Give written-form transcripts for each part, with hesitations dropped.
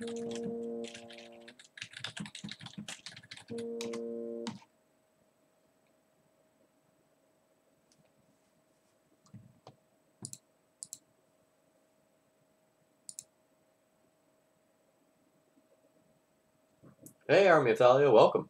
Hey, Army of Thalia, welcome.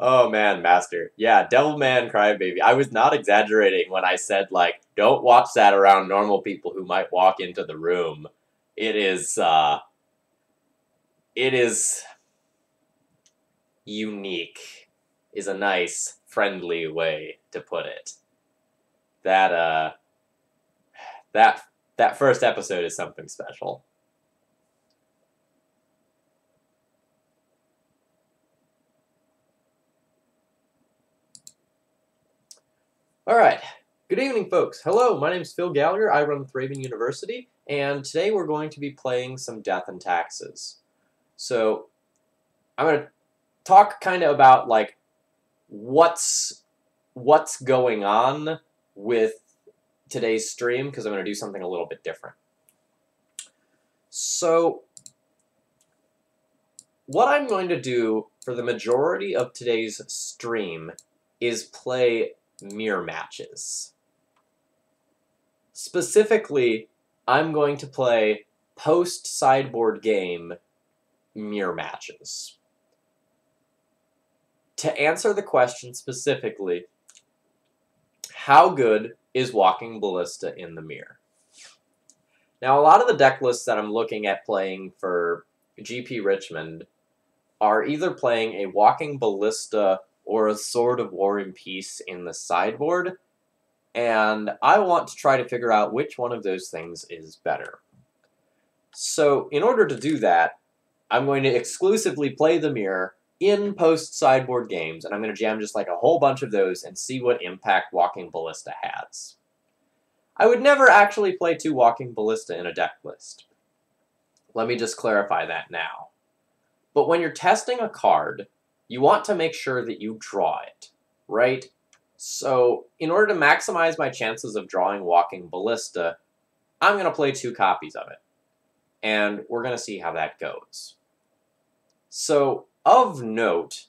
Oh man, Master. Yeah, Devilman Crybaby. I was not exaggerating when I said, like, don't watch that around normal people who might walk into the room. It is unique, is a nice, friendly way to put it. That, that, that first episode is something special. Alright, good evening, folks. Hello, my name is Phil Gallagher. I run Thraben University, and today we're going to be playing some Death and Taxes. So, I'm going to talk kind of about, like, what's going on with today's stream, because I'm going to do something a little bit different. So, what I'm going to do for the majority of today's stream is play mirror matches. Specifically, I'm going to play post-sideboard game mirror matches. To answer the question specifically, how good is Walking Ballista in the mirror? Now, a lot of the deck lists that I'm looking at playing for GP Richmond are either playing a Walking Ballista or a Sword of War and Peace in the sideboard, and I want to try to figure out which one of those things is better. So, in order to do that, I'm going to exclusively play the mirror in post-sideboard games, and I'm going to jam just like a whole bunch of those and see what impact Walking Ballista has. I would never actually play 2 Walking Ballista in a deck list. Let me just clarify that now. But when you're testing a card, you want to make sure that you draw it, right? So, in order to maximize my chances of drawing Walking Ballista, I'm going to play 2 copies of it. And we're going to see how that goes. So, of note,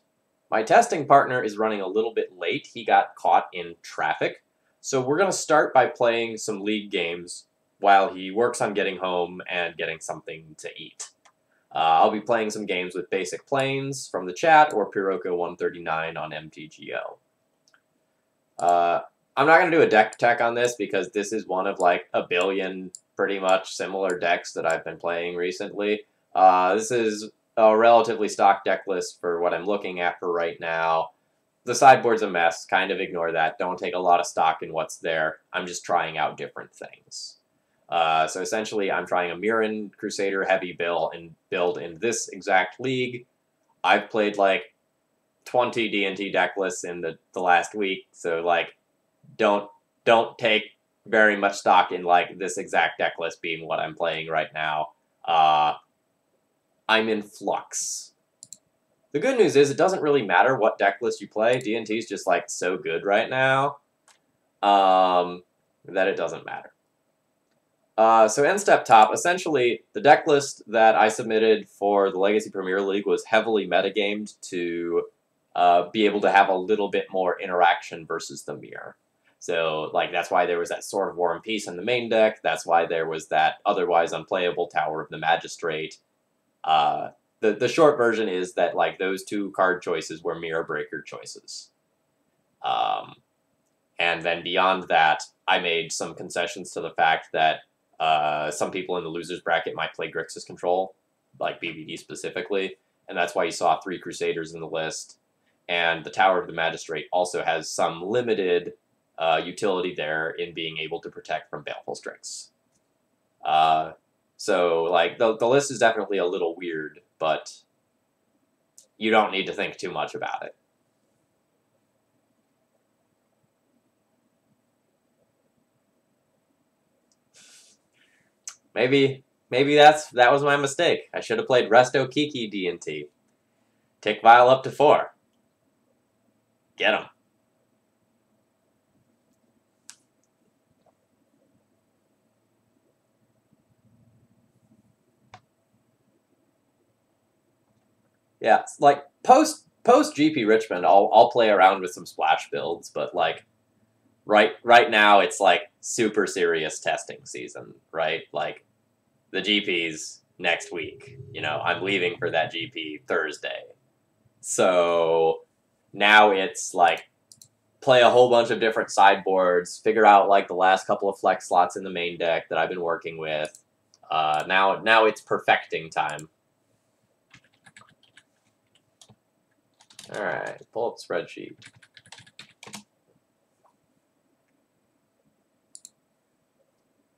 my testing partner is running a little bit late. He got caught in traffic. So we're going to start by playing some League games while he works on getting home and getting something to eat. I'll be playing some games with Basic Planes from the chat or Piroko 139 on MTGO. I'm not going to do a deck tech on this because this is one of like a billion pretty much similar decks that I've been playing recently. This is a relatively stock deck list for what I'm looking at for right now. The sideboard's a mess. Kind of ignore that. Don't take a lot of stock in what's there. I'm just trying out different things. So essentially, I'm trying a Mirren Crusader heavy build in this exact league. I've played like 20 D&T deck lists in the last week, so like don't take very much stock in like this exact deck list being what I'm playing right now. I'm in flux. The good news is it doesn't really matter what deck list you play. D&T is just like so good right now that it doesn't matter. So end step top, essentially the deck list that I submitted for the Legacy Premier League was heavily metagamed to be able to have a little bit more interaction versus the mirror. So like that's why there was that Sword of War and Peace in the main deck. That's why there was that otherwise unplayable Tower of the Magistrate. The short version is that like those 2 card choices were mirror breaker choices. And then beyond that, I made some concessions to the fact that some people in the losers bracket might play Grixis Control, like BBD specifically, and that's why you saw 3 Crusaders in the list. And the Tower of the Magistrate also has some limited utility there in being able to protect from Baleful Strix. So, like, the list is definitely a little weird, but you don't need to think too much about it. Maybe that was my mistake. I should have played Resto Kiki D&T. Tick Vile up to 4. Get him. Yeah, like post GP Richmond, I'll play around with some splash builds, but like right now it's like super serious testing season, right? Like the GP's next week. You know, I'm leaving for that GP Thursday. So now it's like play a whole bunch of different sideboards, figure out like the last couple of flex slots in the main deck that I've been working with. Now it's perfecting time. All right, pull up the spreadsheet.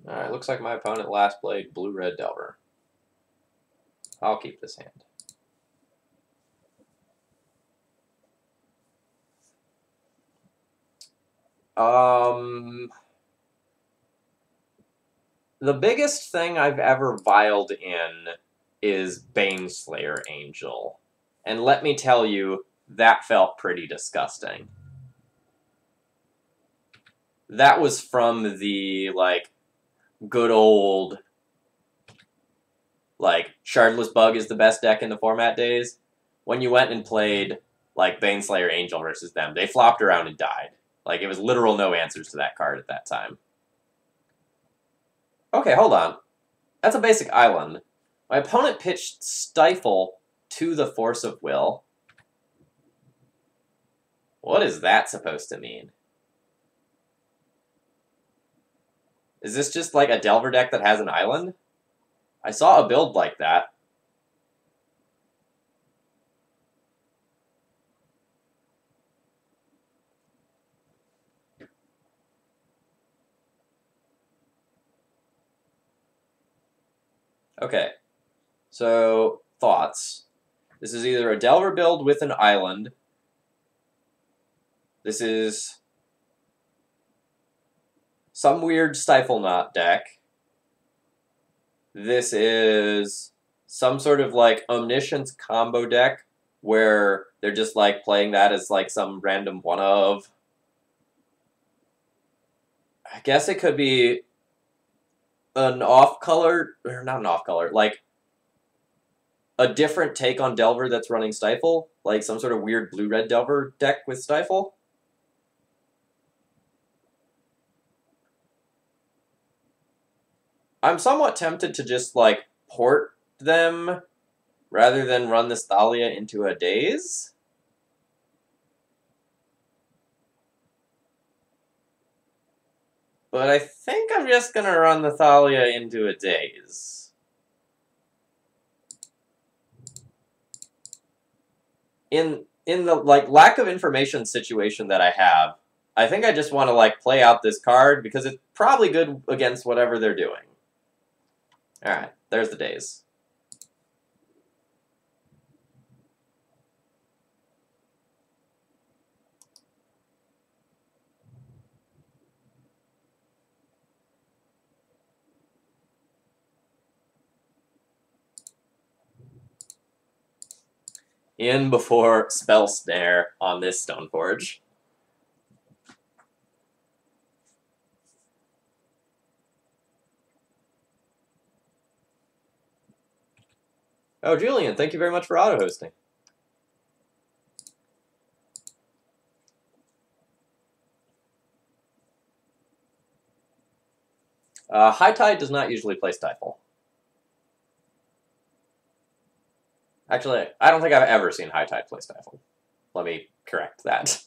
All right, looks like my opponent last played blue-red Delver. I'll keep this hand. The biggest thing I've ever viled in is Baneslayer Angel. And let me tell you, that felt pretty disgusting. That was from the, like, good old, like, Shardless Bug is the best deck in the format days. When you went and played, like, Baneslayer Angel versus them, they flopped around and died. Like, it was literal no answers to that card at that time. Okay, hold on. That's a basic island. My opponent pitched Stifle to the Force of Will. What is that supposed to mean? Is this just like a Delver deck that has an island? I saw a build like that. Okay, so thoughts. This is either a Delver build with an island. This is some weird Stifle Knot deck. This is some sort of like Omniscience combo deck where they're just like playing that as like some random one of. I guess it could be an off-color, or not an off-color, like a different take on Delver that's running Stifle, like some sort of weird blue-red Delver deck with Stifle. I'm somewhat tempted to just, like, port them rather than run this Thalia into a Daze. But I think I'm just going to run the Thalia into a Daze. In the, like, lack of information situation that I have, I think I just want to, like, play out this card because it's probably good against whatever they're doing. Alright, there's the Daze. In before Spell Snare on this Stoneforge. Oh, Julian, thank you very much for auto-hosting. High Tide does not usually play Stifle. Actually, I don't think I've ever seen High Tide play Stifle. Let me correct that.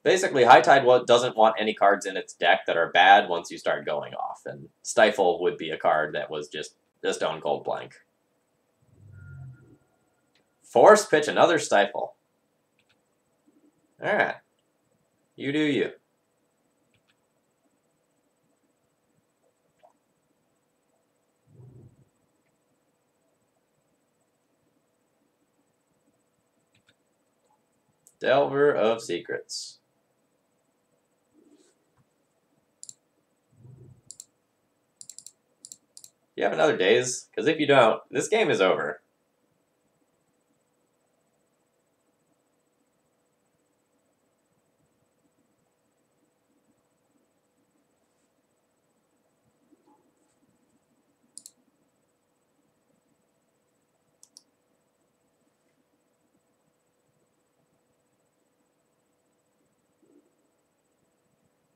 Basically, High Tide doesn't want any cards in its deck that are bad once you start going off, and Stifle would be a card that was just a stone cold blank. Force pitch another Stifle. Alright. You do you. Delver of Secrets. you have another daze? Because if you don't, this game is over.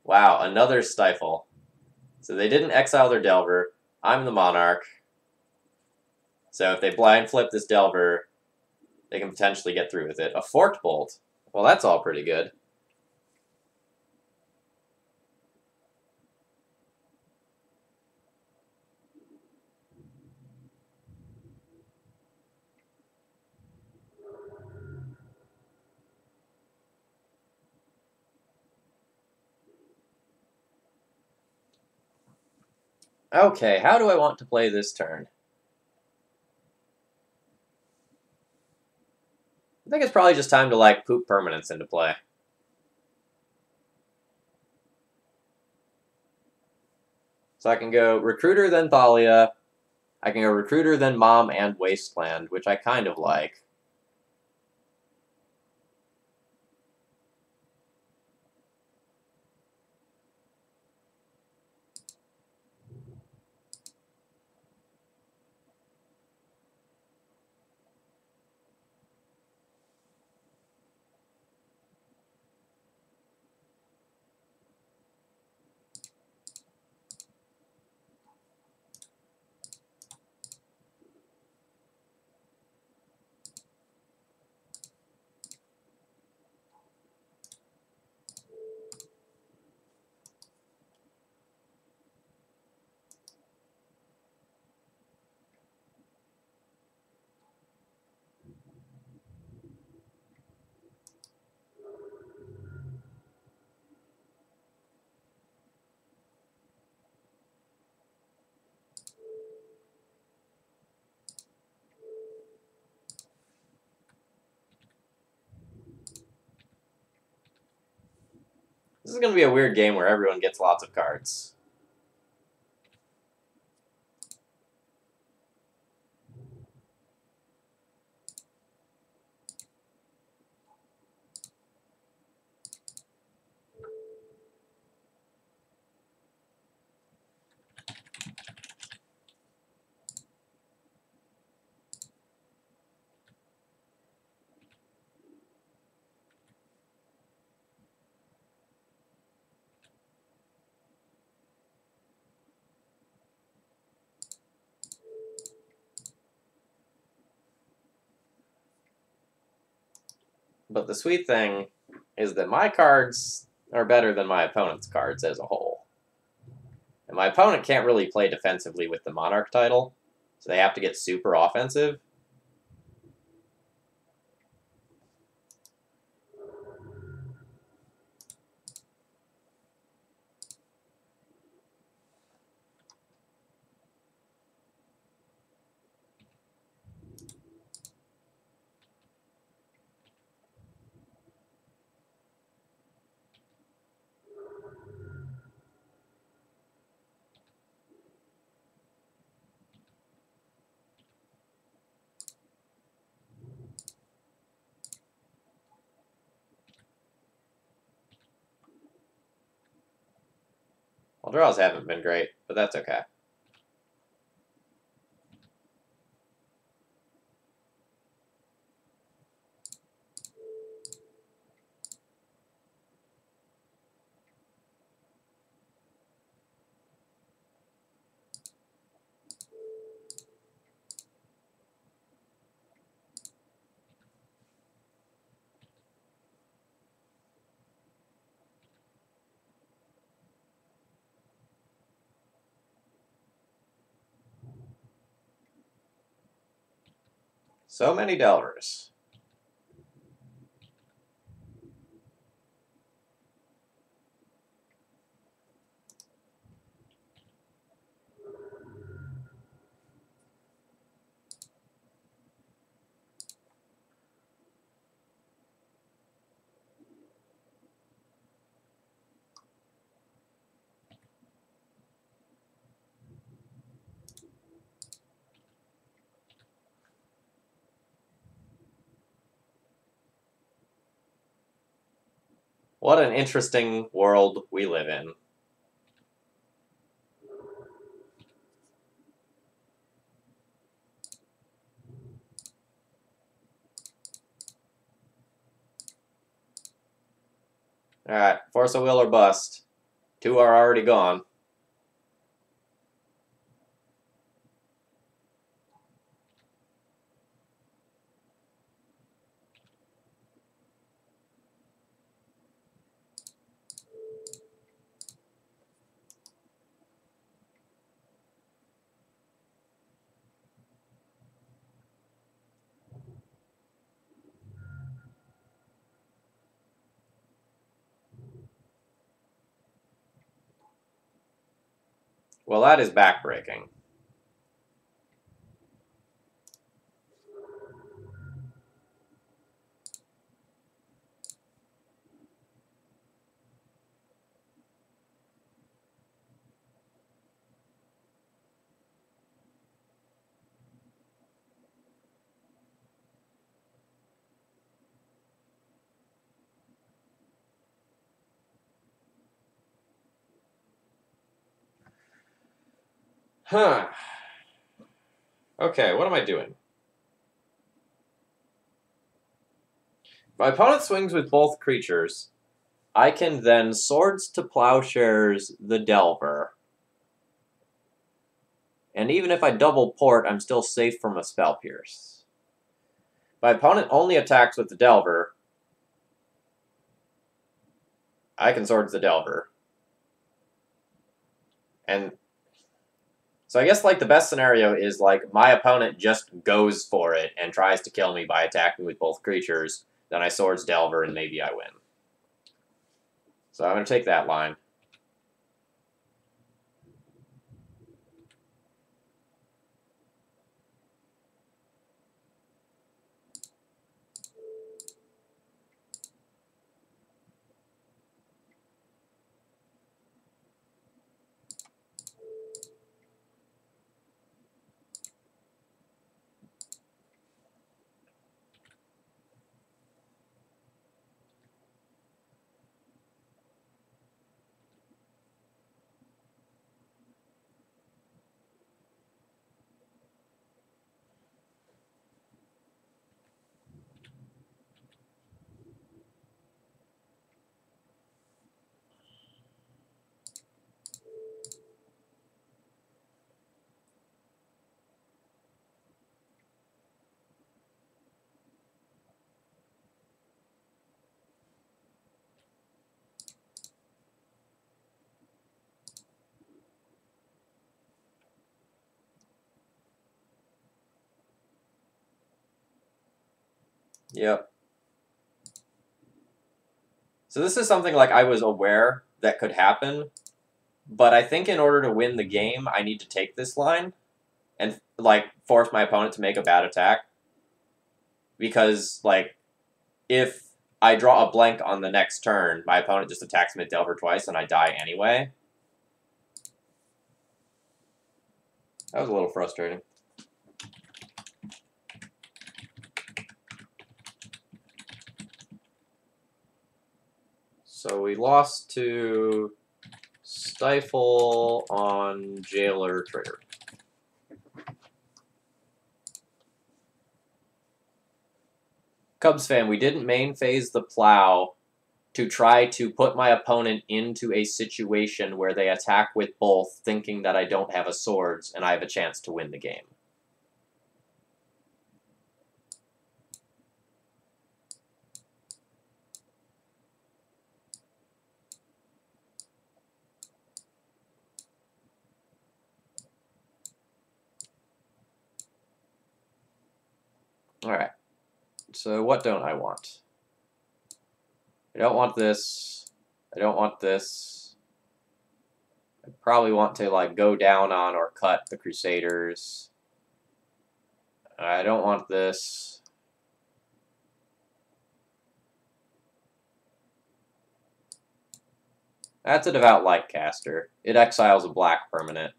Wow, another stifle. So they didn't exile their Delver. I'm the Monarch. So if they blind flip this Delver, they can potentially get through with it. A Forked Bolt. Well, that's all pretty good. Okay, how do I want to play this turn? I think it's probably just time to, like, poop permanents into play. So I can go Recruiter, then Thalia. I can go Recruiter, then Mom, and Wasteland, which I kind of like. This is going to be a weird game where everyone gets lots of cards. But the sweet thing is that my cards are better than my opponent's cards as a whole. And my opponent can't really play defensively with the Monarch title, so they have to get super offensive. Well, draws haven't been great, but that's okay. So many Delvers. What an interesting world we live in. Alright, force a will or bust. 2 are already gone. Well, that is backbreaking. Huh. Okay, what am I doing? My opponent swings with both creatures. I can then Swords to Plowshares the Delver. And even if I double port, I'm still safe from a Spell Pierce. My opponent only attacks with the Delver. I can Swords the Delver. And so I guess like the best scenario is like my opponent just goes for it and tries to kill me by attacking with both creatures. Then I Swords Delver and maybe I win. So I'm going to take that line. Yep. So this is something like I was aware that could happen, but I think in order to win the game, I need to take this line and like force my opponent to make a bad attack. Because like if I draw a blank on the next turn, my opponent just attacks me with Delver twice and I die anyway. That was a little frustrating. So we lost to Stifle on Jailer trigger. Cubs fan, we didn't main phase the plow to try to put my opponent into a situation where they attack with both, thinking that I don't have a swords and I have a chance to win the game. Alright, so what don't I want? I don't want this. I don't want this. I probably want to like go down on or cut the Crusaders. I don't want this. That's a Devout Lightcaster. It exiles a black permanent.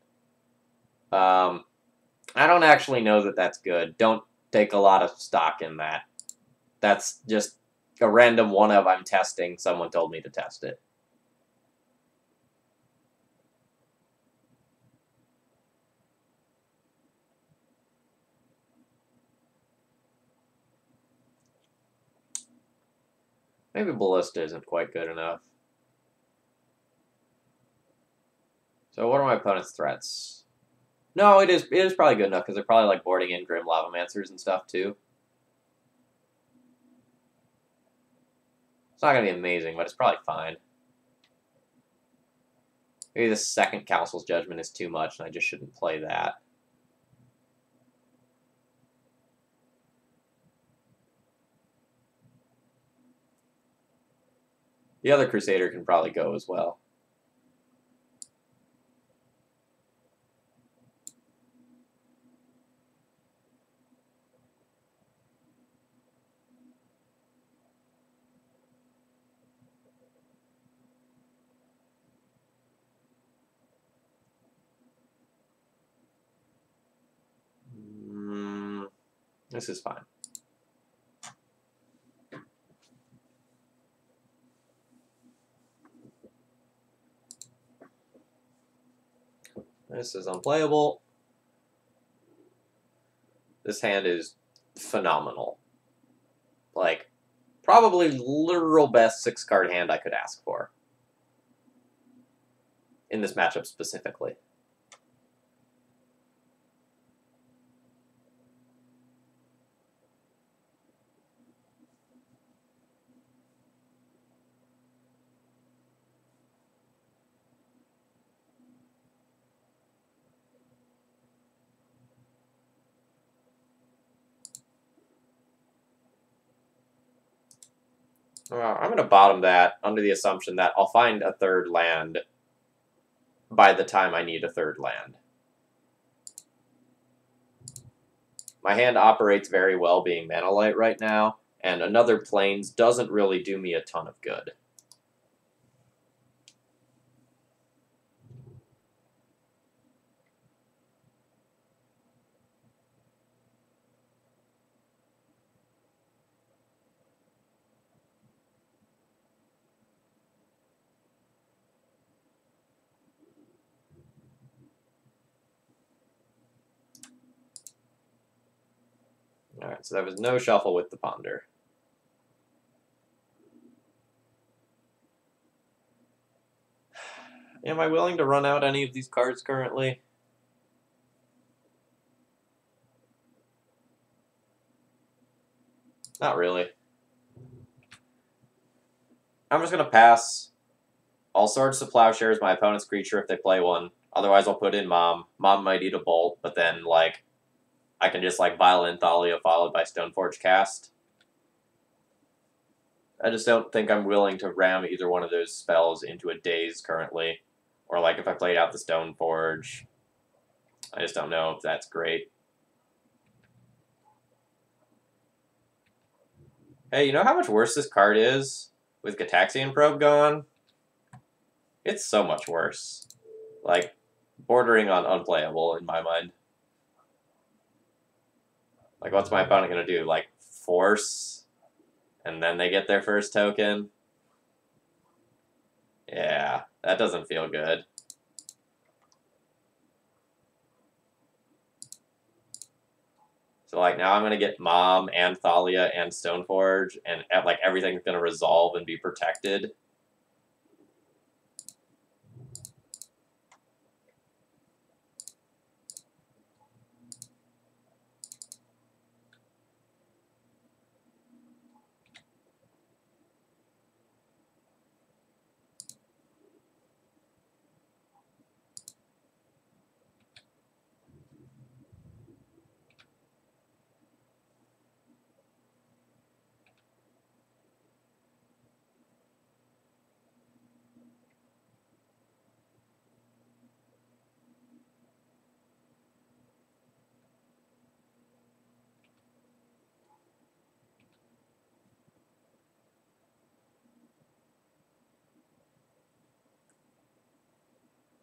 I don't actually know that that's good. Don't take a lot of stock in that. That's just a random one of I'm testing, someone told me to test it. Maybe Ballista isn't quite good enough. So what are my opponent's threats? No, it is probably good enough, because they're probably like boarding in Grim Lavamancers and stuff too. It's not going to be amazing, but it's probably fine. Maybe the second Council's Judgment is too much, and I just shouldn't play that. The other Crusader can probably go as well. This is fine. This is unplayable. This hand is phenomenal. Like, probably literal best 6-card hand I could ask for. In this matchup specifically. I'm going to bottom that under the assumption that I'll find a third land by the time I need a third land. My hand operates very well being Mana Light right now, and another Plains doesn't really do me a ton of good. Alright, so there was no shuffle with the Ponder. Am I willing to run out any of these cards currently? Not really. I'm just going to pass. All Swords to Plowshares my opponent's creature if they play one. Otherwise, I'll put in Mom. Mom might eat a Bolt, but then, like, I can just, like, Violent Thalia followed by Stoneforge cast. I just don't think I'm willing to ram either one of those spells into a Daze currently. Or, like, if I played out the Stoneforge, I just don't know if that's great. Hey, you know how much worse this card is with Gataxian Probe gone? It's so much worse. Like, bordering on unplayable in my mind. Like, what's my opponent going to do? Like, force? And then they get their first token? Yeah, that doesn't feel good. So, like, now I'm going to get Mom and Thalia and Stoneforge, and, like, everything's going to resolve and be protected.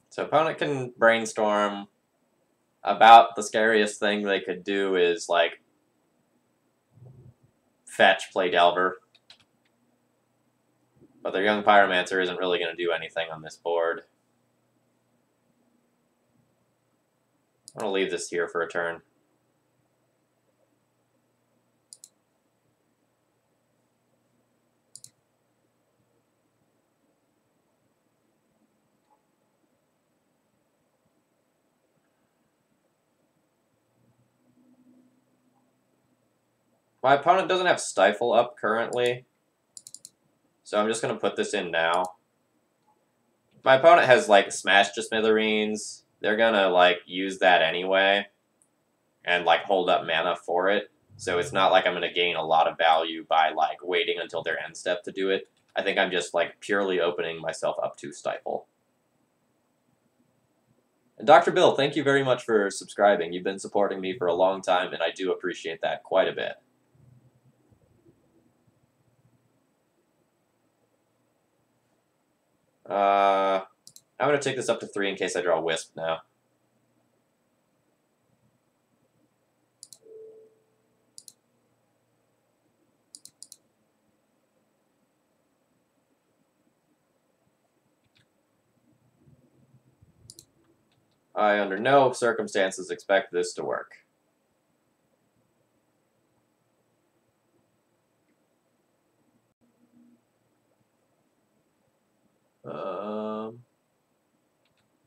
So opponent can brainstorm. About the scariest thing they could do is, like, fetch, play Delver. But their young Pyromancer isn't really going to do anything on this board. I'm going to leave this here for a turn. My opponent doesn't have Stifle up currently, so I'm just going to put this in now. My opponent has, like, Smash to Smithereens. They're going to, like, use that anyway and, like, hold up mana for it. So it's not like I'm going to gain a lot of value by, like, waiting until their end step to do it. I think I'm just, like, purely opening myself up to Stifle. And Dr. Bill, thank you very much for subscribing. You've been supporting me for a long time, and I do appreciate that quite a bit. I'm going to take this up to 3 in case I draw Wisp now. I, under no circumstances, expect this to work.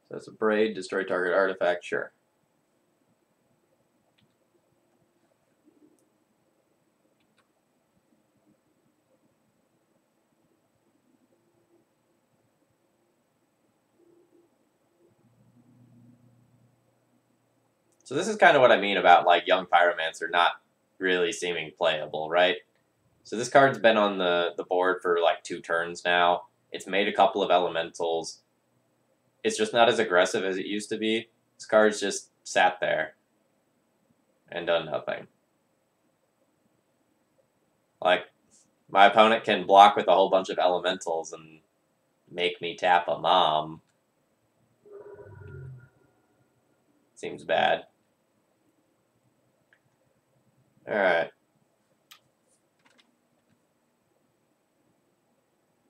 So that's a Braid, destroy target artifact, sure. So this is kind of what I mean about, like, young Pyromancer not really seeming playable, right? So this card's been on the board for, like, 2 turns now. It's made a couple of elementals. It's just not as aggressive as it used to be. This card's just sat there and done nothing. Like, my opponent can block with a whole bunch of elementals and make me tap a mom. Seems bad. Alright.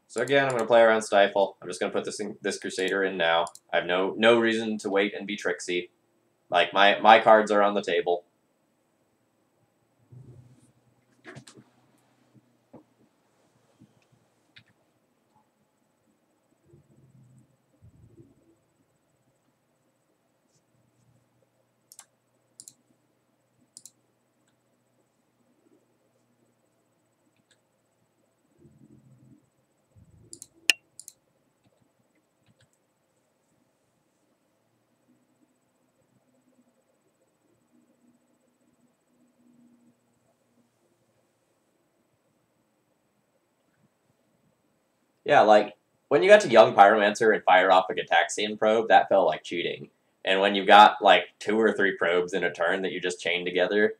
So again, I'm going to play around Stifle. I'm just going to put this Crusader in now. I have no reason to wait and be tricksy. Like, my cards are on the table. Yeah, like, when you got to Young Pyromancer and fire off a Gataxian probe, that felt like cheating. And when you got, like, 2 or 3 probes in a turn that you just chained together,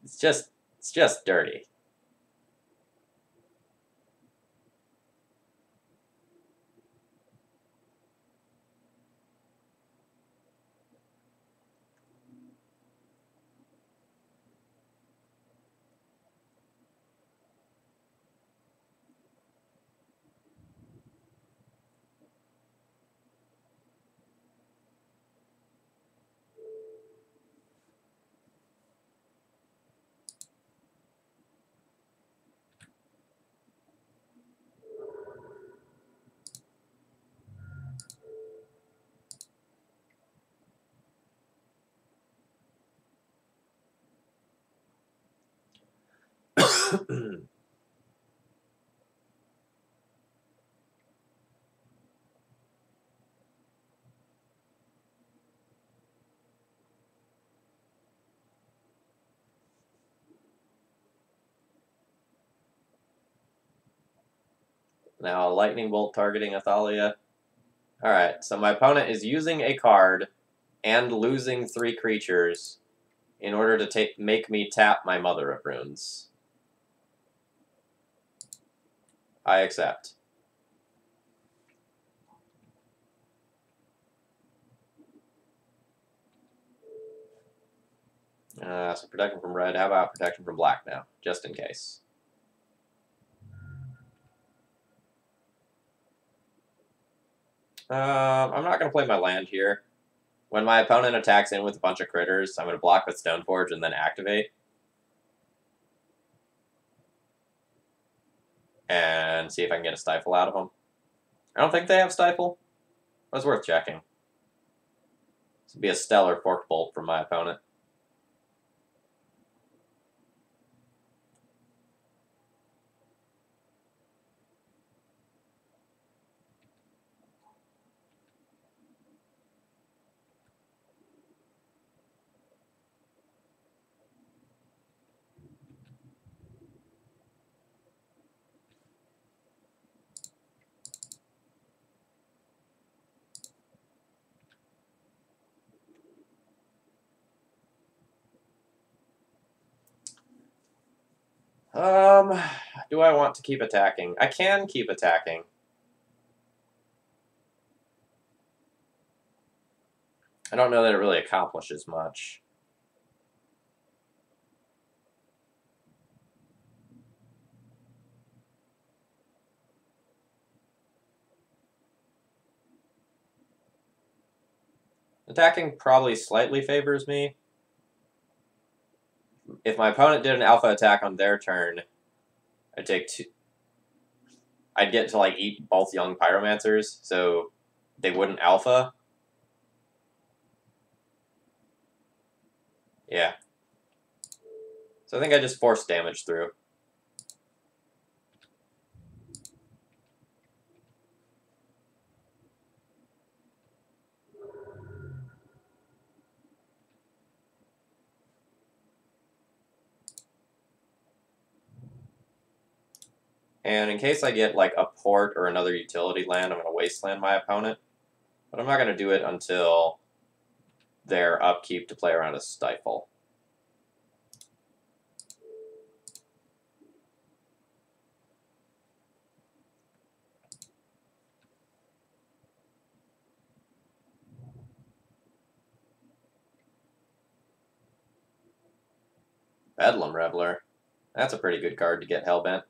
it's just dirty. Now, a Lightning Bolt targeting Athalia. Alright, so my opponent is using a card and losing 3 creatures in order to make me tap my Mother of Runes. I accept. So protection from red. How about protection from black now, just in case? I'm not going to play my land here. When my opponent attacks in with a bunch of critters, I'm going to block with Stoneforge and then activate. And see if I can get a Stifle out of them. I don't think they have Stifle. But it's worth checking. This would be a stellar Forked Bolt from my opponent. Do I want to keep attacking? I can keep attacking. I don't know that it really accomplishes much. Attacking probably slightly favors me. If my opponent did an alpha attack on their turn, I'd take two. I'd get to like eat both young pyromancers, so they wouldn't alpha. Yeah. So I think I just force damage through. And in case I get like a port or another utility land, I'm going to wasteland my opponent. But I'm not going to do it until their upkeep to play around a Stifle. Bedlam Reveler. That's a pretty good card to get Hellbent.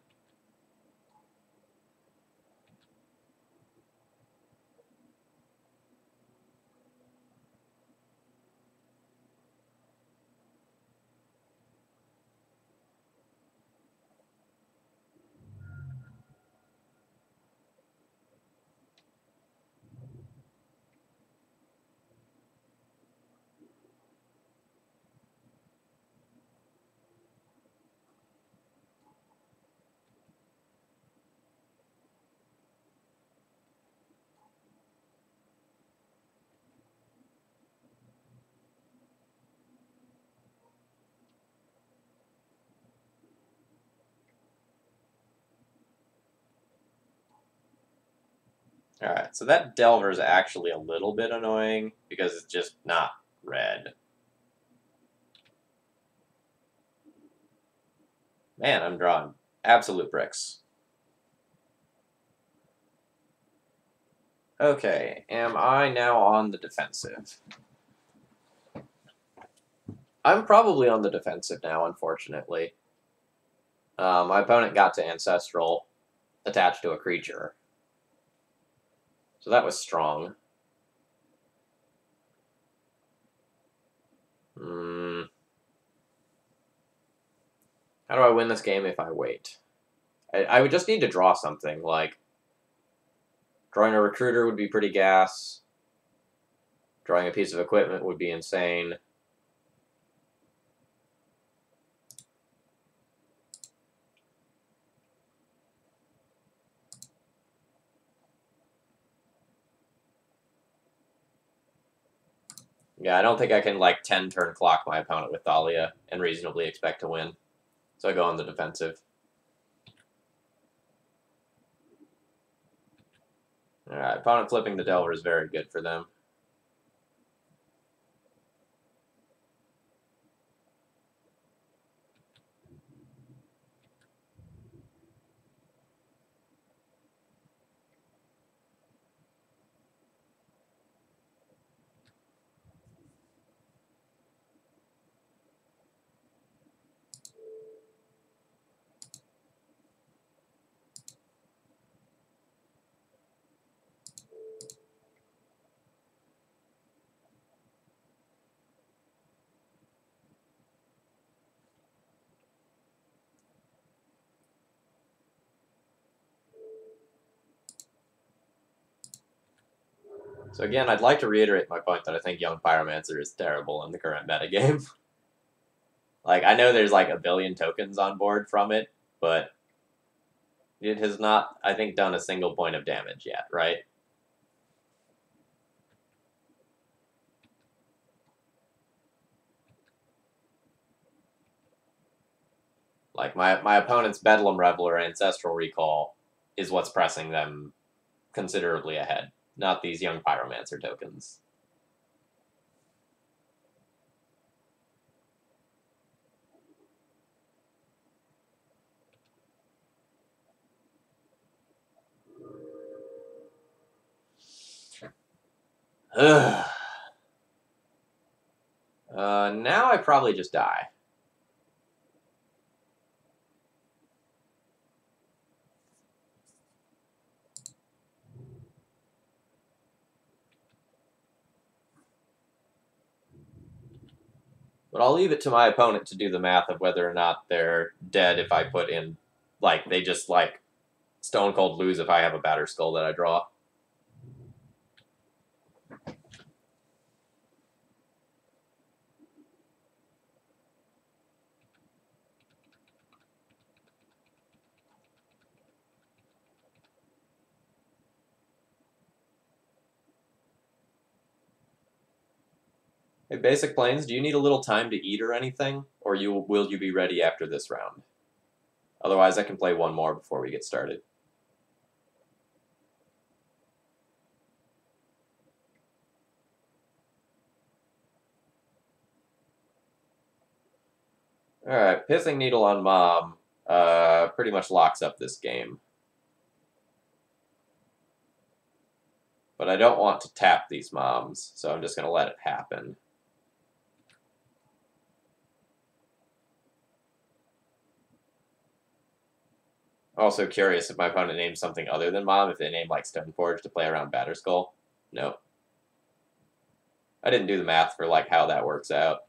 Alright, so that Delver is actually a little bit annoying because it's just not red. Man, I'm drawing absolute bricks. Okay, am I now on the defensive? I'm probably on the defensive now, unfortunately. My opponent got to Ancestral attached to a creature. So that was strong. How do I win this game if I wait? I would just need to draw something, like drawing a recruiter would be pretty gas. Drawing a piece of equipment would be insane. Yeah, I don't think I can, like, 10-turn clock my opponent with Thalia and reasonably expect to win. So I go on the defensive. Alright, opponent flipping the Delver is very good for them. So again, I'd like to reiterate my point that I think Young Pyromancer is terrible in the current metagame. Like, I know there's like a billion tokens on board from it, but it has not, I think, done a single point of damage yet, right? Like, my opponent's Bedlam Reveler Ancestral Recall is what's pressing them considerably ahead, not these Young Pyromancer tokens. Ugh. Now I probably just die. But I'll leave it to my opponent to do the math of whether or not they're dead if I put in, like, they just, like, stone cold lose if I have a Batter Skull that I draw. Hey, Basic Plains, do you need a little time to eat or anything? Or will you be ready after this round? Otherwise, I can play one more before we get started. Alright, Pithing Needle on Mom pretty much locks up this game. But I don't want to tap these moms, so I'm just going to let it happen. Also curious if my opponent names something other than Mom, if they name like Stoneforge to play around Batterskull. Nope. I didn't do the math for like how that works out.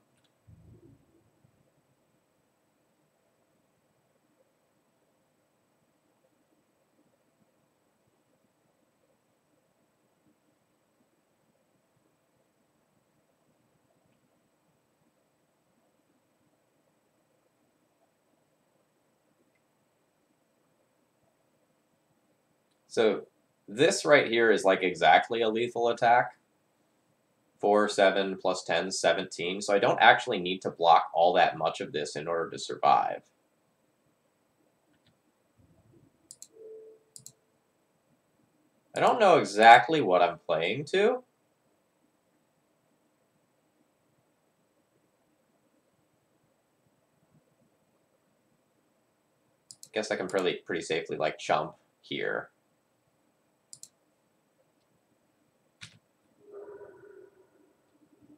So this right here is like exactly a lethal attack. 4, 7, plus 10, 17. So I don't actually need to block all that much of this in order to survive. I don't know exactly what I'm playing to. Guess I can pretty safely like chump here.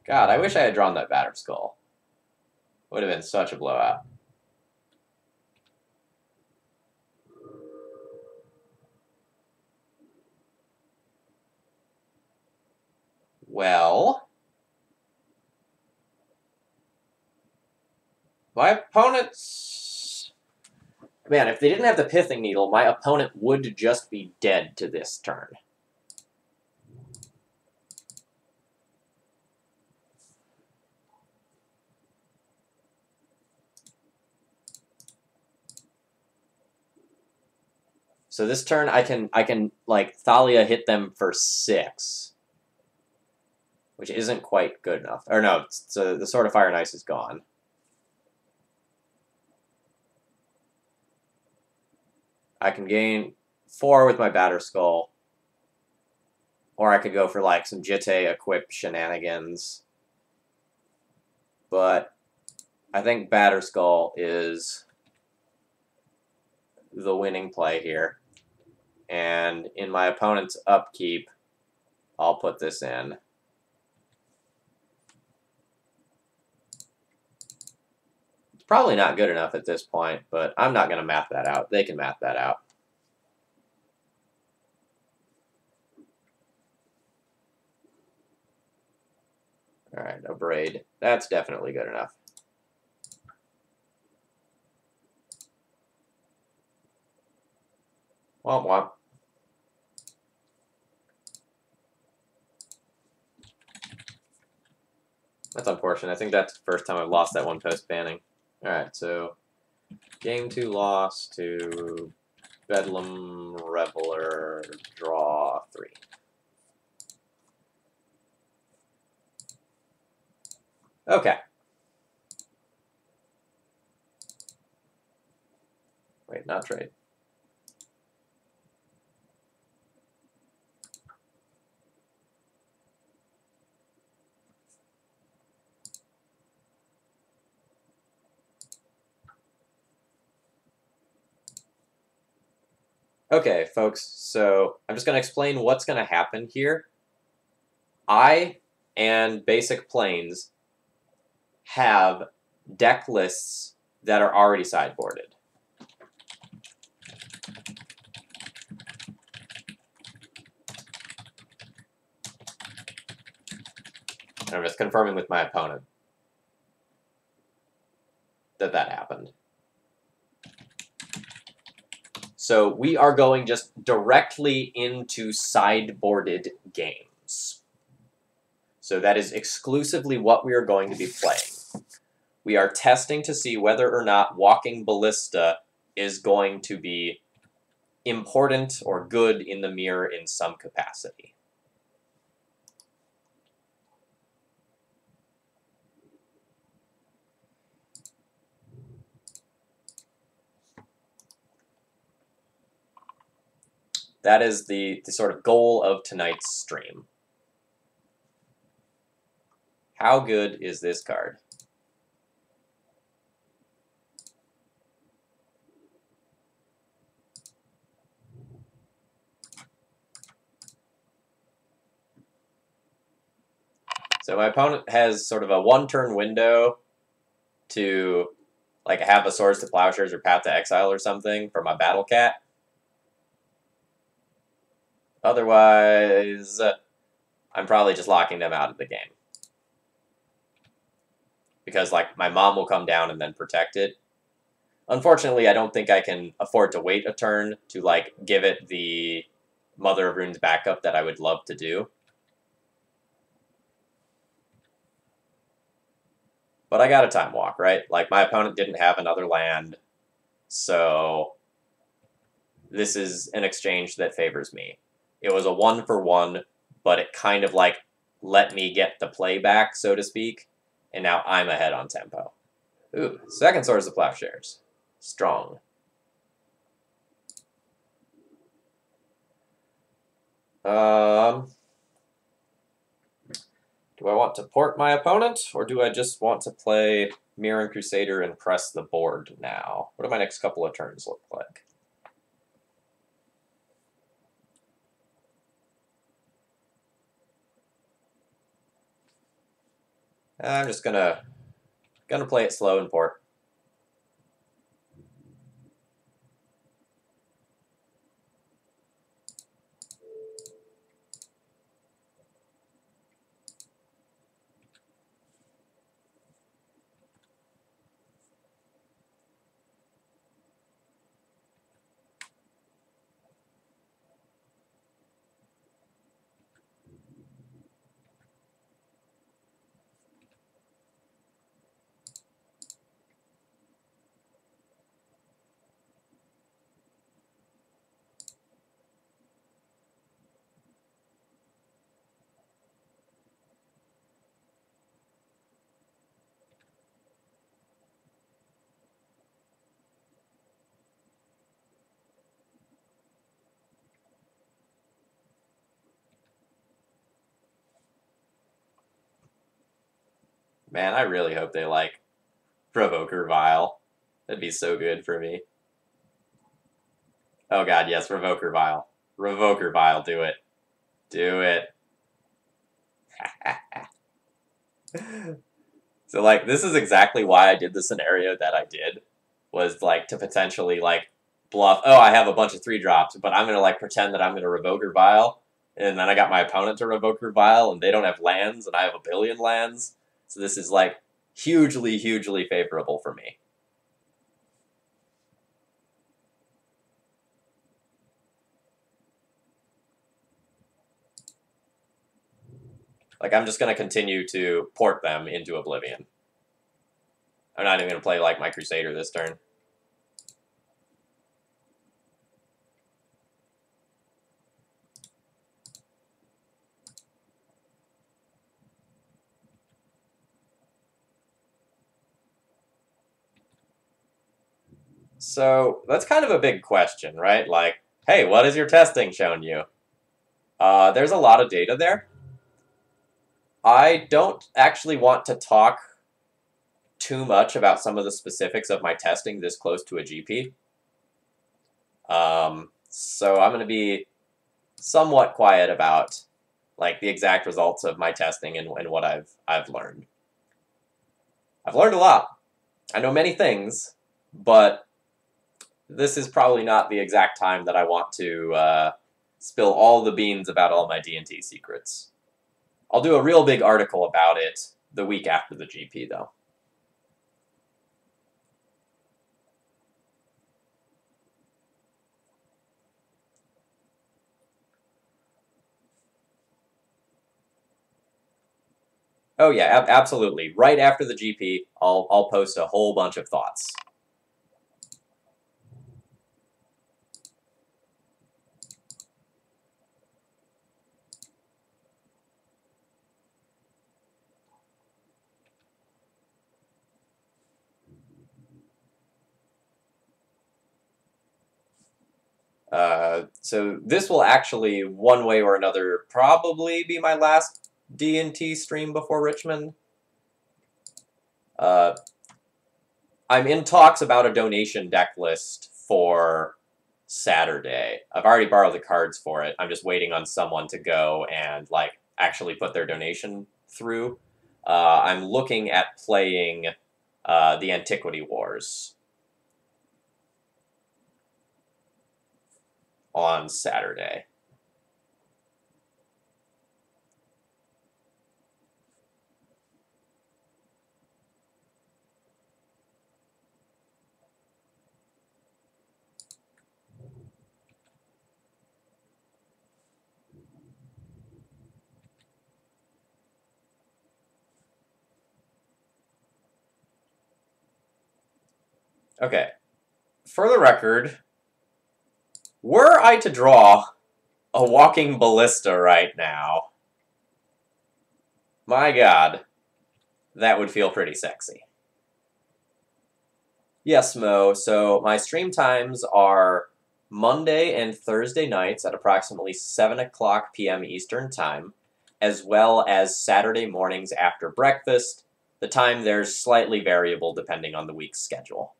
God, I wish I had drawn that Batterskull. Would have been such a blowout. Well, my opponent's... Man, if they didn't have the Pithing Needle, my opponent would just be dead to this turn. So this turn, I can like Thalia hit them for 6, which isn't quite good enough. Or no, so the Sword of Fire and Ice is gone. I can gain 4 with my Batterskull, or I could go for like some Jitte equip shenanigans. But I think Batterskull is the winning play here. And in my opponent's upkeep, I'll put this in. It's probably not good enough at this point, but I'm not going to math that out. They can math that out. All right, a braid. That's definitely good enough. Womp womp. That's unfortunate. I think that's the first time I've lost that one post banning. Alright, so game 2 loss to Bedlam Reveler, draw 3. Okay. Wait, not trade. Okay, folks, so I'm just going to explain what's going to happen here. I and Basic Planes have deck lists that are already sideboarded. And I'm just confirming with my opponent that that happened. So we are going just directly into sideboarded games. So that is exclusively what we are going to be playing. We are testing to see whether or not Walking Ballista is going to be important or good in the mirror in some capacity. That is the sort of goal of tonight's stream. How good is this card? So my opponent has sort of a one-turn window to like have a Swords to Plowshares or Path to Exile or something for my Battle Cat. Otherwise, I'm probably just locking them out of the game. Because, like, my mom will come down and then protect it. Unfortunately, I don't think I can afford to wait a turn to, like, give it the Mother of Runes backup that I would love to do. But I got a Time Walk, right? Like, my opponent didn't have another land, so this is an exchange that favors me. It was a 1-for-1, but it kind of, like, let me get the play back, so to speak, and now I'm ahead on tempo. Ooh, second Swords of Plowshares. Strong. Do I want to port my opponent, or do I just want to play Mirran Crusader and press the board now? What do my next couple of turns look like? I'm just gonna play it slow and port. Man, I really hope they like Provoker Vial. That'd be so good for me. Oh god, yes, Revoker Vial. Revoker Vial, do it. Do it. So, like, this is exactly why I did the scenario that I did. Was, like, to potentially, like, bluff, oh, I have a bunch of 3-drops, but I'm going to, like, pretend that I'm going to Revoker Vial. And then I got my opponent to Revoker Vial, and they don't have lands, and I have a billion lands. So this is, like, hugely, hugely favorable for me. Like, I'm just going to continue to port them into Oblivion. I'm not even going to play, like, my Crusader this turn. So, that's kind of a big question, right? Like, hey, what has your testing shown you? There's a lot of data there. I don't actually want to talk too much about some of the specifics of my testing this close to a GP. So I'm going to be somewhat quiet about like the exact results of my testing and what I've learned. I've learned a lot. I know many things, but this is probably not the exact time that I want to spill all the beans about all my D&T secrets. I'll do a real big article about it the week after the GP, though. Oh yeah, absolutely. Right after the GP, I'll post a whole bunch of thoughts. So this will actually, one way or another, probably be my last D&T stream before Richmond. I'm in talks about a donation deck list for Saturday. I've already borrowed the cards for it. I'm just waiting on someone to go and like actually put their donation through. I'm looking at playing the Antiquity Wars on Saturday. Okay. For the record, were I to draw a walking ballista right now, my god, that would feel pretty sexy. Yes, Mo. So my stream times are Monday and Thursday nights at approximately 7 o'clock p.m. Eastern Time, as well as Saturday mornings after breakfast. The time there's slightly variable depending on the week's schedule.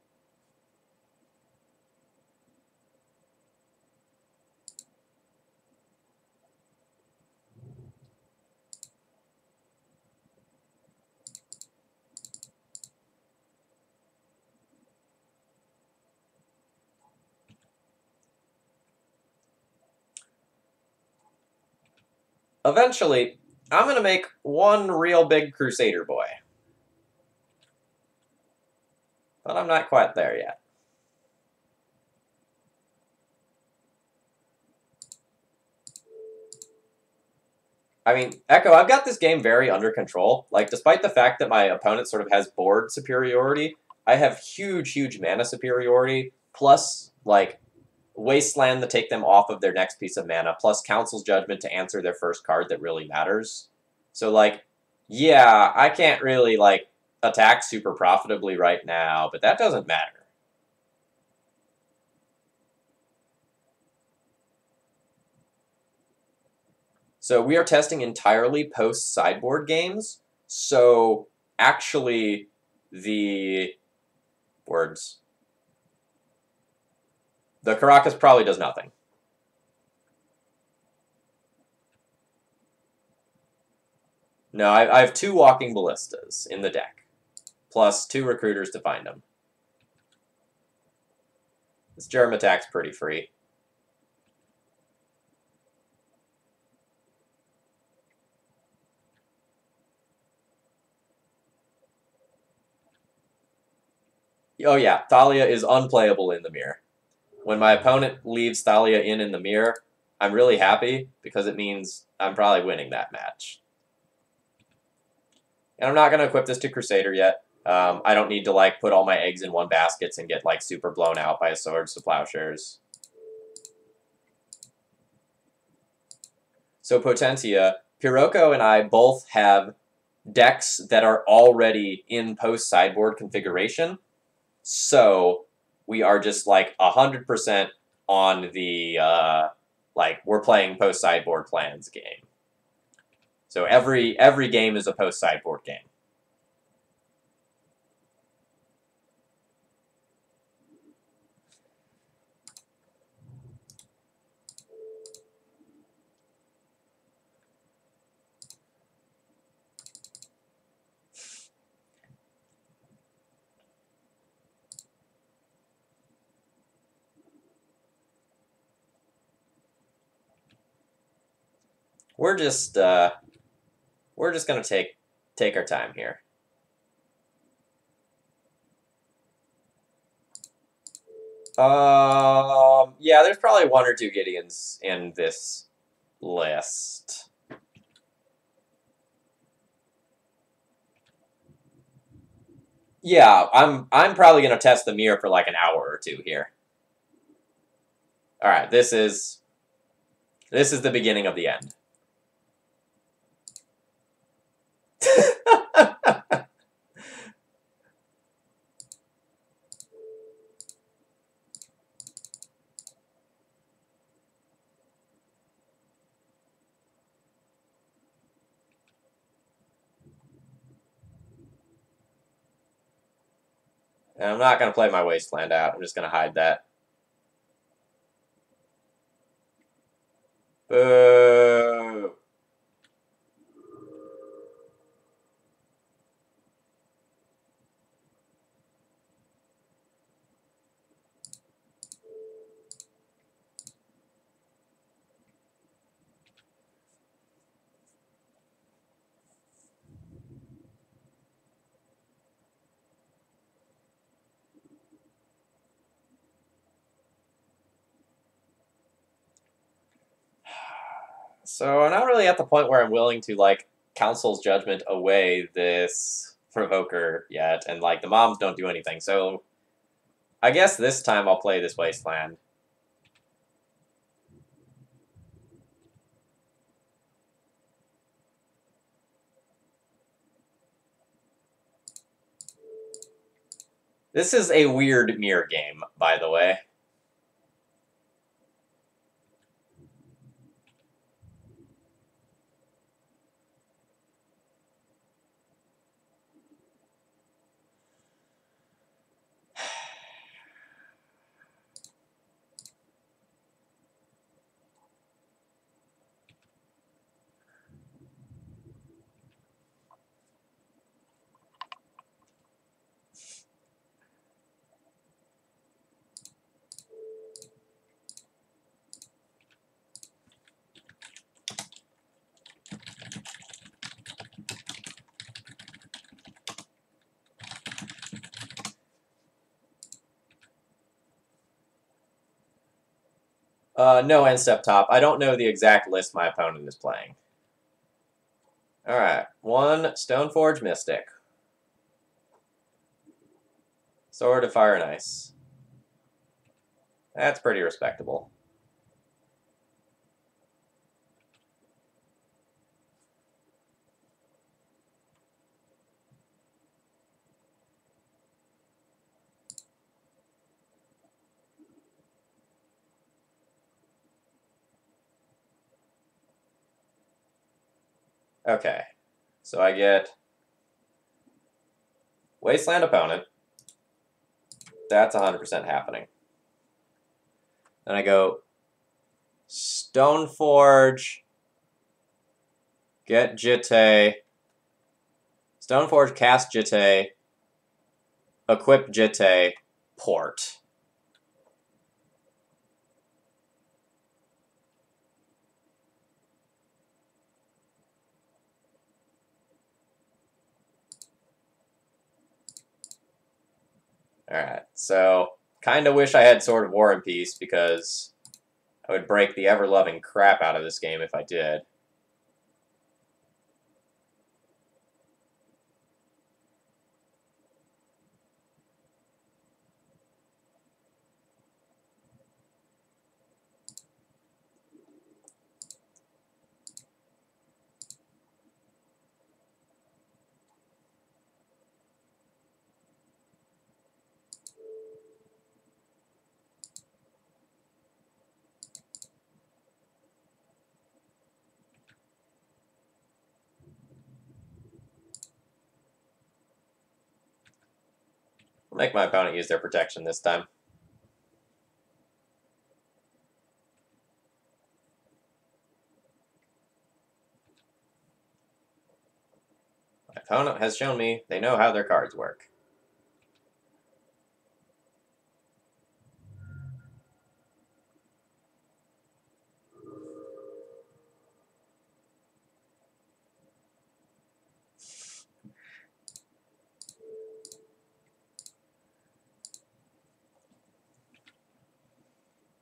Eventually, I'm going to make one real big Crusader boy. But I'm not quite there yet. I mean, Echo, I've got this game very under control. Like, despite the fact that my opponent sort of has board superiority, I have huge, huge mana superiority, plus, like, Wasteland to take them off of their next piece of mana, plus Council's Judgment to answer their first card that really matters. So, like, yeah, I can't really, like, attack super profitably right now, but that doesn't matter. So we are testing entirely post-sideboard games, so actually the Caracas probably does nothing. No, I have 2 Walking Ballistas in the deck, plus 2 Recruiters to find them. This Germ attack's pretty free. Oh yeah, Thalia is unplayable in the mirror. When my opponent leaves Thalia in the mirror, I'm really happy because it means I'm probably winning that match. And I'm not going to equip this to Crusader yet. I don't need to, like, put all my eggs in one basket and get, like, super blown out by Swords to Plowshares. So Potentia, Piroko and I both have decks that are already in post-sideboard configuration. So we are just, like, 100% on the, like, we're playing post-sideboard plans game. So every game is a post-sideboard game. We're just gonna take our time here. Yeah, there's probably one or two Gideons in this list. Yeah, I'm probably gonna test the mirror for like an hour or two here. All right, this is the beginning of the end. And I'm not gonna play my Wasteland out. I'm just gonna hide that. Boo! So I'm not really at the point where I'm willing to, like, Council's Judgment away this Provoker yet, and, like, the moms don't do anything, so I guess this time I'll play this Wasteland. This is a weird mirror game, by the way. No end step top. I don't know the exact list my opponent is playing. Alright, one Stoneforge Mystic. Sword of Fire and Ice. That's pretty respectable. Okay, so I get Wasteland opponent. That's 100% happening. Then I go Stoneforge, get Jitte, Stoneforge, cast Jitte, equip Jitte, port. Alright, so kind of wish I had Sword of War and Peace because I would break the ever-loving crap out of this game if I did. I'll make my opponent use their protection this time. My opponent has shown me they know how their cards work.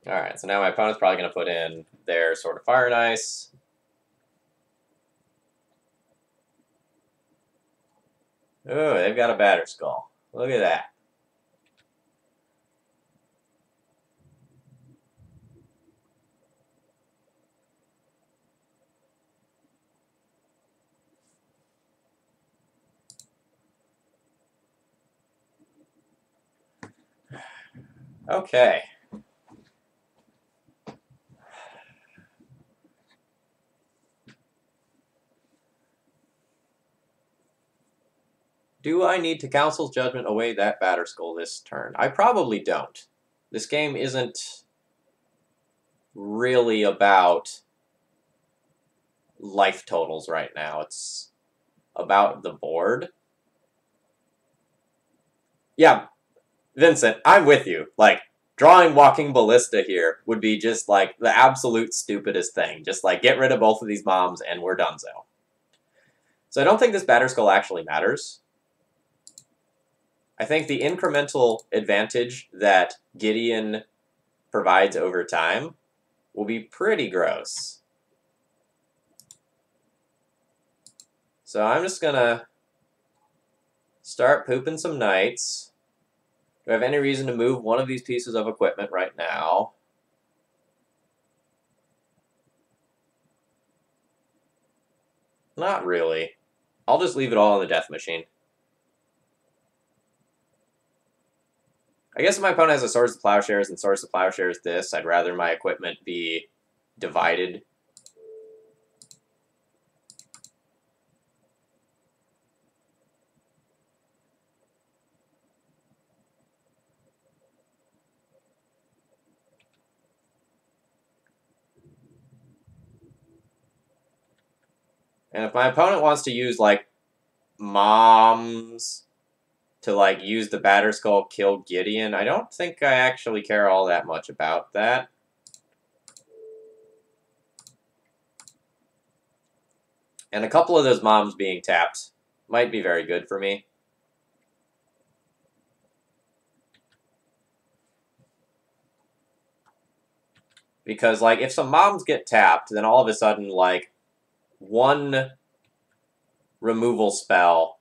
Alright, so now my opponent's probably going to put in their Sword of Fire and Ice. Oh, they've got a Batter Skull. Look at that. Okay. Do I need to Council's Judgment away that Batter Skull this turn? I probably don't. This game isn't really about life totals right now. It's about the board. Yeah, Vincent, I'm with you. Like, drawing Walking Ballista here would be just, like, the absolute stupidest thing. Just, like, get rid of both of these moms and we're donezo. So I don't think this Batter Skull actually matters. I think the incremental advantage that Gideon provides over time will be pretty gross. So I'm just going to start pooping some knights. Do I have any reason to move one of these pieces of equipment right now? Not really. I'll just leave it all on the death machine. I guess if my opponent has a Swords of Plowshares and Swords of Plowshares this, I'd rather my equipment be divided. And if my opponent wants to use, like, moms to, like, use the Batter Skull, kill Gideon, I don't think I actually care all that much about that. And a couple of those moms being tapped might be very good for me. Because, like, if some moms get tapped, then all of a sudden, like, one removal spell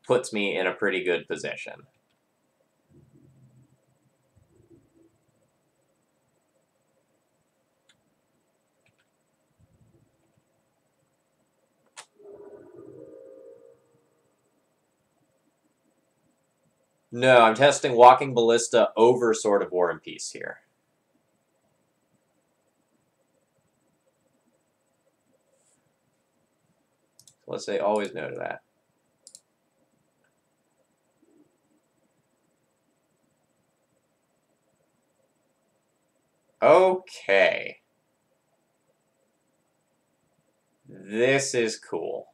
puts me in a pretty good position. No, I'm testing Walking Ballista over Sword of War and Peace here. So let's say always no to that. Okay. This is cool.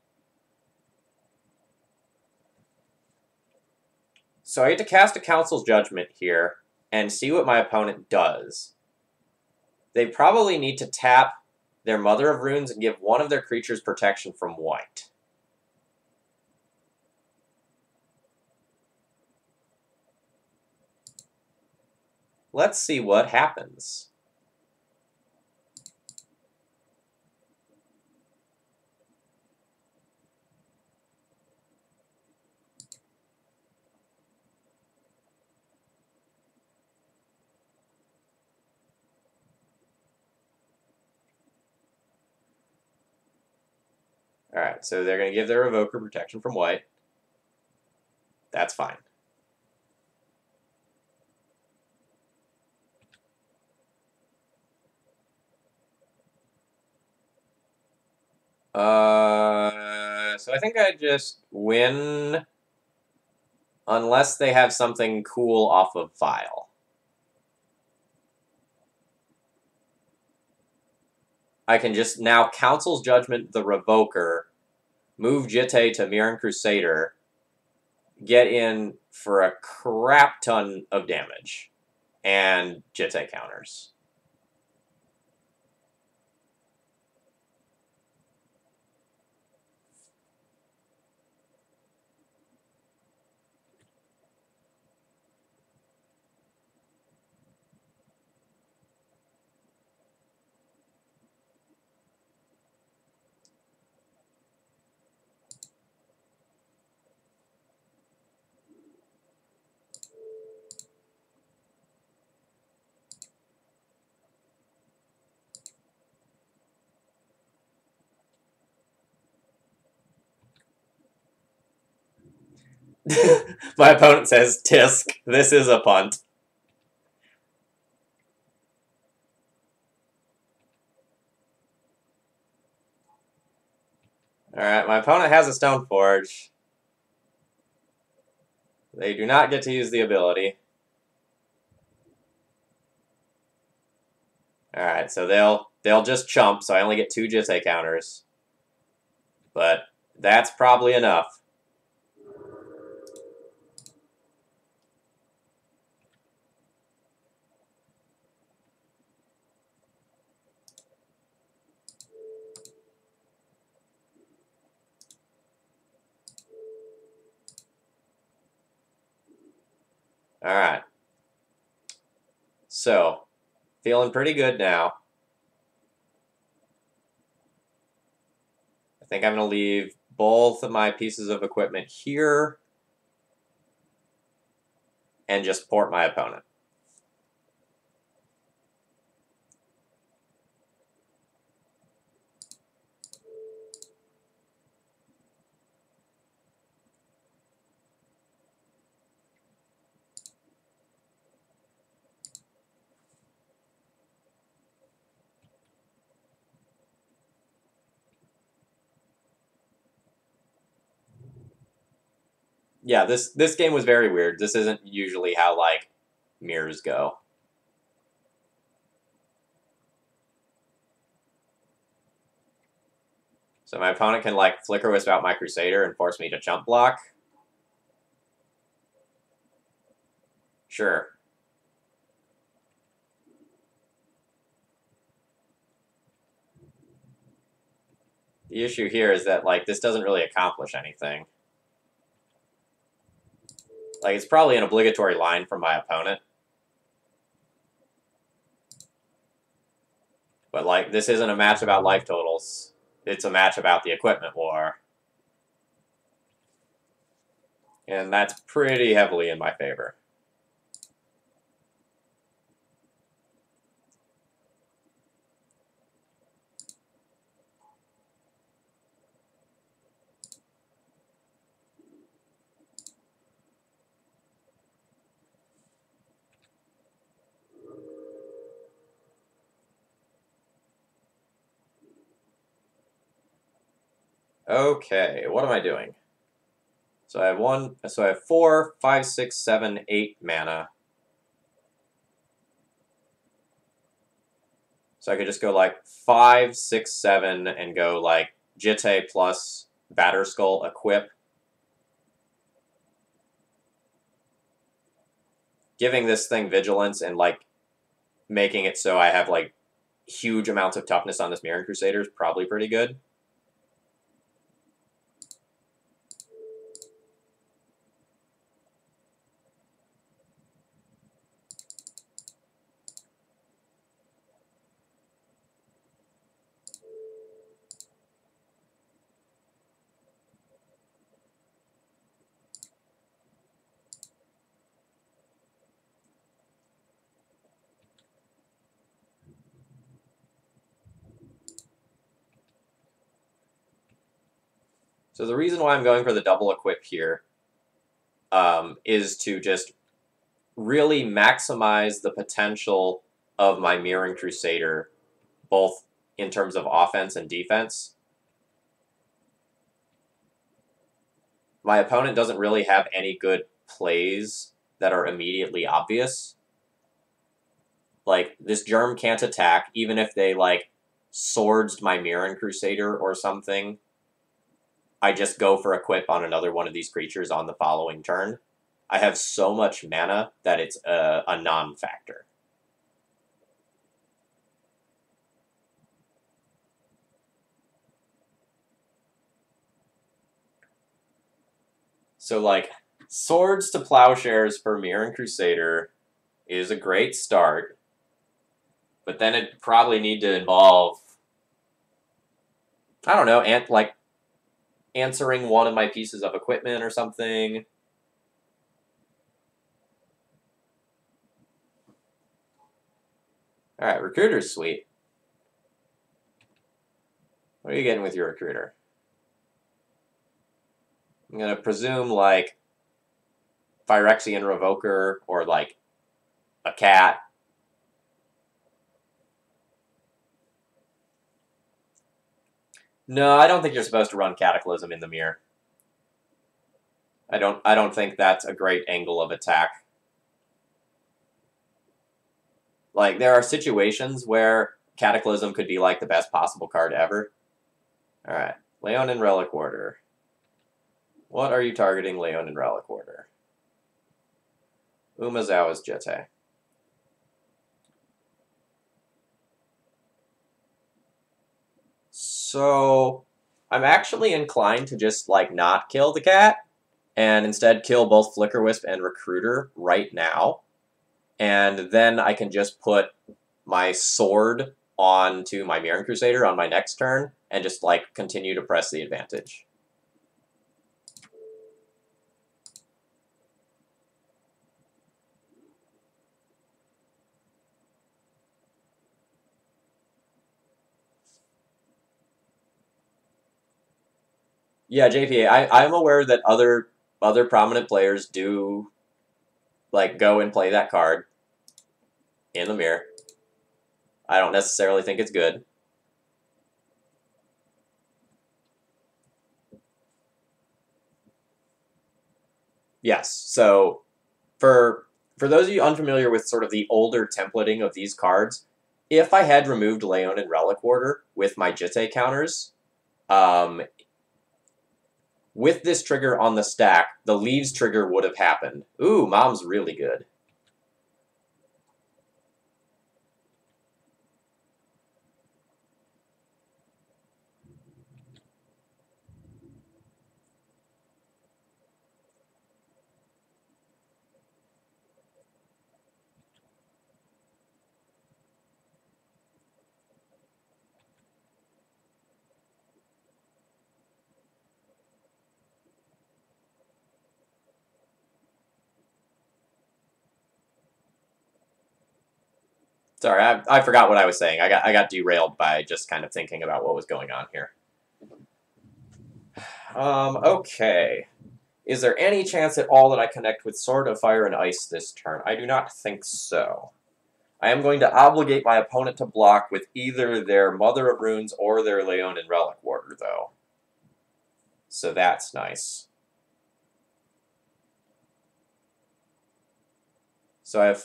So I get to cast a Council's Judgment here and see what my opponent does. They probably need to tap their Mother of Runes and give one of their creatures protection from white. Let's see what happens. Alright, so they're going to give their Evoker protection from white. That's fine. So I think I just win Unless they have something cool off of file. I can just now Council's Judgment the Revoker, move Jitte to Mirren Crusader, get in for a crap ton of damage, and Jitte counters. My opponent says, Tisk, this is a punt. Alright, my opponent has a Stoneforge. They do not get to use the ability. Alright, so they'll just chump, so I only get 2 Jitte counters. But that's probably enough. Alright. So, feeling pretty good now. I think I'm going to leave both of my pieces of equipment here and just port my opponent. Yeah, this game was very weird. This isn't usually how, like, mirrors go. So my opponent can, like, Flicker Wisp out my Crusader and force me to jump block. Sure. The issue here is that, like, this doesn't really accomplish anything. Like, it's probably an obligatory line from my opponent. But, like, this isn't a match about life totals. It's a match about the equipment war. And that's pretty heavily in my favor. Okay, what am I doing? So I have 4, 5, 6, 7, 8 mana. So I could just go like 5, 6, 7 and go like Jitte plus Batterskull equip. Giving this thing vigilance and like making it so I have like huge amounts of toughness on this Mirren Crusader is probably pretty good. So the reason why I'm going for the double equip here is to just really maximize the potential of my Mirren Crusader, both in terms of offense and defense. My opponent doesn't really have any good plays that are immediately obvious. Like, this germ can't attack, even if they, like, swords my Mirren Crusader or something. I just go for equip on another one of these creatures on the following turn. I have so much mana that it's a non-factor. So, like, Swords to Plowshares for Mirren Crusader is a great start, but then it probably need to involve, I don't know, like answering one of my pieces of equipment or something. All right, Recruiter's sweet. What are you getting with your Recruiter? I'm gonna presume like Phyrexian Revoker or like a cat. No, I don't think you're supposed to run Cataclysm in the mirror. I don't think that's a great angle of attack. Like, there are situations where Cataclysm could be like the best possible card ever. Alright, Leonin Relic Order. What are you targeting Leonin Relic Order? Umezawa's Jitte. So, I'm actually inclined to just, like, not kill the cat, and instead kill both Flickerwisp and Recruiter right now. And then I can just put my sword onto my Mirren Crusader on my next turn, and just, like, continue to press the advantage. Yeah, JPA, I'm aware that other prominent players do, like, go and play that card in the mirror. I don't necessarily think it's good. Yes, so for those of you unfamiliar with sort of the older templating of these cards, if I had removed Leonin Relic Order with my Jitte counters, with this trigger on the stack, the Leaves trigger would have happened. Ooh, Mom's really good. Sorry, I forgot what I was saying. I got derailed by just kind of thinking about what was going on here. Okay. Is there any chance at all that I connect with Sword of Fire and Ice this turn? I do not think so. I am going to obligate my opponent to block with either their Mother of Runes or their Leonin Relic Warder, though. So that's nice. So I have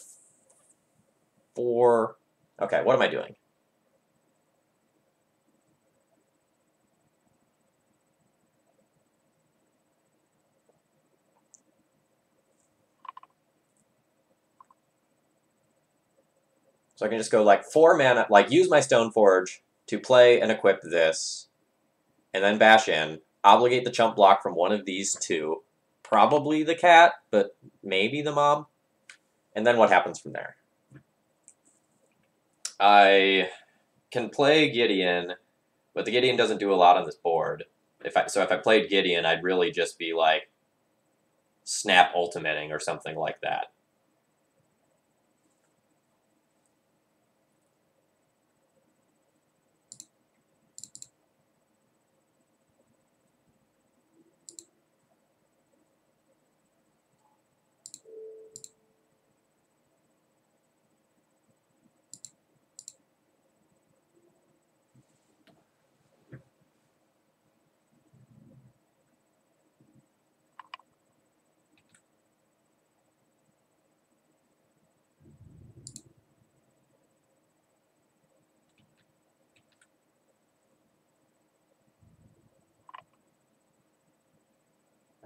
4... Okay, what am I doing? So I can just go like 4 mana, like use my Stoneforge to play and equip this, and then bash in, obligate the chump block from one of these two, probably the cat, but maybe the mom, and then what happens from there? I can play Gideon, but the Gideon doesn't do a lot on this board. If I played Gideon, I'd really just be like snap ultimating or something like that.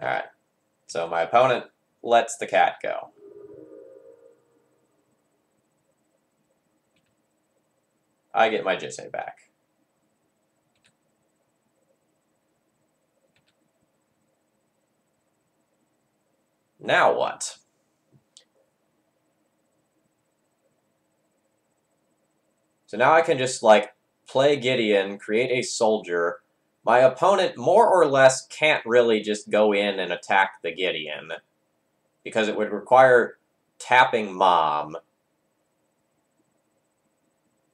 Alright, so my opponent lets the cat go. I get my Jite back. Now what? So now I can just, like, play Gideon, create a soldier. My opponent, more or less, can't really just go in and attack the Gideon, because it would require tapping Mom.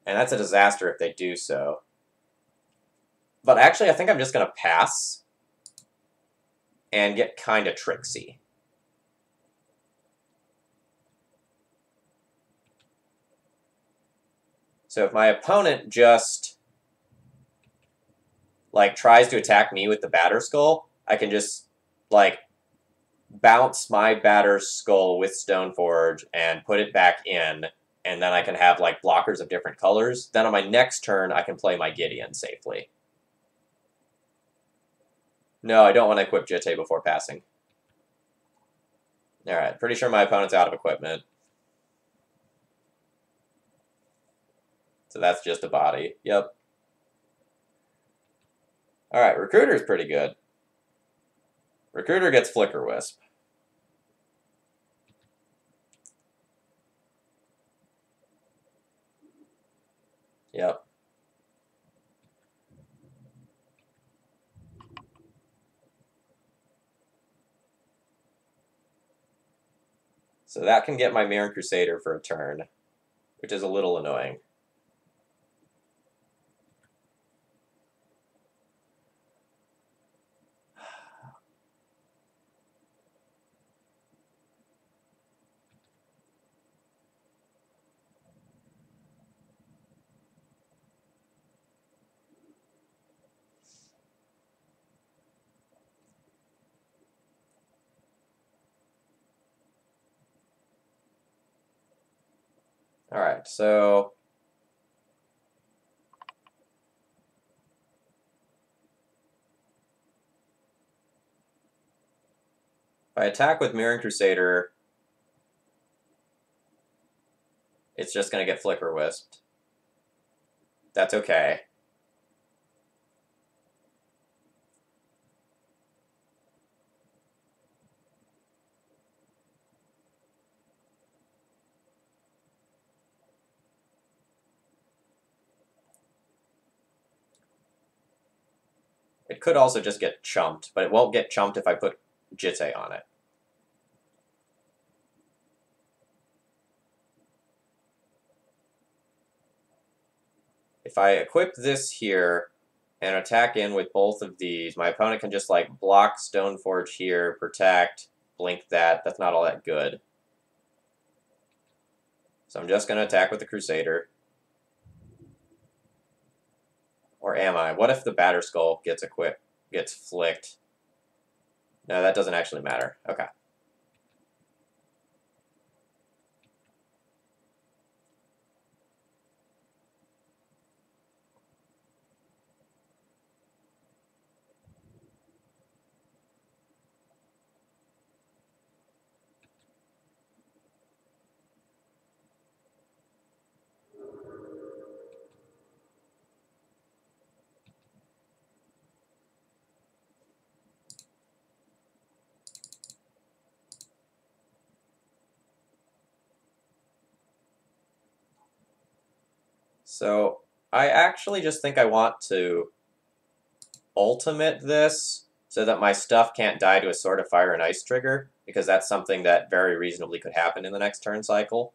And that's a disaster if they do so. But actually, I think I'm just going to pass and get kind of tricksy. So if my opponent just, like, tries to attack me with the Batter Skull, I can just, like, bounce my Batter Skull with Stoneforge and put it back in, and then I can have, like, blockers of different colors. Then on my next turn, I can play my Gideon safely. No, I don't want to equip Jite before passing. Alright, pretty sure my opponent's out of equipment. So that's just a body. Yep. Alright, Recruiter's pretty good. Recruiter gets Flicker Wisp. Yep. So that can get my Mirran Crusader for a turn, which is a little annoying. Alright, so if I attack with Mirran Crusader, it's just going to get Flicker Wisped. That's okay. It could also just get chumped, but it won't get chumped if I put Jite on it. If I equip this here and attack in with both of these, my opponent can just, like, block Stoneforge here, protect, blink that. That's not all that good. So I'm just going to attack with the Crusader. Or am I? What if the Batter Skull gets flicked? No, that doesn't actually matter. Okay. So I actually just think I want to ultimate this so that my stuff can't die to a Sword of Fire and Ice trigger, because that's something that very reasonably could happen in the next turn cycle.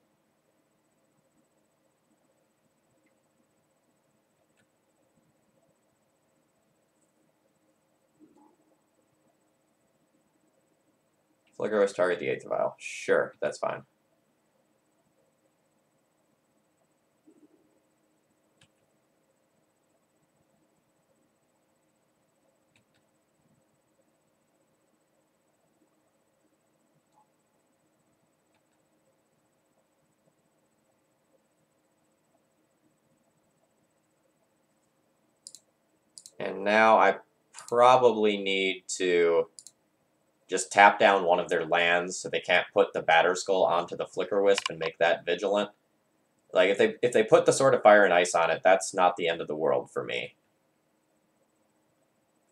Flicker Wisp target the 8th vial. Sure, that's fine. And now I probably need to just tap down one of their lands so they can't put the Batter Skull onto the Flicker Wisp and make that vigilant. Like, if they put the Sword of Fire and Ice on it, that's not the end of the world for me.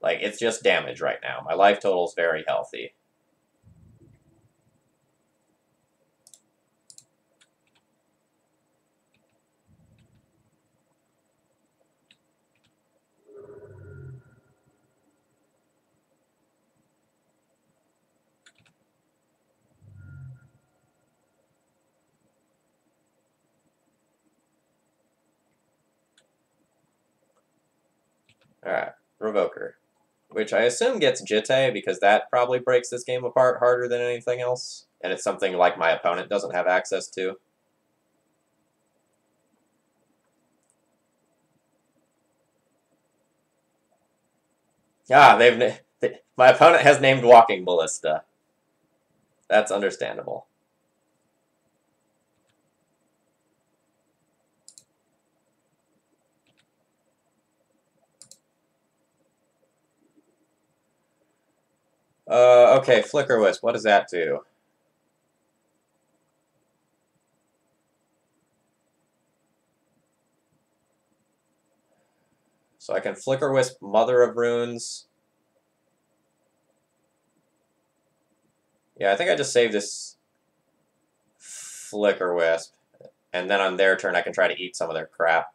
Like, it's just damage right now. My life total is very healthy. Alright, Revoker. Which I assume gets Jitte, because that probably breaks this game apart harder than anything else. And it's something like my opponent doesn't have access to. Ah, my opponent has named Walking Ballista. That's understandable. Okay, Flicker Wisp, what does that do? So I can Flicker Wisp Mother of Runes. Yeah, I think I just save this Flicker Wisp. And then on their turn, I can try to eat some of their crap.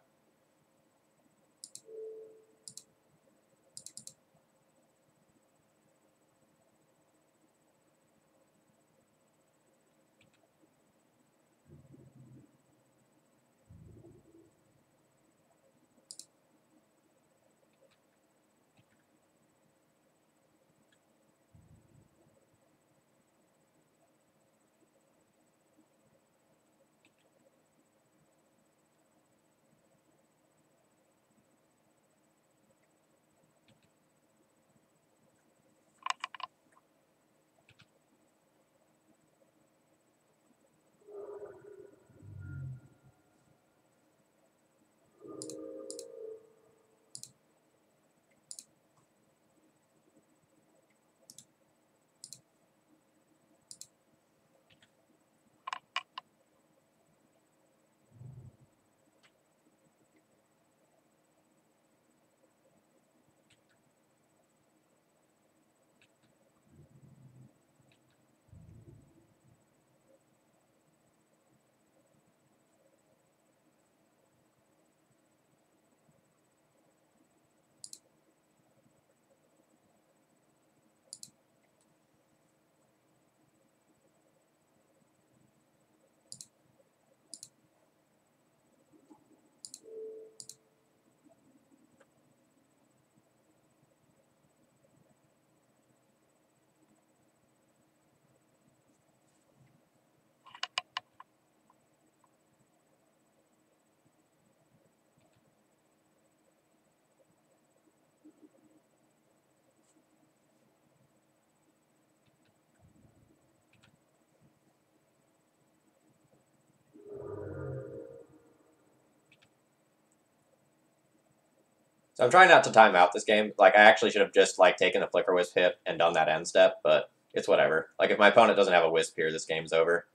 So I'm trying not to time out this game. Like, I actually should have just, like, taken the Flicker Wisp hit and done that end step, but it's whatever. Like, if my opponent doesn't have a Wisp here, this game's over.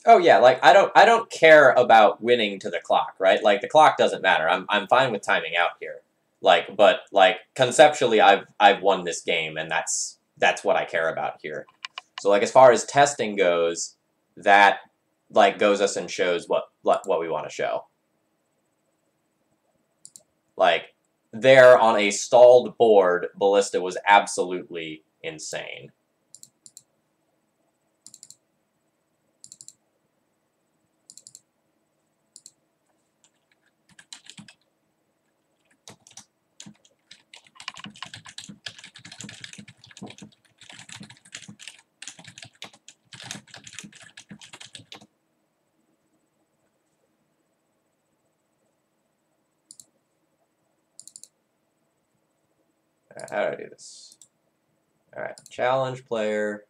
Oh yeah, like I don't care about winning to the clock, right? Like the clock doesn't matter. I'm fine with timing out here. Like, but like conceptually, I've won this game, and that's what I care about here. So like as far as testing goes, that like goes us and shows what we want to show. Like there on a stalled board, Ballista was absolutely insane. How do I do this? All right, challenge player,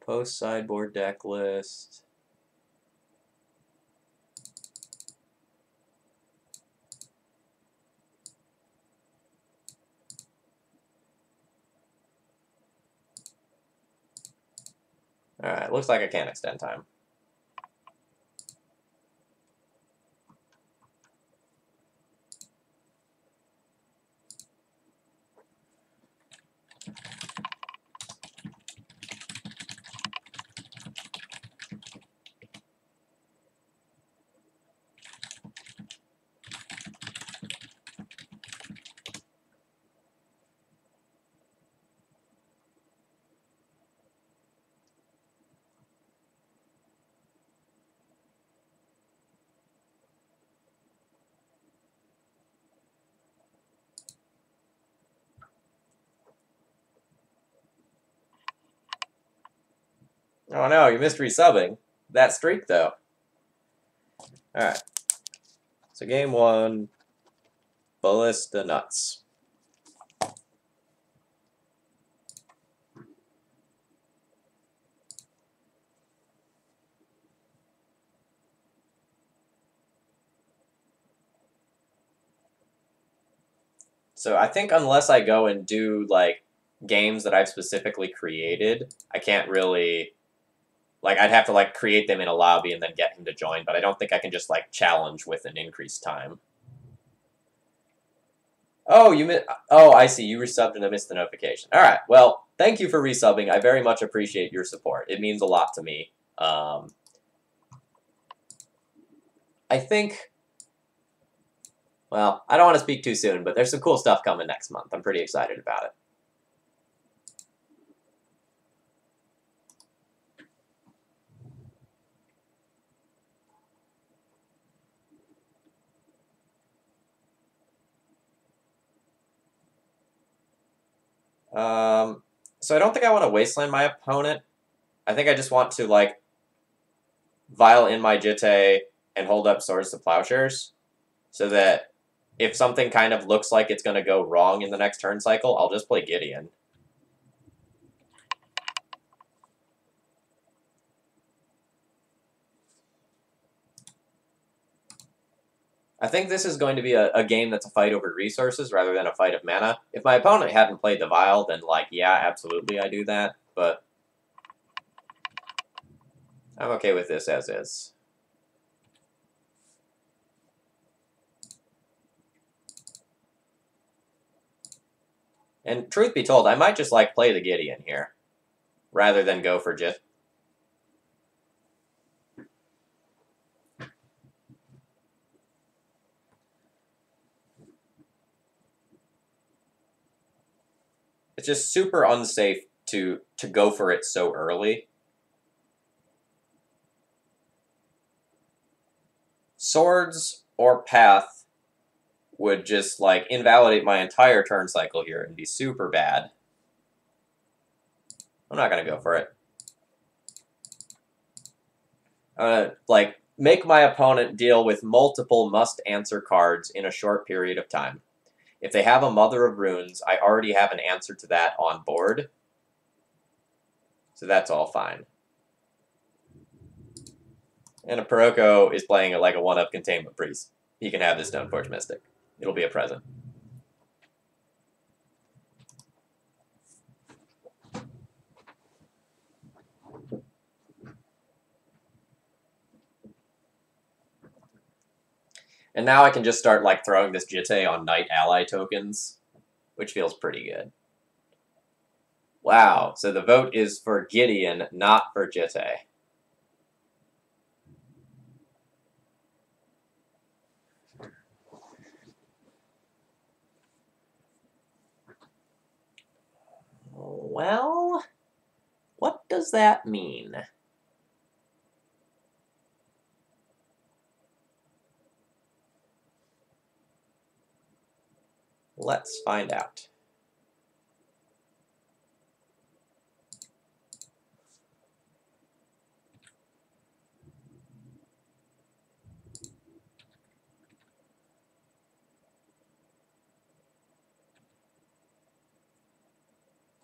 post sideboard deck list. All right, looks like I can't extend time. Oh no, you missed resubbing. That streak, though. Alright. So game one, Ballista Nuts. So I think unless I go and do, like, games that I've specifically created, I can't really... Like, I'd have to, like, create them in a lobby and then get him to join, but I don't think I can just, like, challenge with an increased time. Oh, you missed... Oh, I see. You resubbed and I missed the notification. Alright, well, thank you for resubbing. I very much appreciate your support. It means a lot to me. I think... Well, I don't want to speak too soon, but there's some cool stuff coming next month. I'm pretty excited about it. So I don't think I want to wasteland my opponent. I think I just want to, like, vial in my Jitte and hold up Swords to Plowshares so that if something kind of looks like it's going to go wrong in the next turn cycle, I'll just play Gideon. I think this is going to be a game that's a fight over resources rather than a fight of mana. If my opponent hadn't played the Vial, then, like, yeah, absolutely I do that, but I'm okay with this as is. And truth be told, I might just, like, play the Gideon here rather than go for just... It's just super unsafe to go for it so early. Swords or Path would just, like, invalidate my entire turn cycle here and be super bad. I'm not going to go for it. I'm going to, like, make my opponent deal with multiple must-answer cards in a short period of time. If they have a Mother of Runes, I already have an answer to that on board. So that's all fine. And a Paroko is playing like a 1-up Containment Priest. He can have this Stoneforge Mystic. It'll be a present. And now I can just start like throwing this Jitte on knight ally tokens, which feels pretty good. Wow, so the vote is for Gideon, not for Jitte. Well, what does that mean? Let's find out.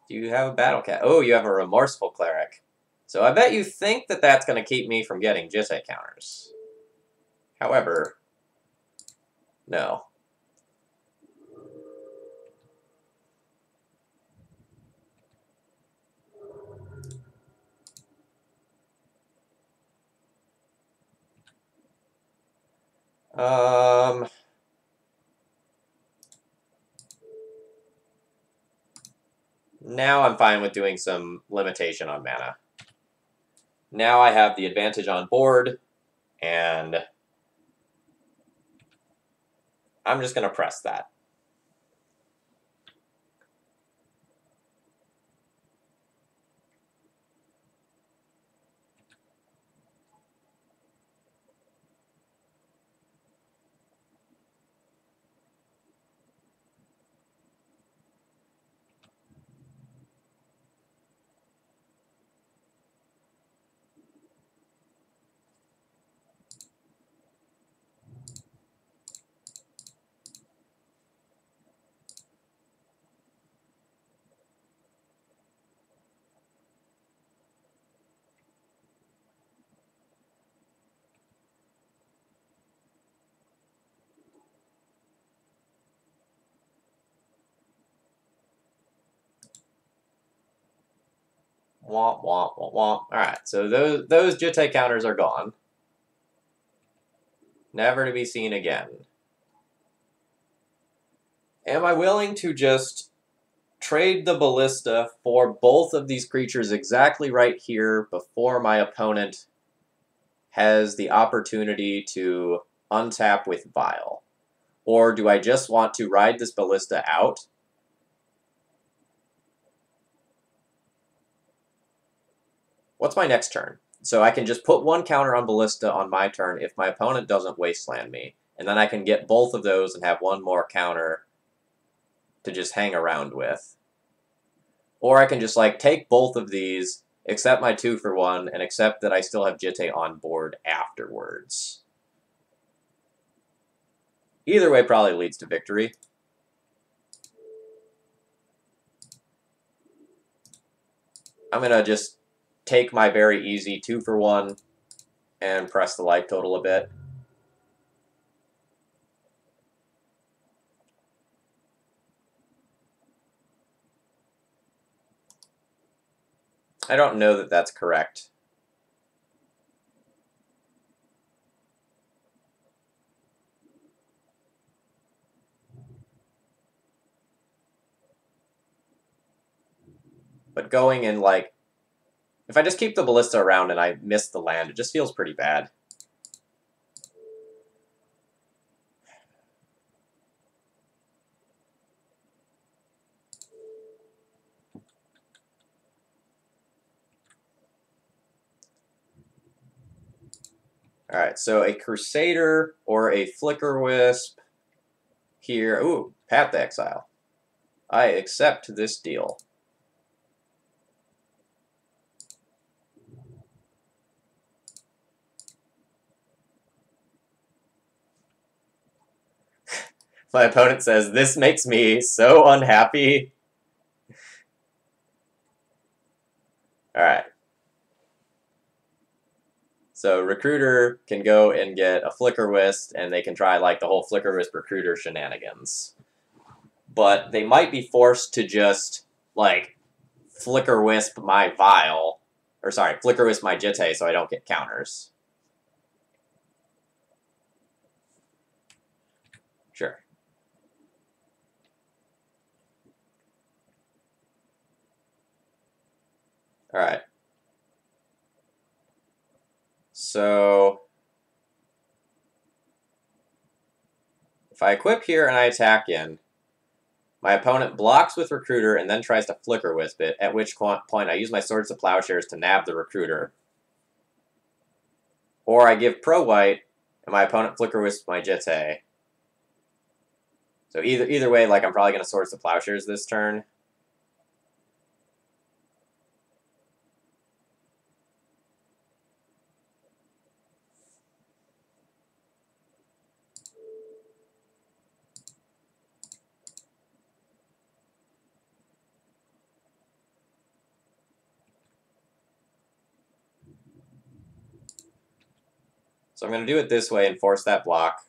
Do you have a battle cat? Oh, you have a remorseful cleric. So I bet you think that that's going to keep me from getting Jitte counters. However, no. Now I'm fine with doing some limitation on mana. Now I have the advantage on board, and I'm just going to press that. Womp, womp, womp, womp. Alright, so those Jitte counters are gone. Never to be seen again. Am I willing to just trade the Ballista for both of these creatures exactly right here before my opponent has the opportunity to untap with Vile? Or do I just want to ride this Ballista out? What's my next turn? So I can just put one counter on Ballista on my turn if my opponent doesn't wasteland me. And then I can get both of those and have one more counter to just hang around with. Or I can just like take both of these, accept my 2-for-1, and accept that I still have Jitte on board afterwards. Either way probably leads to victory. I'm going to just take my very easy 2-for-1 and press the life total a bit. I don't know that that's correct. But going in, like, if I just keep the Ballista around and I miss the land, it just feels pretty bad. Alright, so a Crusader or a Flickerwisp here. Ooh, Path to Exile. I accept this deal. My opponent says, "This makes me so unhappy." Alright. So Recruiter can go and get a Flickerwisp, and they can try like the whole Flickerwisp Recruiter shenanigans. But they might be forced to just like Flickerwisp my Vile, or sorry, Flickerwisp my Jitte so I don't get counters. Sure. Alright. So if I equip here and I attack in, my opponent blocks with Recruiter and then tries to Flicker Wisp it, at which point I use my Swords to Plowshares to nab the Recruiter. Or I give Pro-White, and my opponent Flicker Wisps my Jitte. So either way, like, I'm probably going to Swords to Plowshares this turn. So I'm going to do it this way and force that block.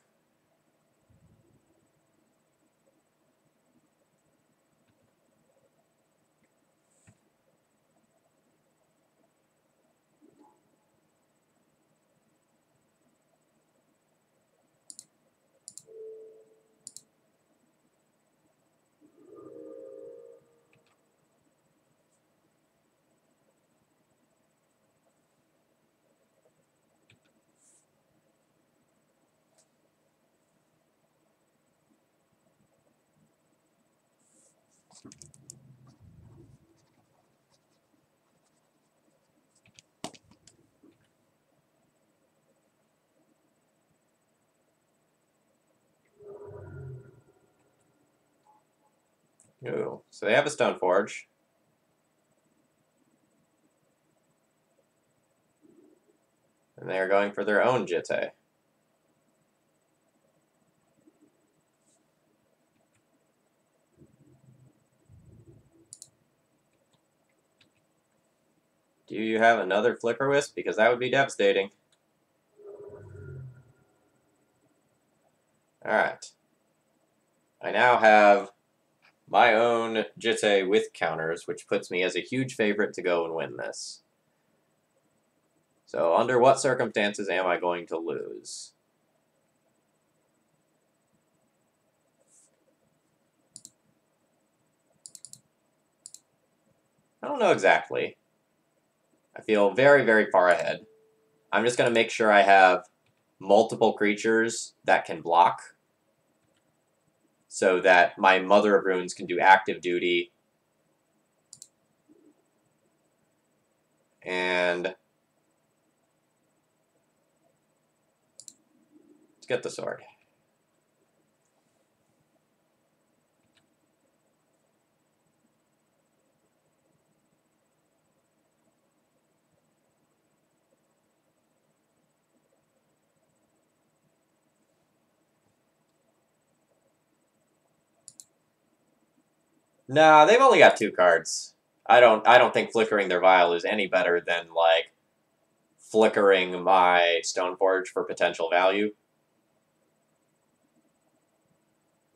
Ooh, so they have a Stone Forge. And they are going for their own Jitte. Do you have another Flicker Wisp? Because that would be devastating. Alright. I now have my own Jitte with counters, which puts me as a huge favorite to go and win this. So under what circumstances am I going to lose? I don't know exactly. I feel very, very far ahead. I'm just going to make sure I have multiple creatures that can block so that my Mother of Runes can do active duty. And let's get the sword. Nah, they've only got 2 cards. I don't think flickering their vial is any better than, like, flickering my Stoneforge for potential value.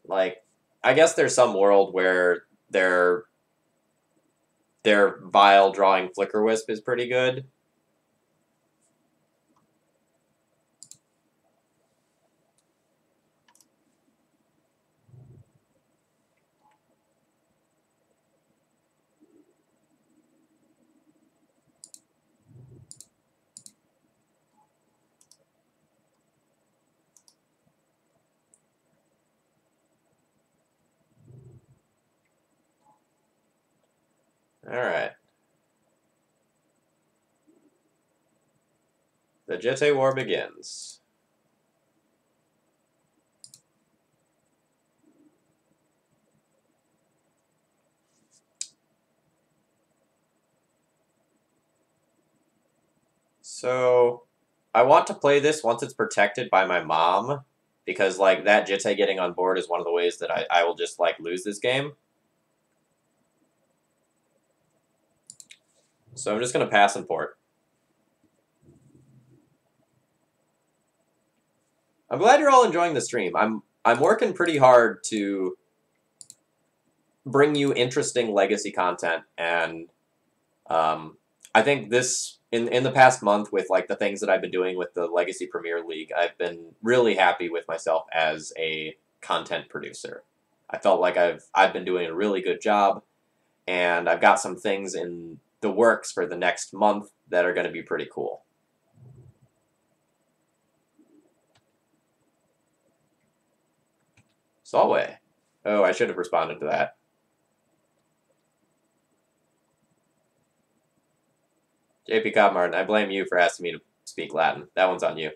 Like, I guess there's some world where their vial drawing Flicker Wisp is pretty good. Alright. The Jitte War begins. So, I want to play this once it's protected by my mom, because, like, that Jitte getting on board is one of the ways that I will just, like, lose this game. So I'm just going to pass and port. I'm glad you're all enjoying the stream. I'm working pretty hard to bring you interesting legacy content, and I think this in the past month with like the things that I've been doing with the Legacy Premier League, I've been really happy with myself as a content producer. I felt like I've been doing a really good job, and I've got some things in the works for the next month that are going to be pretty cool. Solway. Oh, I should have responded to that. JP Cobb Martin, I blame you for asking me to speak Latin. That one's on you.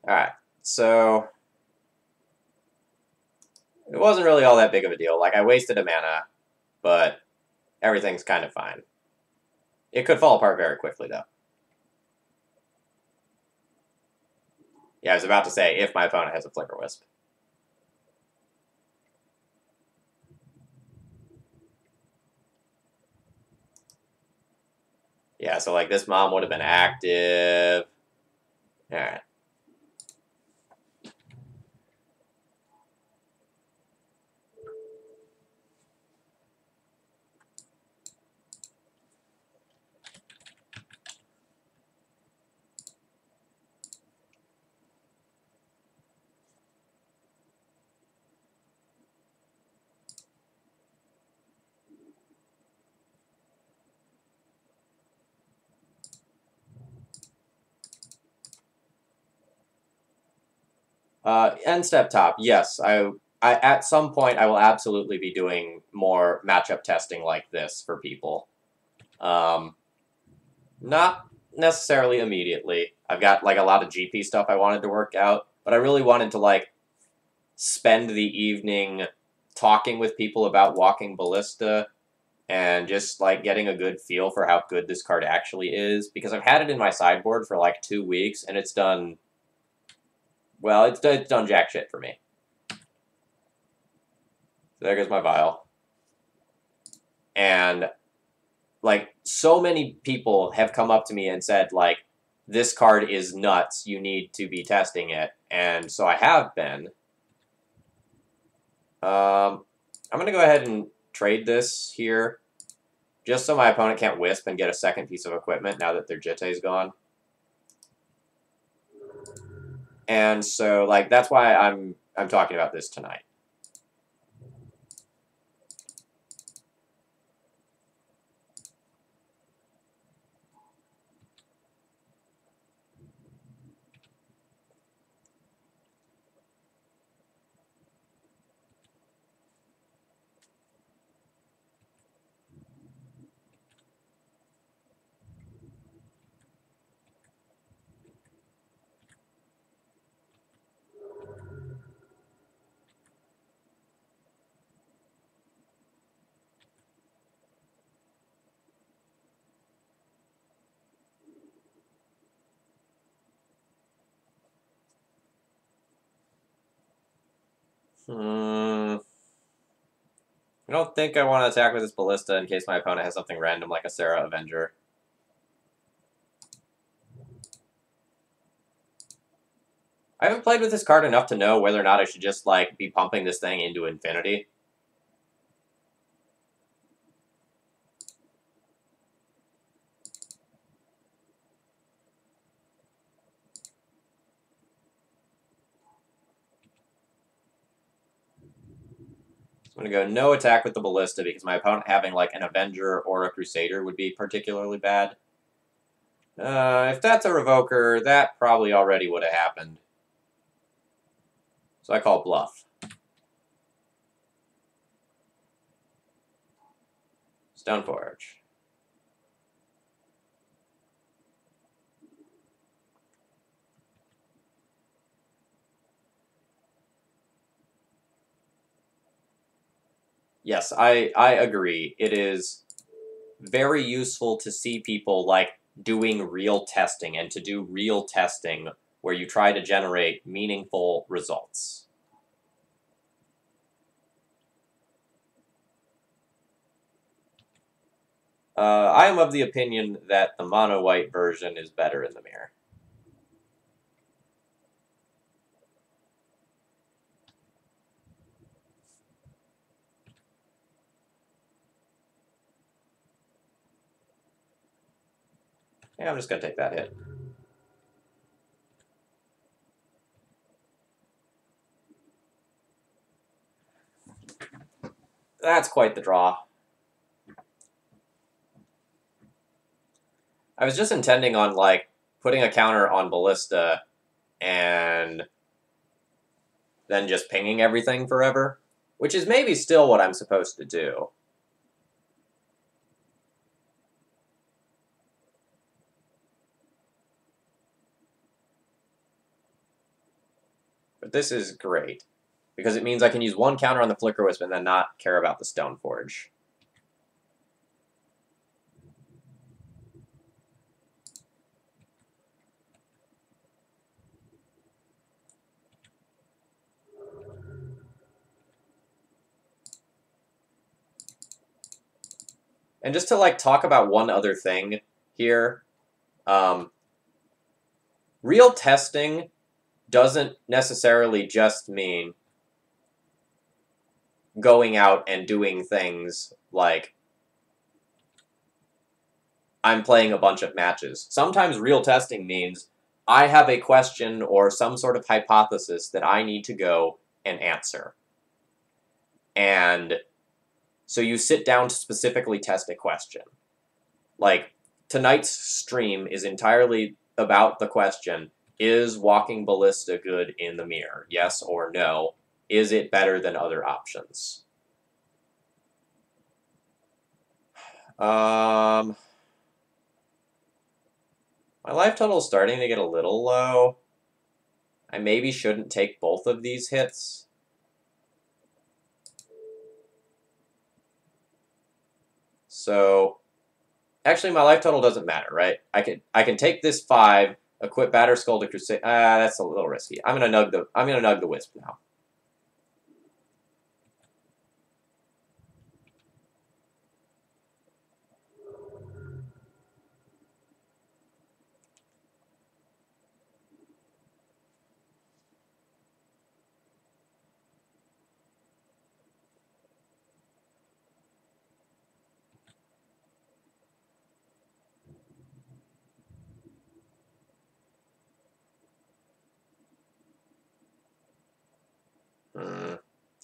Alright, so it wasn't really all that big of a deal. Like, I wasted a mana, but everything's kind of fine. It could fall apart very quickly, though. Yeah, I was about to say, if my opponent has a Flicker Wisp. Yeah, so, like, this Mom would have been active. Alright. End step top, yes. I at some point I will absolutely be doing more matchup testing like this for people. Not necessarily immediately. I've got like a lot of GP stuff I wanted to work out, but I really wanted to like spend the evening talking with people about Walking Ballista and just like getting a good feel for how good this card actually is, because I've had it in my sideboard for like 2 weeks and it's done. Well, it's done jack shit for me. So there goes my vial. And, like, so many people have come up to me and said, like, this card is nuts, you need to be testing it. And so I have been. I'm going to go ahead and trade this here, just so my opponent can't Wisp and get a second piece of equipment now that their Jitte's gone. And so, like, that's why I'm talking about this tonight. I don't think I want to attack with this Ballista in case my opponent has something random like a Sarah Avenger. I haven't played with this card enough to know whether or not I should just, like, be pumping this thing into infinity. I'm going to go no attack with the Ballista because my opponent having, like, an Avenger or a Crusader would be particularly bad. If that's a Revoker, that probably already would have happened. So I call bluff. Stoneforge. Yes, I agree. It is very useful to see people like doing real testing and to do real testing where you try to generate meaningful results. I am of the opinion that the mono white version is better in the mirror. Yeah, I'm just going to take that hit. That's quite the draw. I was just intending on, like, putting a counter on Ballista and then just pinging everything forever, which is maybe still what I'm supposed to do. But this is great, because it means I can use one counter on the Flicker Wisp and then not care about the Stoneforge. And just to, like, talk about one other thing here, real testing doesn't necessarily just mean going out and doing things like I'm playing a bunch of matches. Sometimes real testing means I have a question or some sort of hypothesis that I need to go and answer. And so you sit down to specifically test a question. Like, tonight's stream is entirely about the question, is walking Ballista good in the mirror? Yes or no? Is it better than other options? My life total is starting to get a little low. I maybe shouldn't take both of these hits. So, actually, my life total doesn't matter, right? I can take this 5, equip Batterskull to Crusade. That's a little risky. I'm gonna nug the Wisp now.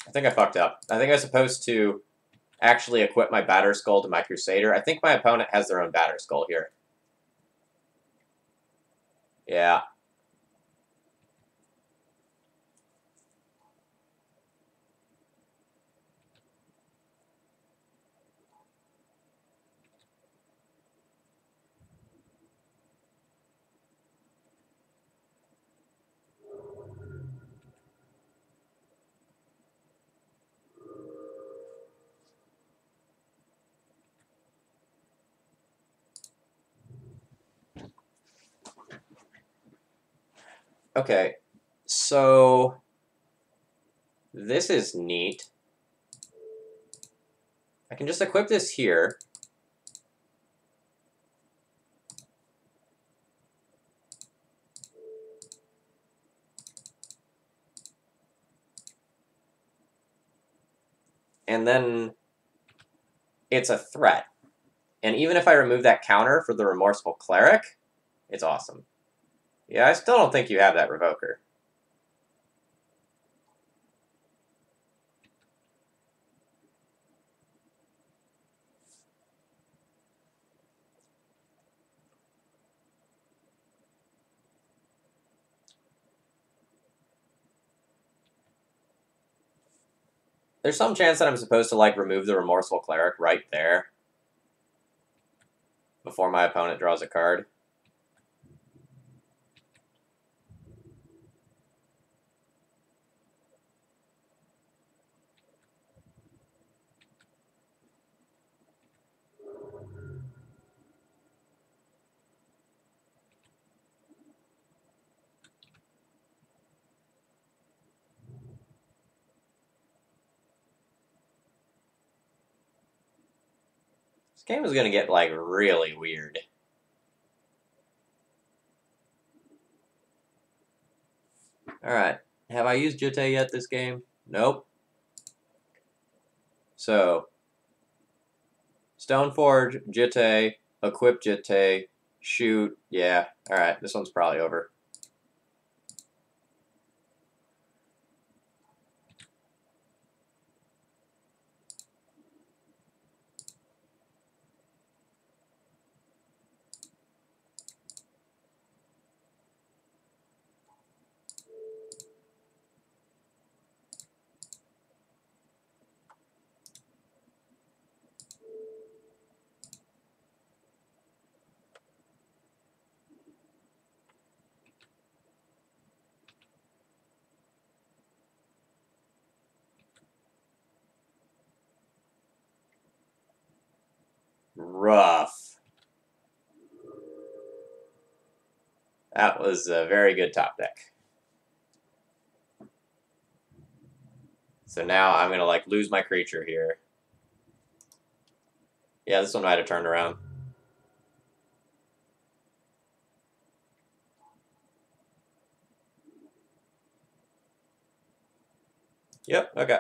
I think I fucked up. I think I was supposed to actually equip my Batterskull to my Crusader. I think my opponent has their own Batterskull here. Yeah. Okay. So this is neat. I can just equip this here. And then it's a threat. And even if I remove that counter for the Remorseful Cleric, it's awesome. Yeah, I still don't think you have that Revoker. There's some chance that I'm supposed to, like, remove the Remorseful Cleric right there before my opponent draws a card. This game is going to get, like, really weird. Alright. Have I used Jitte yet this game? Nope. So, Stoneforge, Jitte, equip Jitte, shoot. Yeah, alright. This one's probably over. Rough. That was a very good top deck. So now I'm going to, like, lose my creature here. Yeah, this one might have turned around. Yep, okay.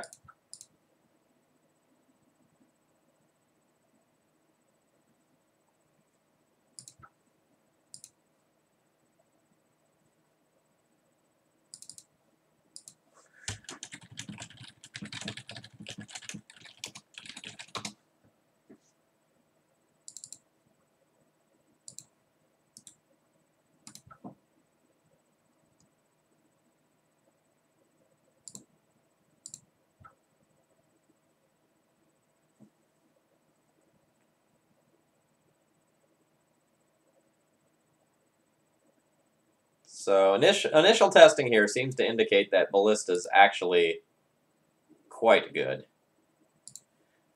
So initial testing here seems to indicate that Ballista's actually quite good.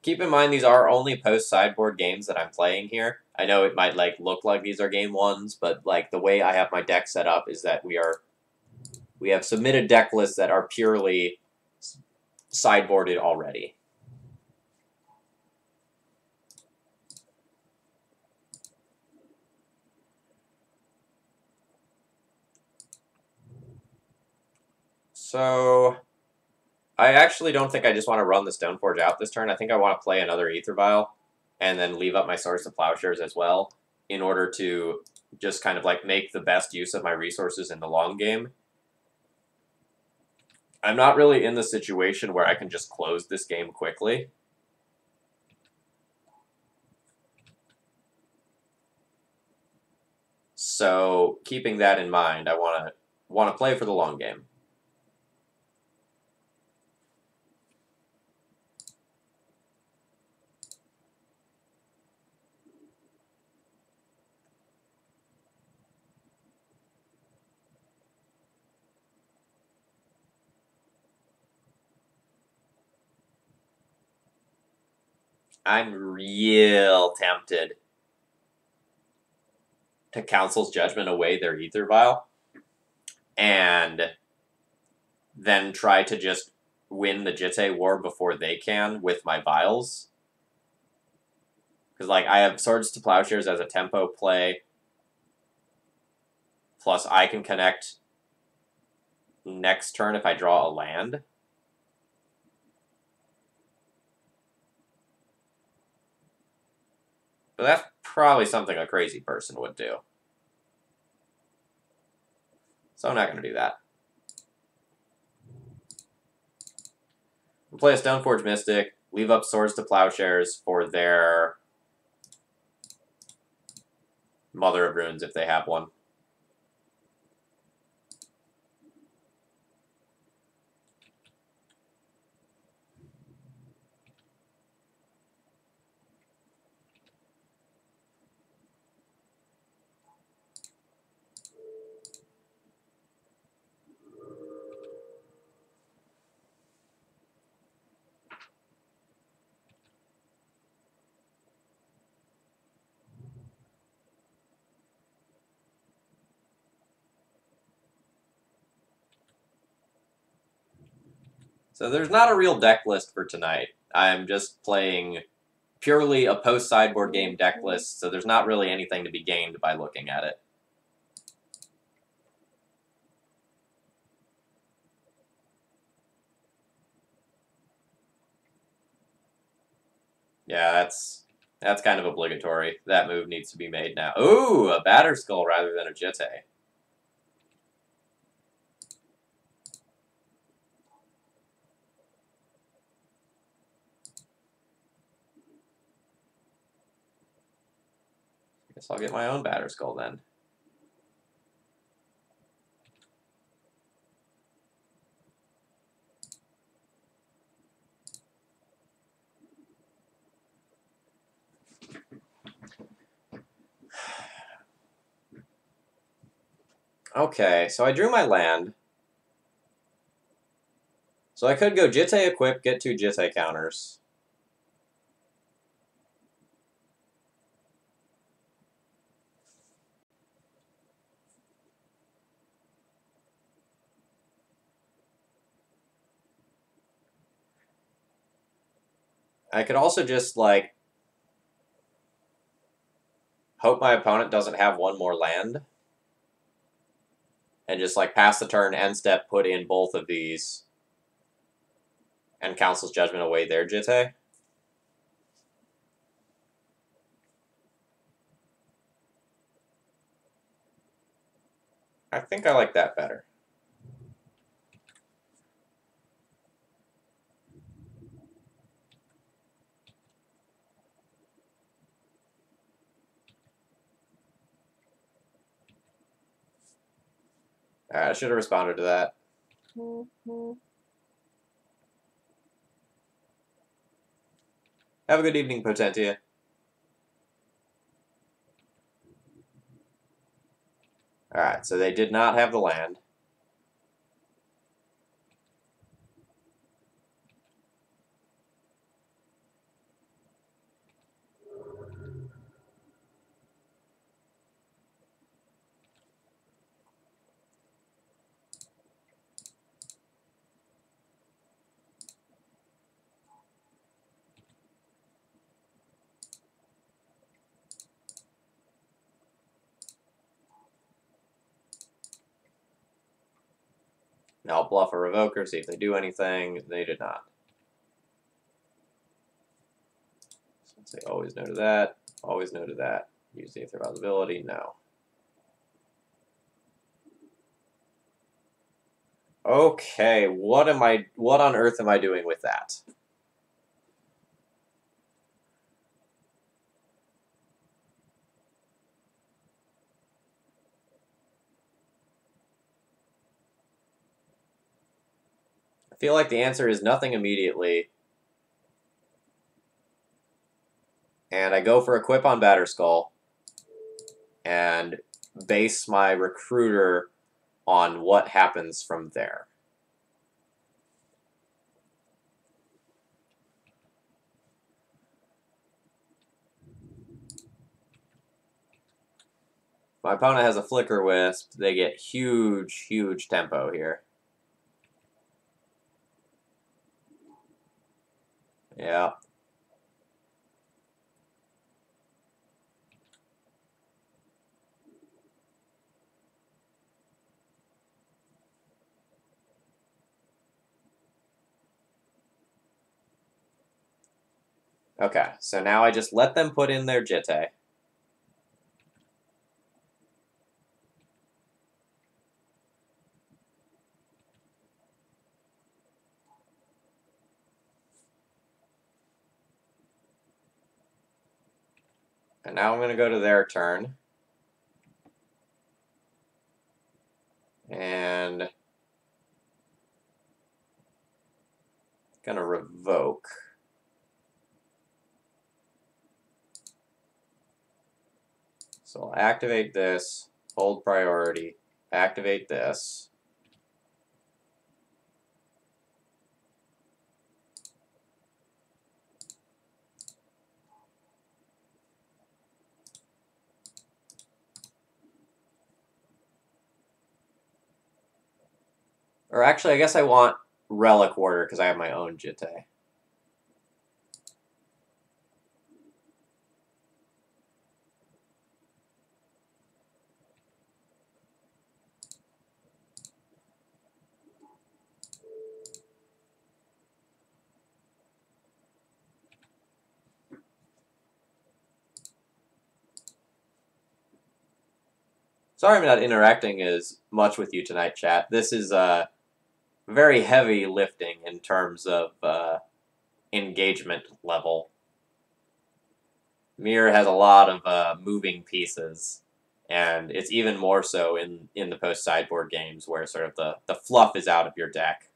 Keep in mind these are only post-sideboard games that I'm playing here. I know it might like look like these are game ones, but like the way I have my deck set up is that we have submitted deck lists that are purely sideboarded already. So I actually don't think I just want to run the Stoneforge out this turn. I think I want to play another Aether Vial and then leave up my Swords to Plowshares as well in order to just kind of like make the best use of my resources in the long game. I'm not really in the situation where I can just close this game quickly. So keeping that in mind, I want to play for the long game. I'm real tempted to Council's Judgment away their Aether Vial and then try to just win the Jitte war before they can with my Vials. Because, like, I have Swords to Plowshares as a tempo play, plus I can connect next turn if I draw a land. But that's probably something a crazy person would do. So I'm not going to do that. We'll play a Stoneforge Mystic, leave up Swords to Plowshares for their Mother of Runes if they have one. So there's not a real deck list for tonight. I'm just playing purely a post-sideboard game deck list, so there's not really anything to be gained by looking at it. Yeah, that's kind of obligatory. That move needs to be made now. Ooh, a Batter Skull rather than a Jitte. Guess I'll get my own Batter Skull then. Okay, so I drew my land. So I could go Jitte equip, get 2 Jitte counters. I could also just, like, hope my opponent doesn't have one more land. And just, like, pass the turn, end step, put in both of these. And Council's Judgment away their Jitte. I think I like that better. Alright, I should have responded to that. Have a good evening, Potentia. Alright, so they did not have the land. Now I'll bluff a Revoker, see if they do anything. They did not. So say always no to that. Always no to that. Use the Aether Ability. No. Okay, what on earth am I doing with that? I feel like the answer is nothing immediately. And I go for Equip on Batterskull and base my Recruiter on what happens from there. My opponent has a Flicker Wisp. They get huge, huge tempo here. Yeah. Okay, so now I just let them put in their Jitte. And now I'm going to go to their turn. And going to revoke. So I'll activate this, hold priority, activate this. Or actually, I guess I want Relic Order because I have my own Jitte. Sorry I'm not interacting as much with you tonight, chat. This is very heavy lifting in terms of engagement level. Mir has a lot of moving pieces, and it's even more so in the post-sideboard games where sort of the fluff is out of your deck.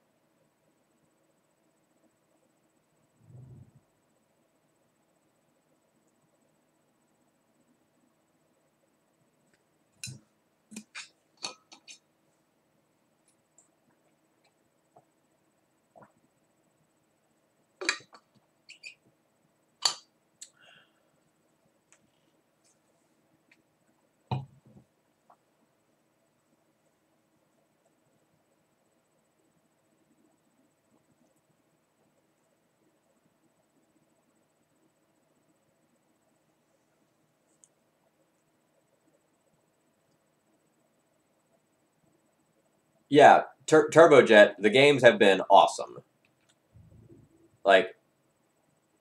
Yeah, Turbojet, the games have been awesome. Like,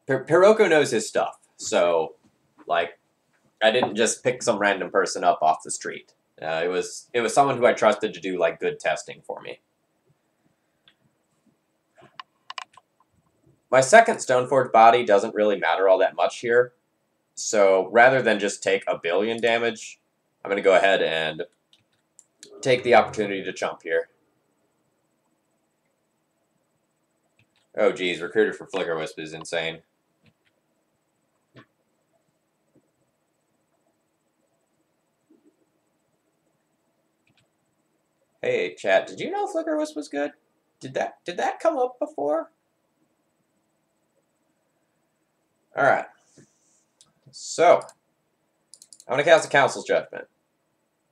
Piroko knows his stuff, so, like, I didn't just pick some random person up off the street. It was someone who I trusted to do, like, good testing for me. My second Stoneforge body doesn't really matter all that much here, so rather than just take a billion damage, I'm going to go ahead and take the opportunity to chump here. Oh geez, Recruiter for Flicker Wisp is insane. Hey chat, did you know Flicker Wisp was good? Did that come up before? Alright. So, I'm going to cast a Council's Judgment.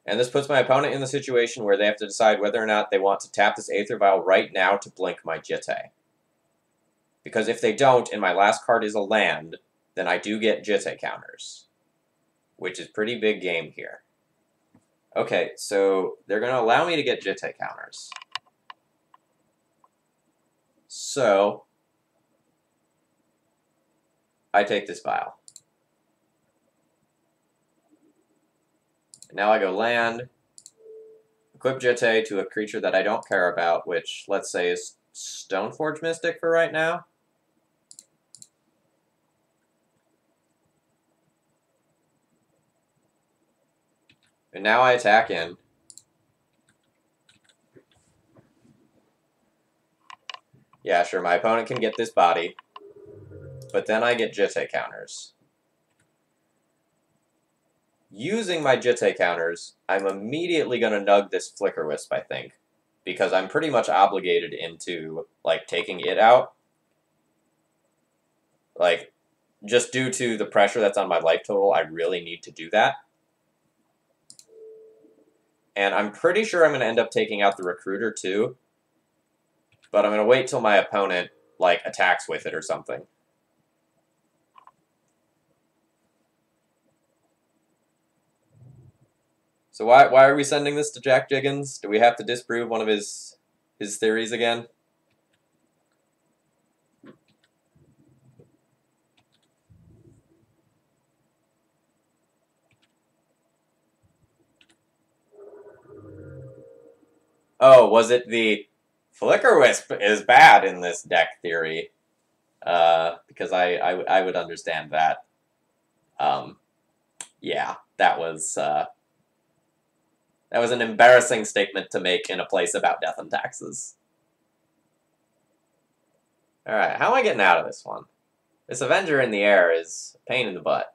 And this puts my opponent in the situation where they have to decide whether or not they want to tap this Aether Vial right now to blink my Jitte. Because if they don't, and my last card is a land, then I do get Jitte counters. Which is pretty big game here. Okay, so they're going to allow me to get Jitte counters. So, I take this vial. Now I go land, equip Jitte to a creature that I don't care about, which, let's say, is Stoneforge Mystic for right now. And now I attack in. Yeah, sure, my opponent can get this body, but then I get Jitte counters. Using my Jitte counters, I'm immediately going to nug this Flicker Wisp, I think, because I'm pretty much obligated into, like, taking it out. Like, just due to the pressure that's on my life total, I really need to do that. And I'm pretty sure I'm going to end up taking out the Recruiter, too. But I'm going to wait till my opponent, like, attacks with it or something. So why are we sending this to Jack Jiggins? Do we have to disprove one of his theories again? Oh, was it the Flicker Wisp is bad in this deck theory? Because I would understand that. Yeah, that was an embarrassing statement to make in a place about death and taxes. Alright, how am I getting out of this one? This Avenger in the air is a pain in the butt.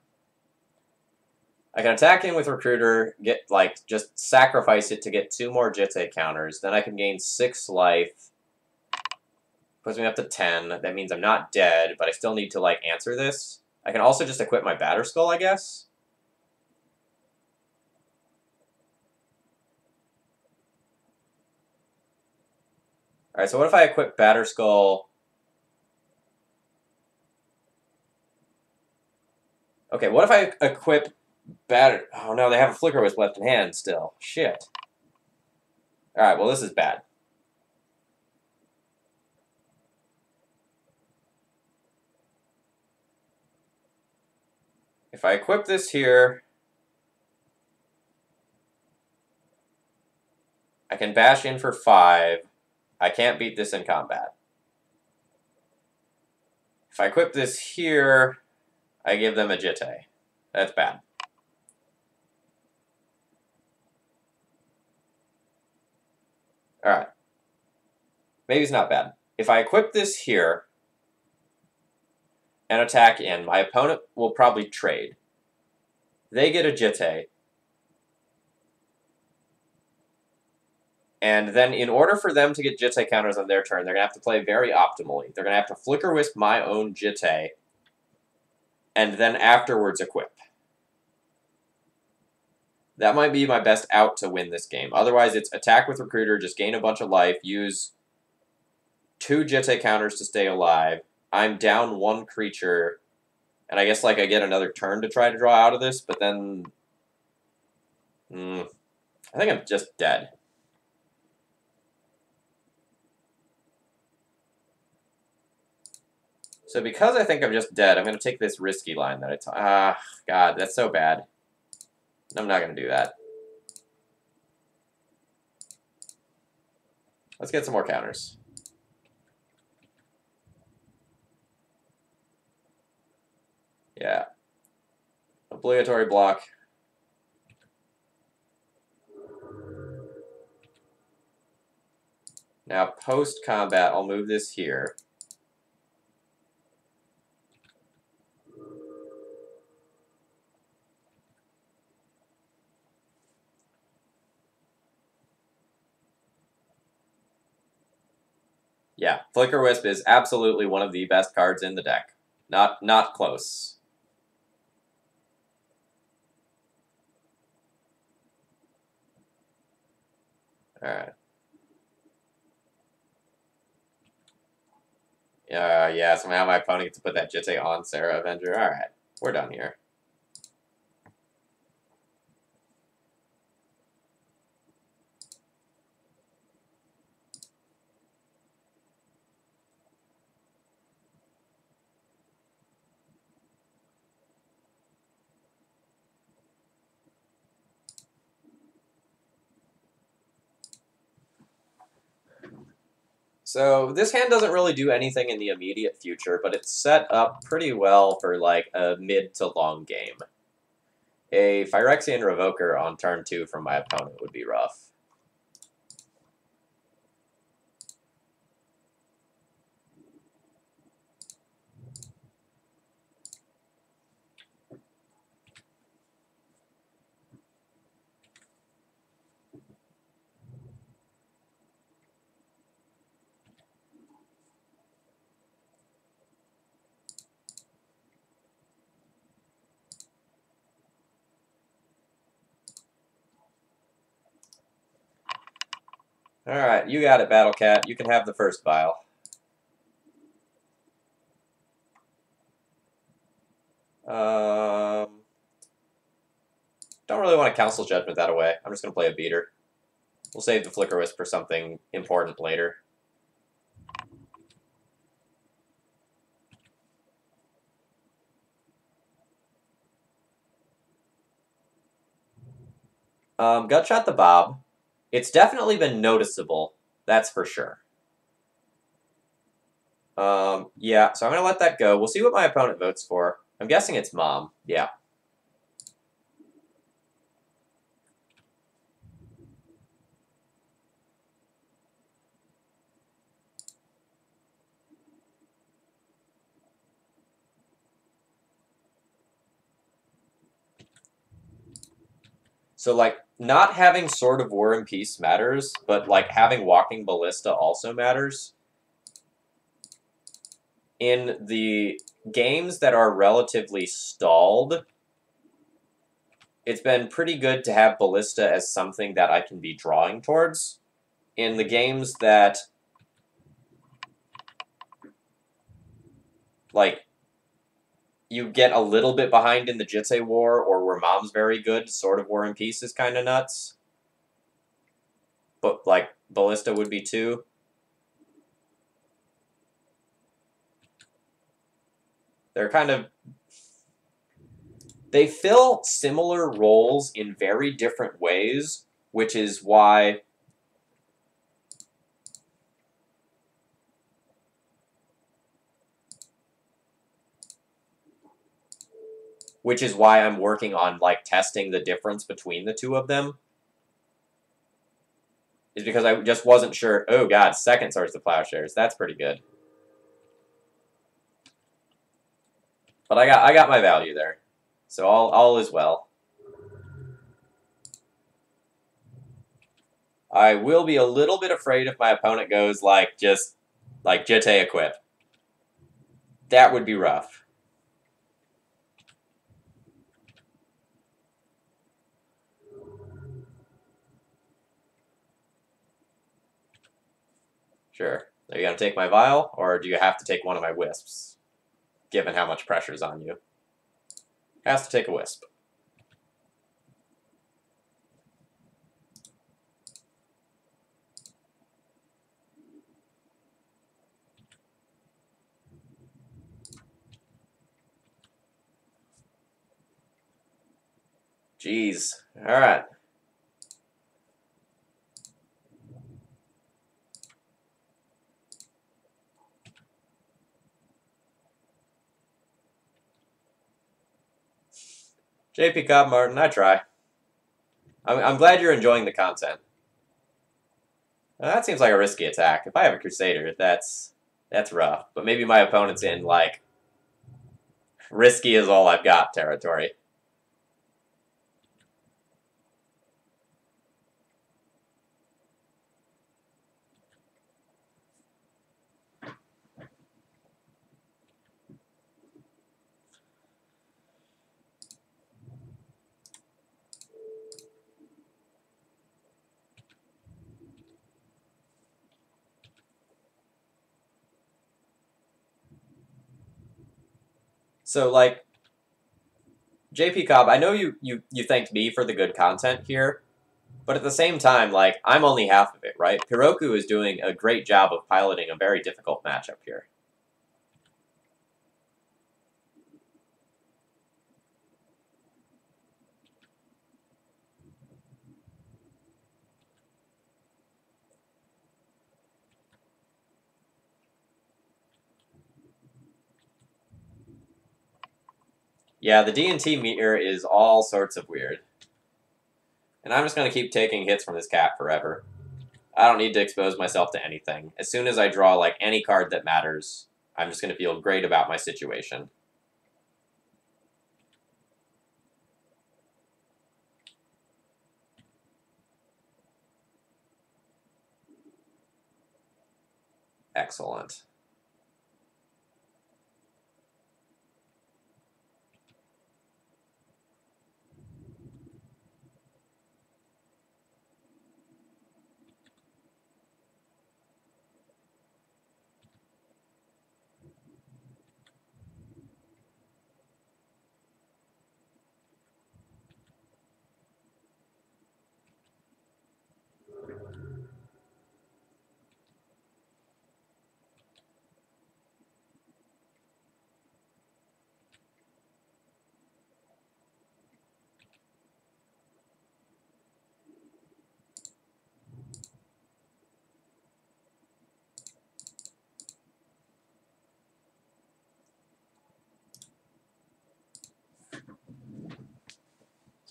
I can attack in with Recruiter, get, like, just sacrifice it to get 2 more Jitte counters, then I can gain 6 life. Puts me up to 10. That means I'm not dead, but I still need to, like, answer this. I can also just equip my Batterskull, I guess? Alright, so what if I equip Batterskull? Okay, what if I equip Oh no, they have a Flicker Wisp left in hand still. Shit. Alright, well this is bad. If I equip this here... I can bash in for 5. I can't beat this in combat. If I equip this here, I give them a Jitte. That's bad. Alright. Maybe it's not bad. If I equip this here and attack in, my opponent will probably trade. They get a Jitte. And then in order for them to get Jitte counters on their turn, they're going to have to play very optimally. They're going to have to Flicker Wisp my own Jitte, and then afterwards equip. That might be my best out to win this game. Otherwise, it's attack with Recruiter, just gain a bunch of life, use 2 Jitte counters to stay alive. I'm down 1 creature, and I guess like I get another turn to try to draw out of this, but then... I think I'm just dead. So because I think I'm just dead, I'm going to take this risky line that I took. God, that's so bad. I'm not going to do that. Let's get some more counters. Yeah. Obligatory block. Now, post-combat, I'll move this here. Yeah, Flicker Wisp is absolutely one of the best cards in the deck. Not close. Alright. Yeah, somehow my opponent gets to put that Jitte on Sarah Avenger. Alright, we're done here. So this hand doesn't really do anything in the immediate future, but it's set up pretty well for like a mid to long game. A Phyrexian Revoker on turn 2 from my opponent would be rough. Alright, you got it, Battle Cat. You can have the first vial. Don't really want to Council Judgment that away. I'm just going to play a beater. We'll save the Flicker Wisp for something important later. Gutshot the Bob. It's definitely been noticeable. That's for sure. Yeah, so I'm going to let that go. We'll see what my opponent votes for. I'm guessing it's Mom. Yeah. So, like, not having Sword of War and Peace matters, but, like, having Walking Ballista also matters. In the games that are relatively stalled, it's been pretty good to have Ballista as something that I can be drawing towards. In the games that, like, you get a little bit behind in the Jitte War, or where Mom's very good, Sword of War and Peace is kind of nuts. But, like, Ballista would be too. They're kind of... They fill similar roles in very different ways, which is why which is why I'm working on like testing the difference between the two of them. Is because I just wasn't sure. Oh god, second Swords to Plowshares. That's pretty good. But I got my value there. So all is well. I will be a little bit afraid if my opponent goes like just like Jete equip. That would be rough. Sure. Are you gonna take my vial, or do you have to take one of my wisps? Given how much pressure's on you. Has to take a wisp. Jeez. Alright. JP Cobb Martin, I try. I'm glad you're enjoying the content. That seems like a risky attack. If I have a Crusader, that's rough. But maybe my opponent's in, like, risky is all I've got territory. So, like, JP Cobb, I know you thanked me for the good content here, but at the same time, like, I'm only half of it, right? Piroku is doing a great job of piloting a very difficult matchup here. Yeah, the D&T meter is all sorts of weird. And I'm just going to keep taking hits from this cat forever. I don't need to expose myself to anything. As soon as I draw, like, any card that matters, I'm just going to feel great about my situation. Excellent.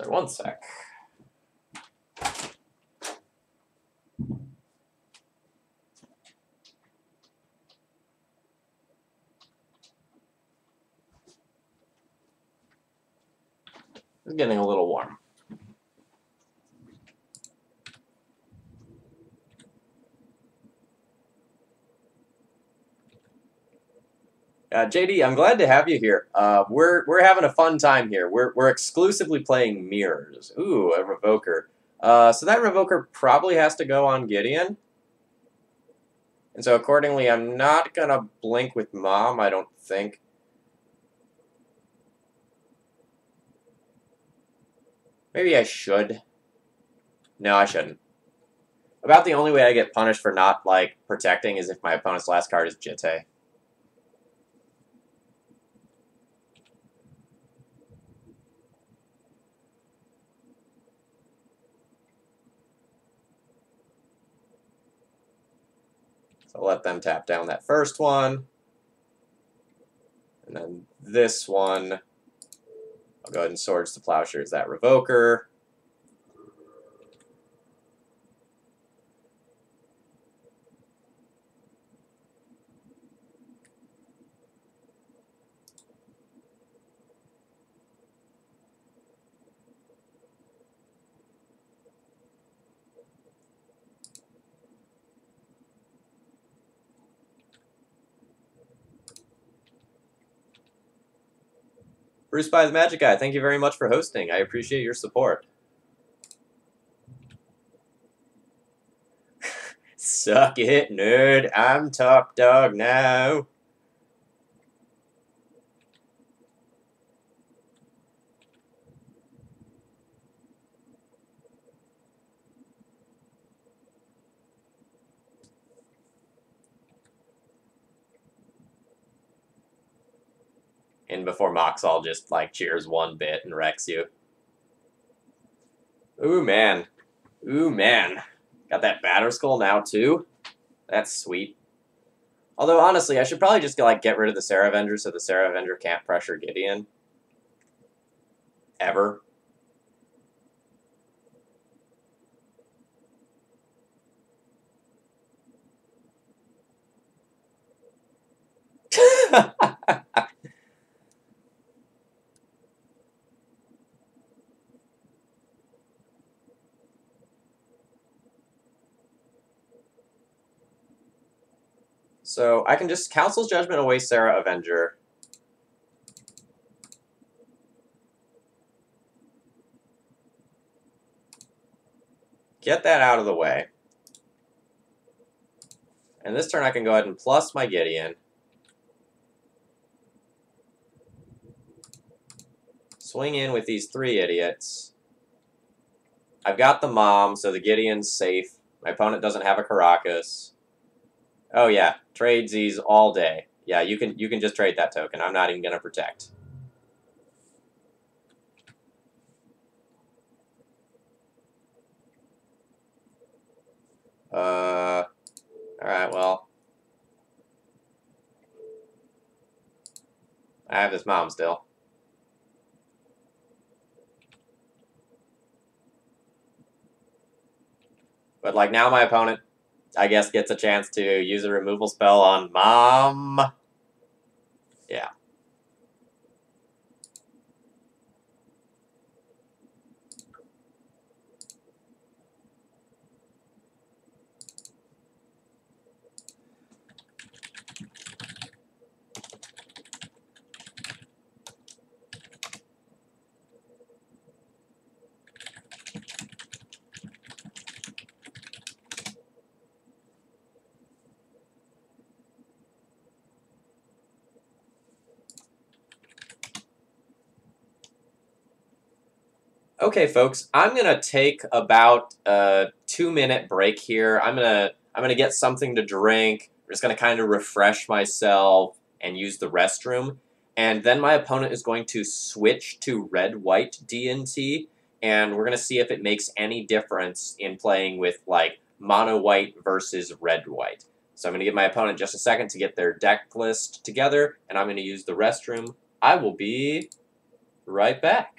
So, one sec. It's getting a little warm. JD, I'm glad to have you here. We're having a fun time here. We're exclusively playing mirrors. Ooh, a Revoker. So that Revoker probably has to go on Gideon. And so accordingly, I'm not gonna blink with Mom, I don't think. Maybe I should. No, I shouldn't. About the only way I get punished for not, like, protecting is if my opponent's last card is Jete. So I'll let them tap down that first one. And then this one. I'll go ahead and Swords to Plowshares that Revoker. Bruce by the Magic Guy, thank you very much for hosting. I appreciate your support. Suck it, nerd. I'm top dog now. And before Moxall just, like, cheers one bit and wrecks you. Ooh, man. Ooh, man. Got that Batter Skull now, too? That's sweet. Although, honestly, I should probably just, like, get rid of the Sarah Avenger so the Sarah Avenger can't pressure Gideon. Ever. So I can just Council's Judgment away Sarah Avenger. Get that out of the way. And this turn I can go ahead and plus my Gideon. Swing in with these 3 idiots. I've got the Mom, so the Gideon's safe. My opponent doesn't have a Caracas. Oh yeah, trade Z's all day. Yeah, you can just trade that token. I'm not even gonna protect. Alright, well. I have this Mom still. But, like, now my opponent, I guess, gets a chance to use a removal spell on Mom. Yeah. Okay, folks, I'm gonna take about a 2-minute break here. I'm gonna get something to drink. I'm just gonna kind of refresh myself and use the restroom. And then my opponent is going to switch to red-white DNT, and we're gonna see if it makes any difference in playing with, like, mono-white versus red-white. So I'm gonna give my opponent just a second to get their deck list together, and I'm gonna use the restroom. I will be right back.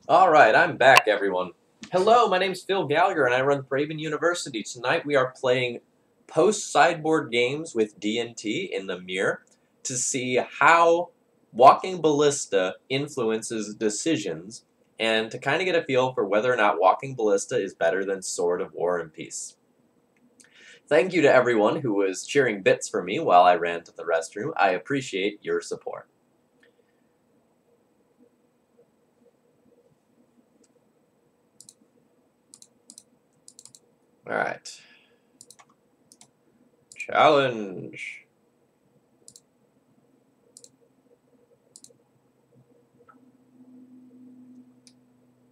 Alright, I'm back, everyone. Hello, my name's Phil Gallagher, and I run Thraben University. Tonight we are playing post-sideboard games with D&T in the mirror to see how Walking Ballista influences decisions, and to kind of get a feel for whether or not Walking Ballista is better than Sword of War and Peace. Thank you to everyone who was cheering bits for me while I ran to the restroom. I appreciate your support. Alright. Challenge.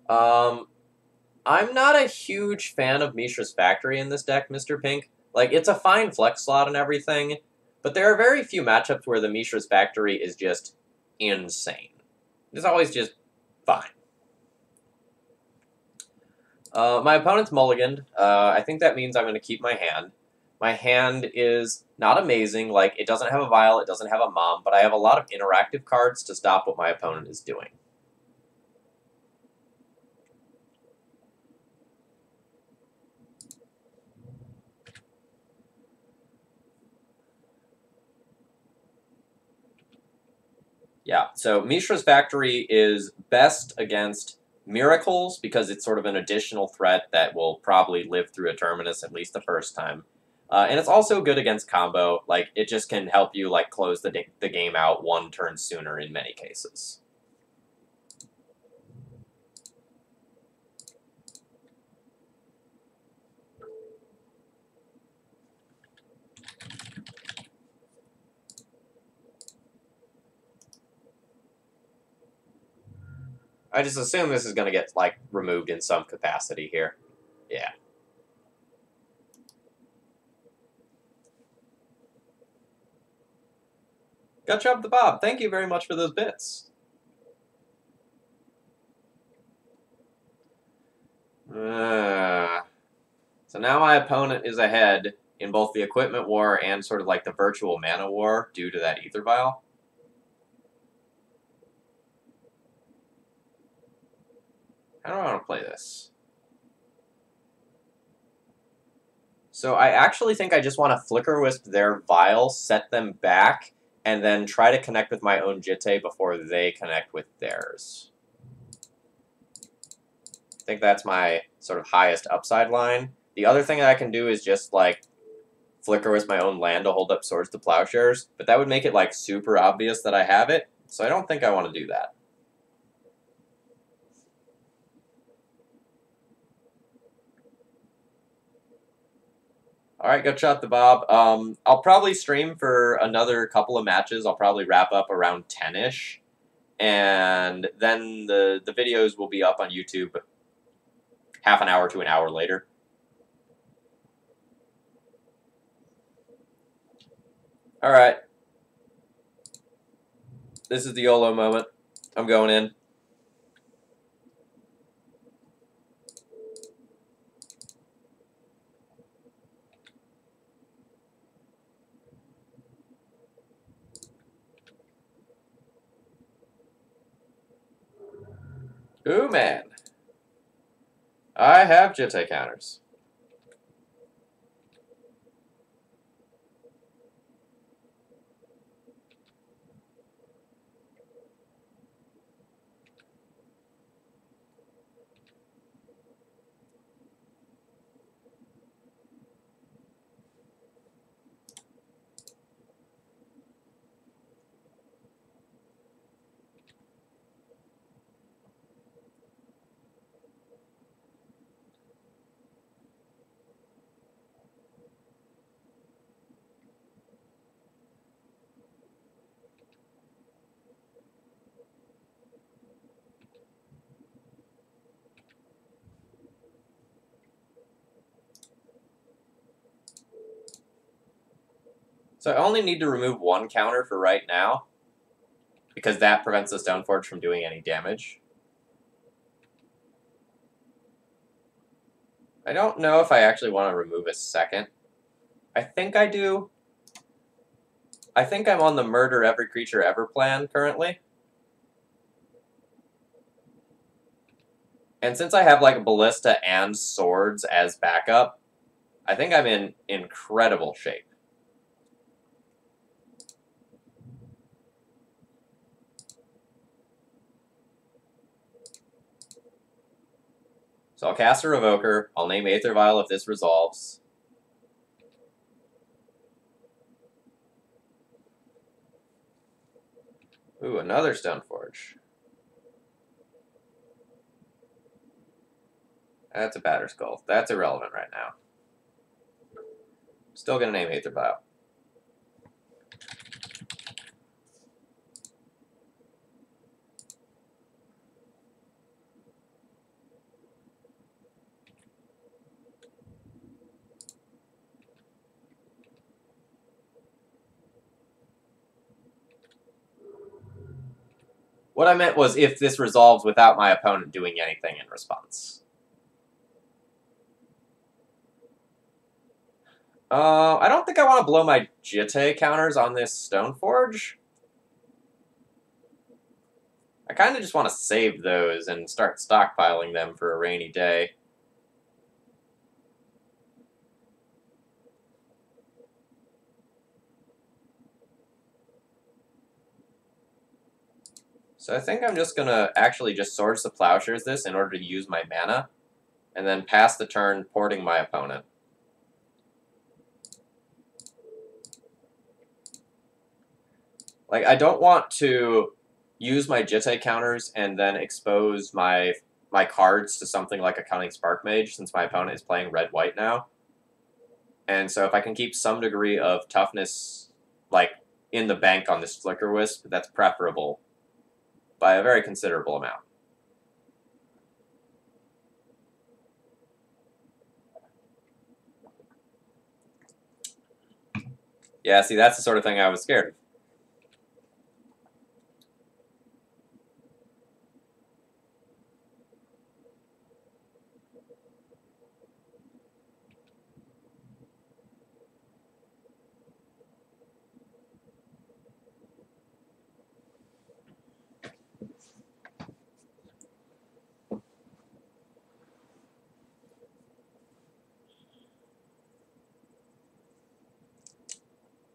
I'm not a huge fan of Mishra's Factory in this deck, Mr. Pink. Like, it's a fine flex slot and everything, but there are very few matchups where the Mishra's Factory is just insane. It's always just fine. My opponent's mulliganed. I think that means I'm going to keep my hand. My hand is not amazing. Like, it doesn't have a Vial, it doesn't have a Mom, but I have a lot of interactive cards to stop what my opponent is doing. Yeah, so Mishra's Factory is best against Miracles because it's sort of an additional threat that will probably live through a Terminus at least the first time. And it's also good against Combo. Like, it just can help you, like, close the game out one turn sooner in many cases. I just assume this is going to get, like, removed in some capacity here. Yeah. Gotcha up the Bob. Thank you very much for those bits. So now my opponent is ahead in both the Equipment War and sort of like the Virtual Mana War due to that Ether Vial. How do I want to play this? So I actually think I just want to Flicker Wisp their Vial, set them back, and then try to connect with my own Jitte before they connect with theirs. I think that's my sort of highest upside line. The other thing that I can do is just, like, Flicker Wisp my own land to hold up Swords to Plowshares, but that would make it, like, super obvious that I have it, so I don't think I want to do that. Alright, go shot the Bob. I'll probably stream for another couple of matches. I'll probably wrap up around 10-ish. And then the videos will be up on YouTube half an hour to an hour later. Alright. This is the YOLO moment. I'm going in. Ooh, man. I have Jitte counters. So I only need to remove one counter for right now, because that prevents the Stoneforge from doing any damage. I don't know if I actually want to remove a second. I think I do. I think I'm on the Murder Every Creature Ever plan currently. And since I have like a ballista and swords as backup, I think I'm in incredible shape. So I'll cast a Revoker. I'll name Aether Vial if this resolves. Ooh, another Stoneforge. That's a Batterskull. That's irrelevant right now. Still gonna name Aether Vial. What I meant was if this resolves without my opponent doing anything in response. I don't think I want to blow my Jitte counters on this Stoneforge. I kind of just want to save those and start stockpiling them for a rainy day. So I think I'm just going to actually just Swords to Plowshares this in order to use my mana, and then pass the turn porting my opponent. Like, I don't want to use my Jitte counters and then expose my cards to something like a Cunning Spark Mage, since my opponent is playing red-white now. And so if I can keep some degree of toughness, like, in the bank on this Flicker Wisp, that's preferable by a very considerable amount. Yeah, see, that's the sort of thing I was scared of.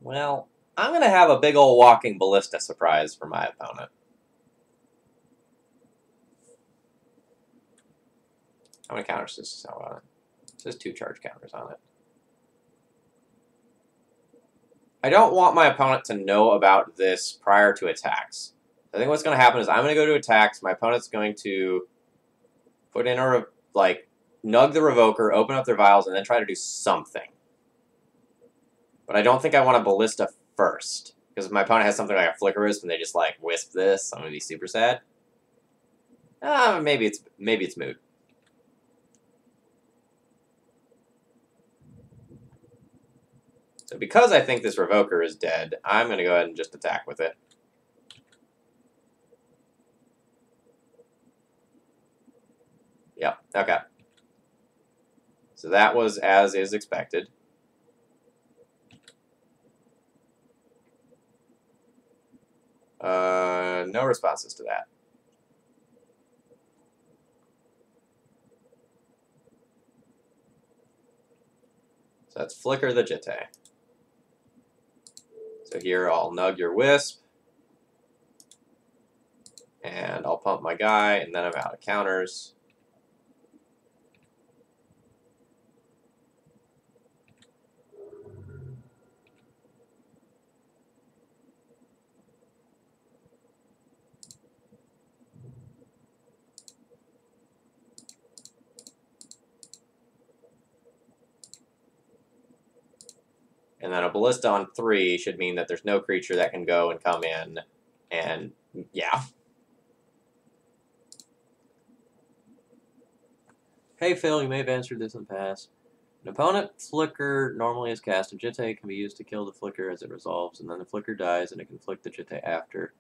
Well, I'm going to have a big old walking ballista surprise for my opponent. How many counters does this have on it? It says 2 charge counters on it. I don't want my opponent to know about this prior to attacks. I think what's going to happen is I'm going to go to attacks. My opponent's going to put in a, nug the Revoker, open up their vials, and then try to do something. But I don't think I want a Ballista first. Because if my opponent has something like a Flicker Wisp and they just, like, wisp this, I'm going to be super sad. Maybe it's moot. So because I think this Revoker is dead, I'm going to go ahead and just attack with it. Yep, okay. So that was as is expected. No responses to that. So that's Flicker the Jitte. So here I'll nug your Wisp. And I'll pump my guy, and then I'm out of counters. And then a Ballista on 3 should mean that there's no creature that can go and come in, and yeah. Hey Phil, you may have answered this in the past. An opponent Flicker normally is cast. A Jitte can be used to kill the Flicker as it resolves, and then the Flicker dies and it can flick the Jitte after.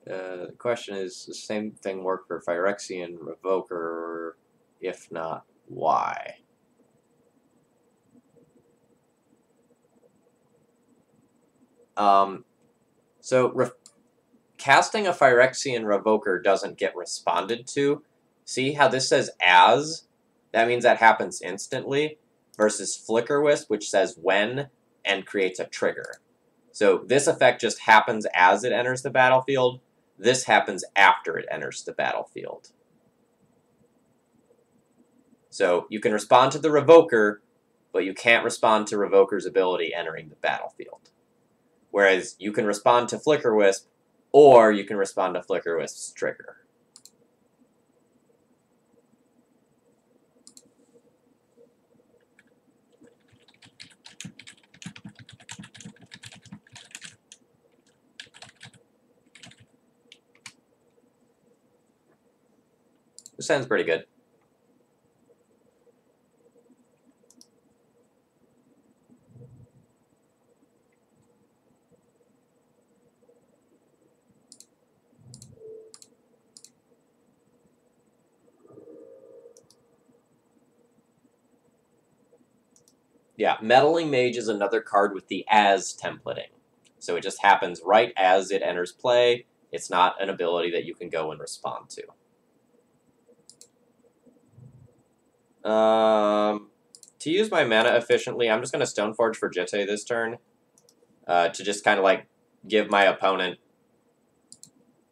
The question is, does the same thing work for Phyrexian Revoker? If not, why? So casting a Phyrexian Revoker doesn't get responded to See how this says as? That means that happens instantly, versus Flicker Wisp, which says when and creates a trigger. So this effect just happens as it enters the battlefield. This happens after it enters the battlefield. So you can respond to the Revoker, but you can't respond to Revoker's ability entering the battlefield. Whereas you can respond to Flicker Wisp, or you can respond to Flicker Wisp's trigger. This sounds pretty good. Yeah, Meddling Mage is another card with the as templating. So it just happens right as it enters play. It's not an ability that you can go and respond to. To use my mana efficiently, I'm just going to Stoneforge for Jitte this turn. To just kind of like give my opponent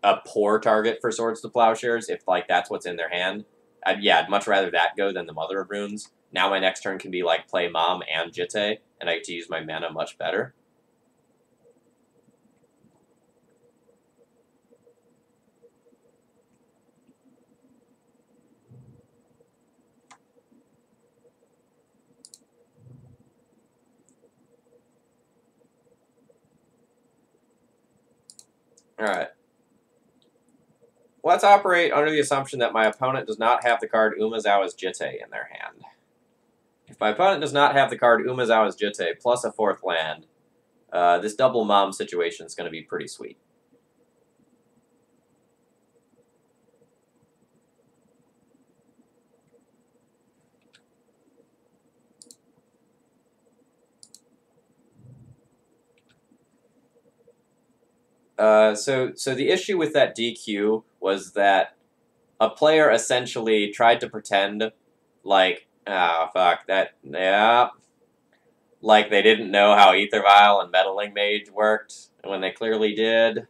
a poor target for Swords to Plowshares, if like that's what's in their hand. I'd much rather that go than the Mother of Runes. Now my next turn can be like play Mom and Jitte, and I get to use my mana much better. Alright. Let's operate under the assumption that my opponent does not have the card Umezawa's Jitte in their hand. If my opponent does not have the card Umezawa's Jitte plus a 4th land, this double Mom situation is going to be pretty sweet. So the issue with that DQ was that a player essentially tried to pretend like, like they didn't know how Aether Vial and Meddling Mage worked when they clearly did,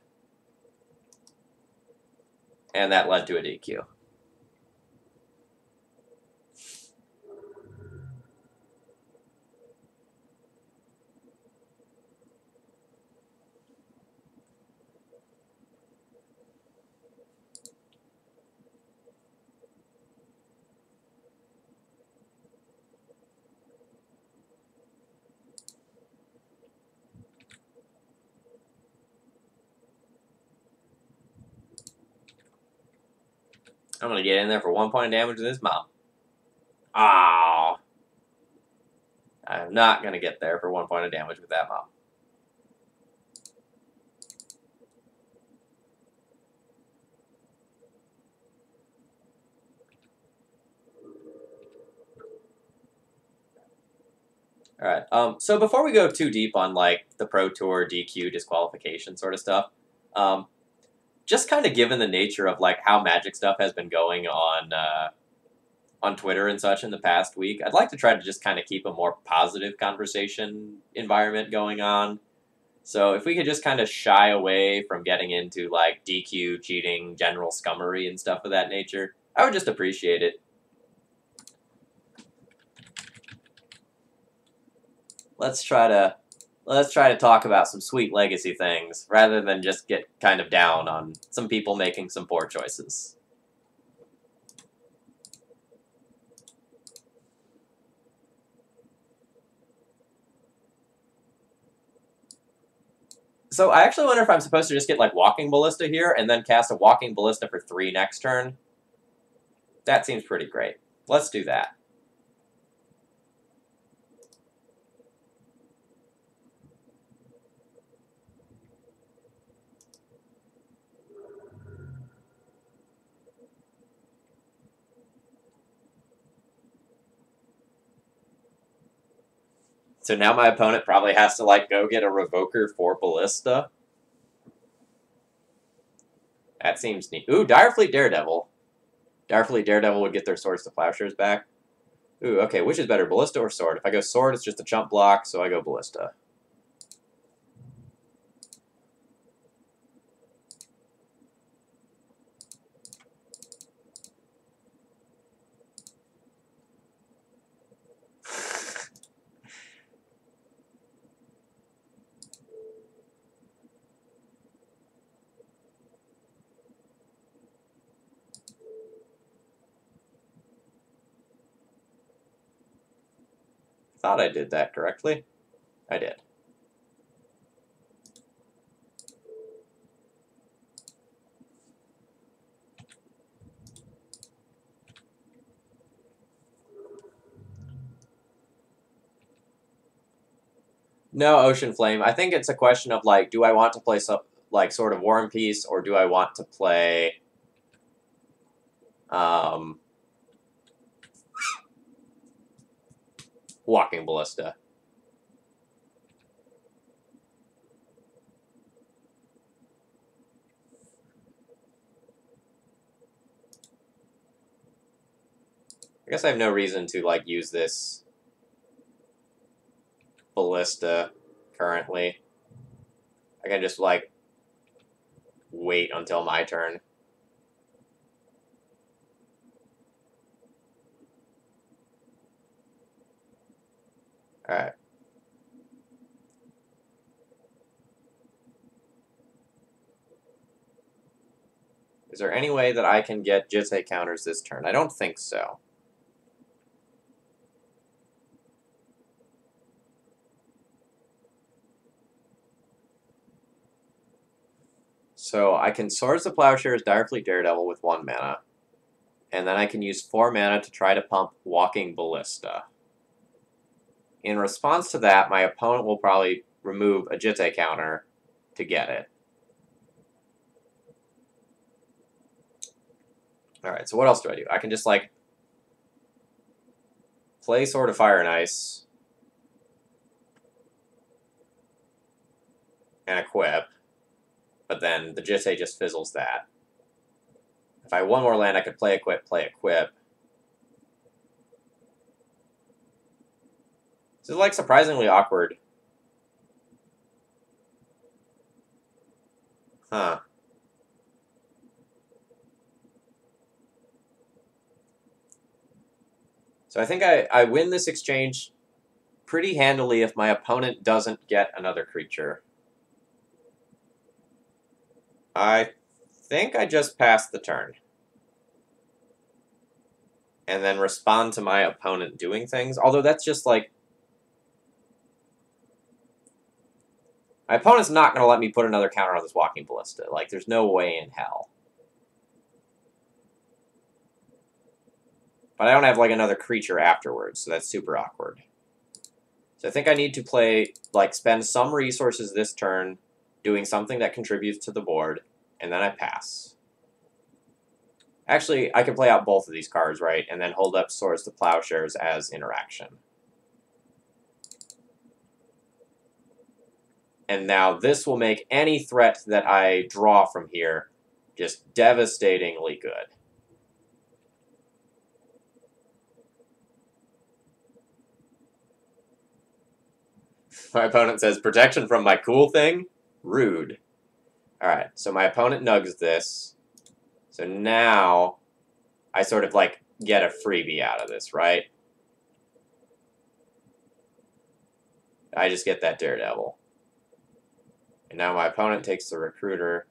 and that led to a DQ. I'm going to get in there for 1 point of damage with this Mom. Oh, I'm not going to get there for 1 point of damage with that Mom. Alright, so before we go too deep on, like, the Pro Tour DQ disqualification sort of stuff, just kind of given the nature of, like, how Magic stuff has been going on Twitter and such in the past week, I'd like to try to just kind of keep a more positive conversation environment going on. So if we could just kind of shy away from getting into, like, DQ, cheating, general scummery and stuff of that nature, I would just appreciate it. Let's try to talk about some sweet legacy things, rather than just get kind of down on some people making some poor choices. So I actually wonder if I'm supposed to just get, like, Walking Ballista here, and then cast a Walking Ballista for 3 next turn. That seems pretty great. Let's do that. So now my opponent probably has to, like, go get a Revoker for Ballista. That seems neat. Ooh, Direfleet Daredevil. Direfleet Daredevil would get their Swords to Plowshares back. Ooh, okay, which is better, Ballista or Sword? If I go Sword, it's just a chump block, so I go Ballista. Thought I did that correctly. I did. No Ocean Flame. I think it's a question of, like, do I want to play some, like, sort of War and Peace, or do I want to play Walking Ballista? I guess I have no reason to, like, use this Ballista currently. I can just, like, wait until my turn. Alright. Is there any way that I can get Jitte counters this turn? I don't think so. So I can Swords to Plowshares Direfleet Daredevil with 1 mana. And then I can use 4 mana to try to pump Walking Ballista. In response to that, my opponent will probably remove a Jitte counter to get it. Alright, so what else do I do? I can just, like, play Sword of Fire and Ice and equip, but then the Jitte just fizzles that. If I had 1 more land, I could play equip, play equip. This is, like, surprisingly awkward. Huh. So I think I win this exchange pretty handily if my opponent doesn't get another creature. I think I just pass the turn. And then respond to my opponent doing things. Although that's just, like... my opponent's not going to let me put another counter on this Walking Ballista. Like, there's no way in hell. But I don't have, like, another creature afterwards, so that's super awkward. So I think I need to play, like, spend some resources this turn doing something that contributes to the board, and then I pass. Actually, I can play out both of these cards, right, and then hold up Swords to Plowshares as interaction. And now this will make any threat that I draw from here just devastatingly good. My opponent says, protection from my cool thing? Rude. Alright, so my opponent nugs this. So now I sort of, like, get a freebie out of this, right? I just get that Daredevil. And now my opponent takes the Recruiter.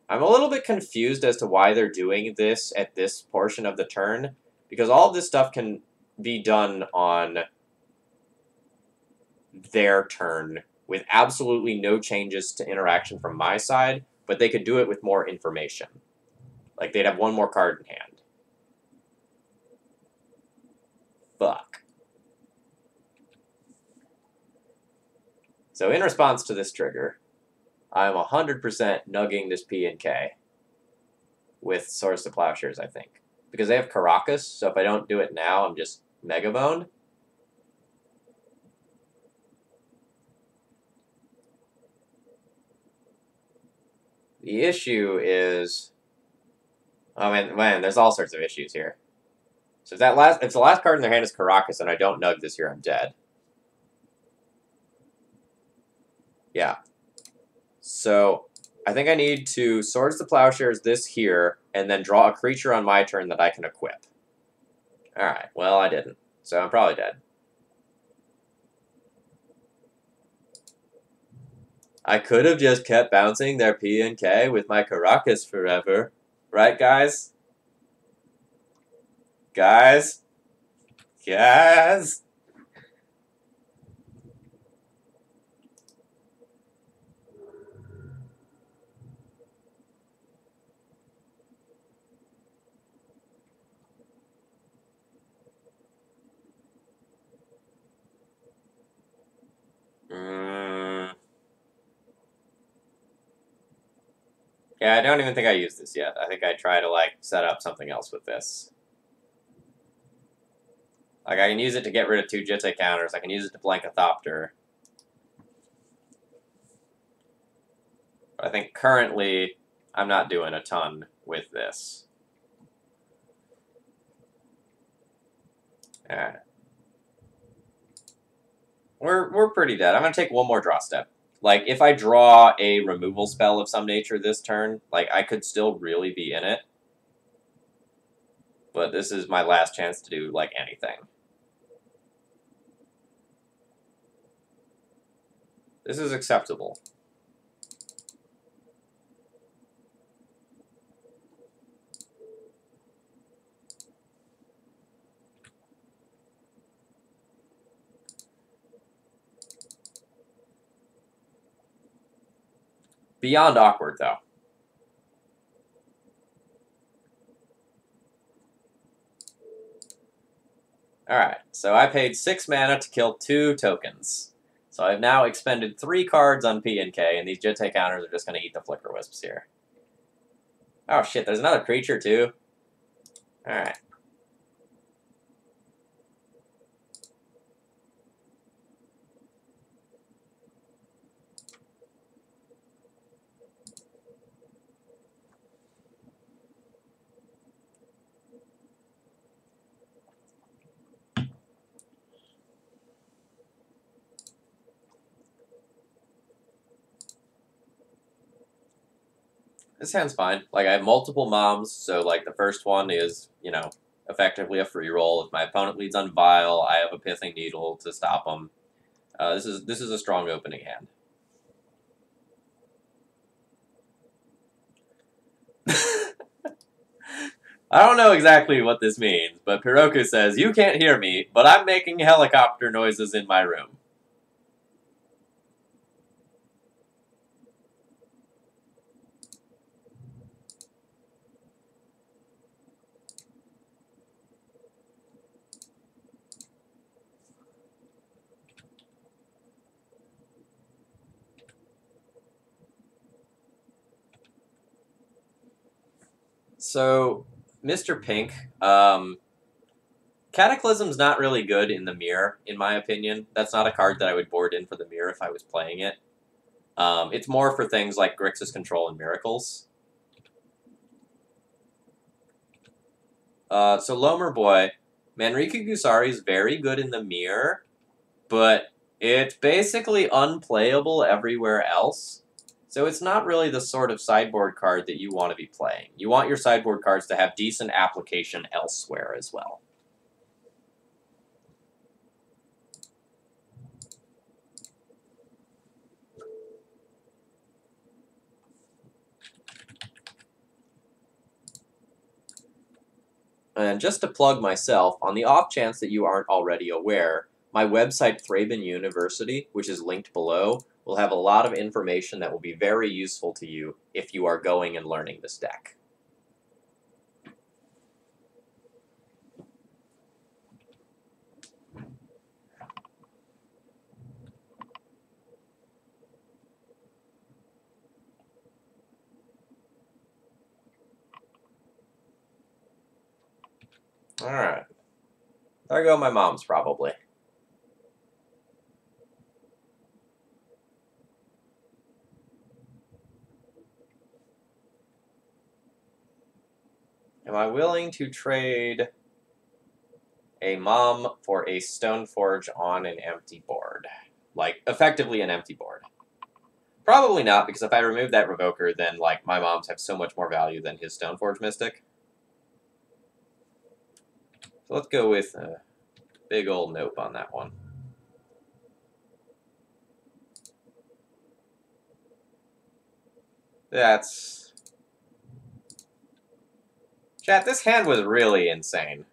I'm a little bit confused as to why they're doing this at this portion of the turn, because all of this stuff can be done on their turn with absolutely no changes to interaction from my side, but they could do it with more information. Like, they'd have 1 more card in hand. Fuck. So in response to this trigger, I'm 100% nugging this P and K with Swords to Plowshares, I think. Because they have Caracas, so if I don't do it now, I'm just Mega Boned. The issue is I mean, man, there's all sorts of issues here. So if the last card in their hand is Caracas and I don't nug this year, I'm dead. Yeah. So I think I need to Swords to Plowshares this here, and then draw a creature on my turn that I can equip. Alright, well, I didn't. So I'm probably dead. I could have just kept bouncing their P and K with my Caracas forever. Right, guys? Guys? Guys? Yeah, I don't even think I used this yet. I think I try to, like, set up something else with this. Like, I can use it to get rid of 2 Jitte counters. I can use it to blank a Thopter. But I think currently, I'm not doing a ton with this. Alright. We're pretty dead. I'm going to take one more draw step. Like, if I draw a removal spell of some nature this turn, like, I could still really be in it. But this is my last chance to do, like, anything. This is acceptable. Beyond awkward, though. Alright, so I paid 6 mana to kill 2 tokens. So I've now expended 3 cards on P and K, and these Jitte counters are just going to eat the Flicker Wisps here. Oh shit, there's another creature too? Alright. This hand's fine. Like, I have multiple moms, so, like, the first one is, you know, effectively a free roll. If my opponent leads on Vile, I have a Pithing Needle to stop them. This is a strong opening hand. I don't know exactly what this means, but Piroku says, "You can't hear me, but I'm making helicopter noises in my room." So, Mr. Pink, Cataclysm's not really good in the mirror, in my opinion. That's not a card that I would board in for the mirror if I was playing it. It's more for things like Grixis Control and Miracles. So Lomer Boy, Manrique Gusari is very good in the mirror, but it's basically unplayable everywhere else. So it's not really the sort of sideboard card that you want to be playing. You want your sideboard cards to have decent application elsewhere as well. And just to plug myself, on the off chance that you aren't already aware, my website, ThrabenU University, which is linked below, will have a lot of information that will be very useful to you if you are going and learning this deck. Alright. There go my moms, probably. Am I willing to trade a mom for a Stoneforge on an empty board? Like, effectively an empty board. Probably not, because if I remove that Revoker, then, like, my moms have so much more value than his Stoneforge Mystic. So let's go with a big old nope on that one. That's... Chat, this hand was really insane.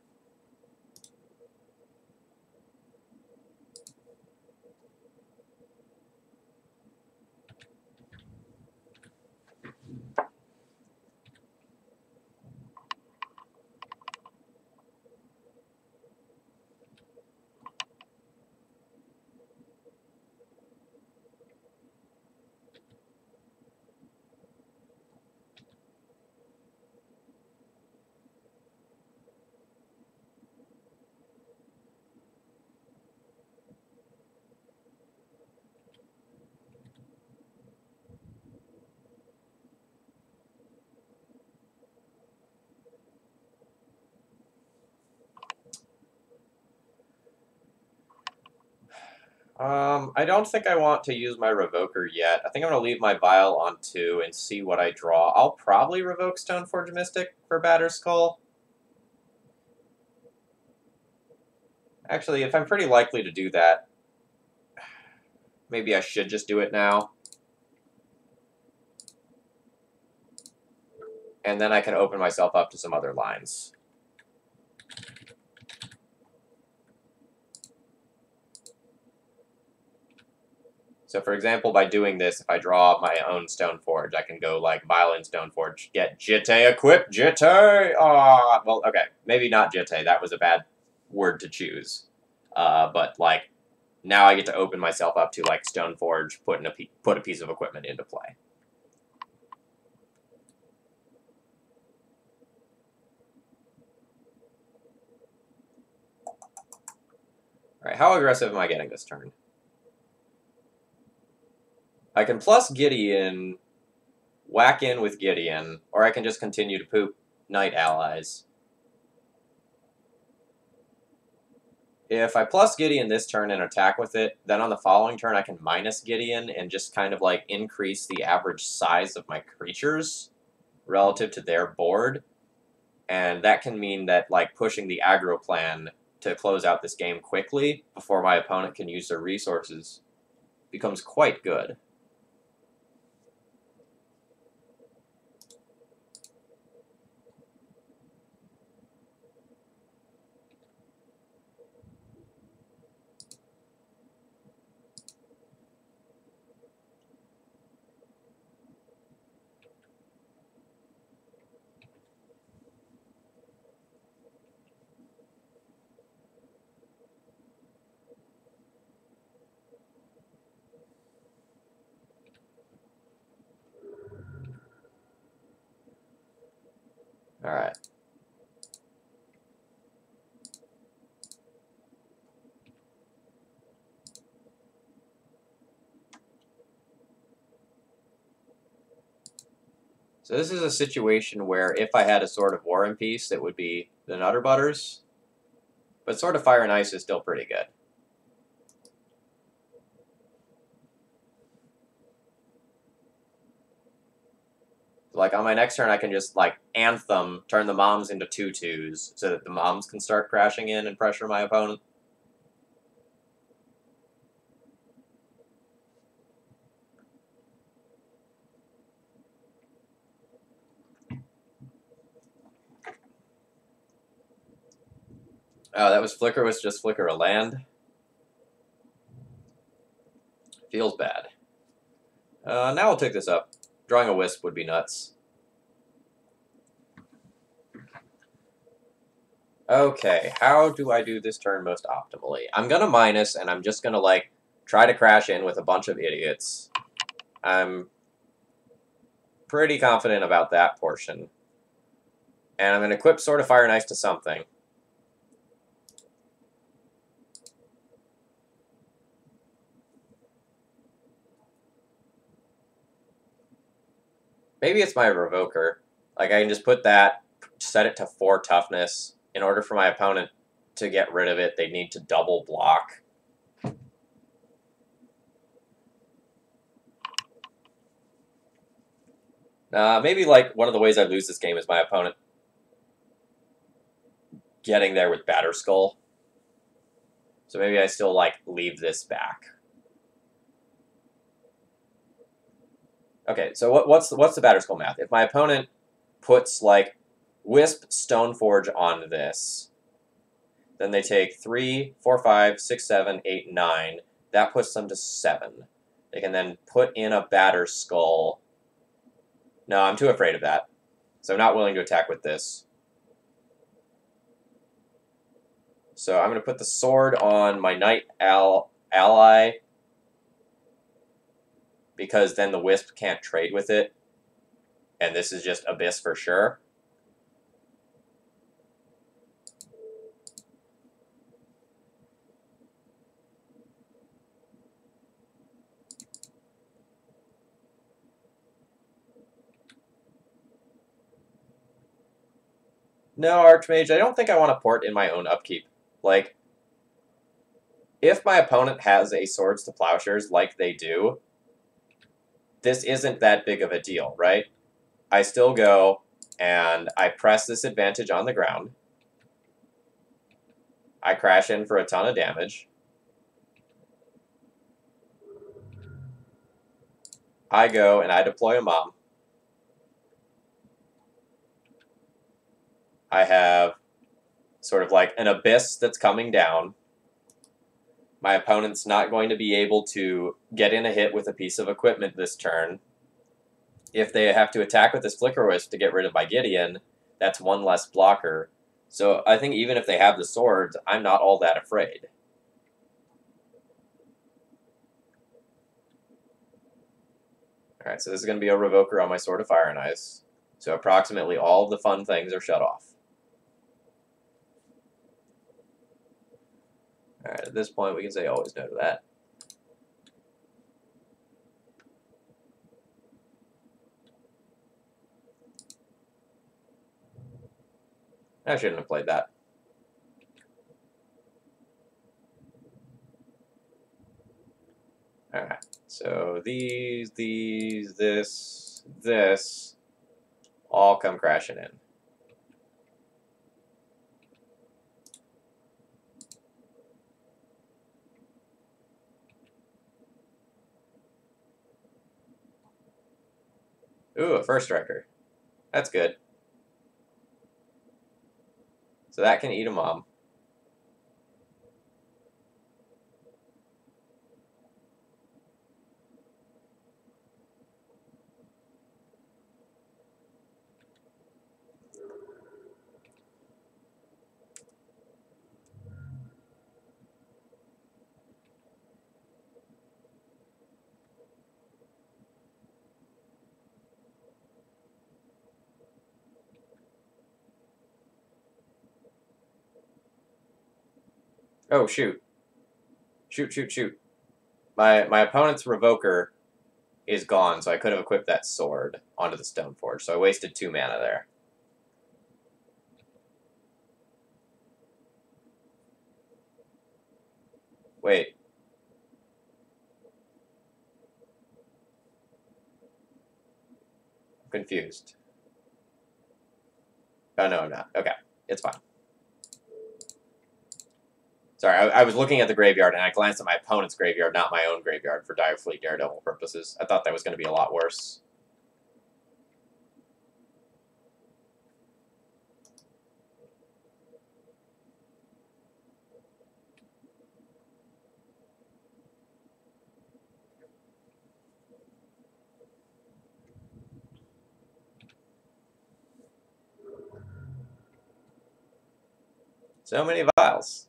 I don't think I want to use my Revoker yet. I think I'm going to leave my Vial on 2 and see what I draw. I'll probably revoke Stoneforge Mystic for Batterskull. Actually, if I'm pretty likely to do that, maybe I should just do it now. And then I can open myself up to some other lines. So, for example, by doing this, if I draw my own Stoneforge, I can go, like, Violent Stoneforge, get Jitte equipped, Jitte! Ah, well, okay, maybe not Jitte, that was a bad word to choose. But, like, now I get to open myself up to, like, Stoneforge, put a piece of equipment into play. Alright, how aggressive am I getting this turn? I can plus Gideon, whack in with Gideon, or I can just continue to poop Knight allies. If I plus Gideon this turn and attack with it, then on the following turn I can minus Gideon and just kind of like increase the average size of my creatures relative to their board. And that can mean that like pushing the aggro plan to close out this game quickly before my opponent can use their resources becomes quite good. Alright. So this is a situation where if I had a Sword of War and Peace, it would be the Nutter Butters. But Sword of Fire and Ice is still pretty good. Like, on my next turn, I can just, like, Anthem, turn the moms into 2/2s, so that the moms can start crashing in and pressure my opponent. Oh, that was Flicker was just Flicker a land? Feels bad. Now I'll take this up. Drawing a Wisp would be nuts. Okay, how do I do this turn most optimally? I'm gonna minus, and I'm just gonna, like, try to crash in with a bunch of idiots. I'm pretty confident about that portion. And I'm gonna equip Sword of Fire and Ice to something. Maybe it's my Revoker. Like, I can just put that, set it to 4 toughness. In order for my opponent to get rid of it, they need to double block. Maybe like one of the ways I lose this game is my opponent getting there with Batter Skull. So maybe I still like leave this back. Okay, so what's the Batter Skull math? If my opponent puts like Wisp Stoneforge on this, then they take 3, 4, 5, 6, 7, 8, 9. That puts them to 7. They can then put in a Batter Skull. No, I'm too afraid of that. So I'm not willing to attack with this. So I'm going to put the sword on my Knight ally, because then the Wisp can't trade with it. And this is just Abyss for sure. No, Archmage, I don't think I want to port in my own upkeep. Like, if my opponent has a Swords to Plowshares like they do, this isn't that big of a deal, right? I still go and I press this advantage on the ground. I crash in for a ton of damage. I go and I deploy a Mom. I have sort of like an Abyss that's coming down. My opponent's not going to be able to get in a hit with a piece of equipment this turn. If they have to attack with this Flicker Wisp to get rid of my Gideon, that's 1 less blocker. So I think even if they have the swords, I'm not all that afraid. Alright, so this is going to be a Revoker on my Sword of Fire and Ice. So approximately all of the fun things are shut off. Alright, at this point we can say always no to that. I shouldn't have played that. Alright, so these, this, all come crashing in. Ooh, a First Striker. That's good. So that can eat a Mom. Oh, shoot. Shoot. My opponent's Revoker is gone, so I could have equipped that sword onto the Stoneforge, so I wasted 2 mana there. Wait. I'm confused. Oh, no, I'm not. Okay, it's fine. Sorry, I was looking at the graveyard, and I glanced at my opponent's graveyard, not my own graveyard, for Dire Fleet Daredevil purposes. I thought that was going to be a lot worse. So many vials.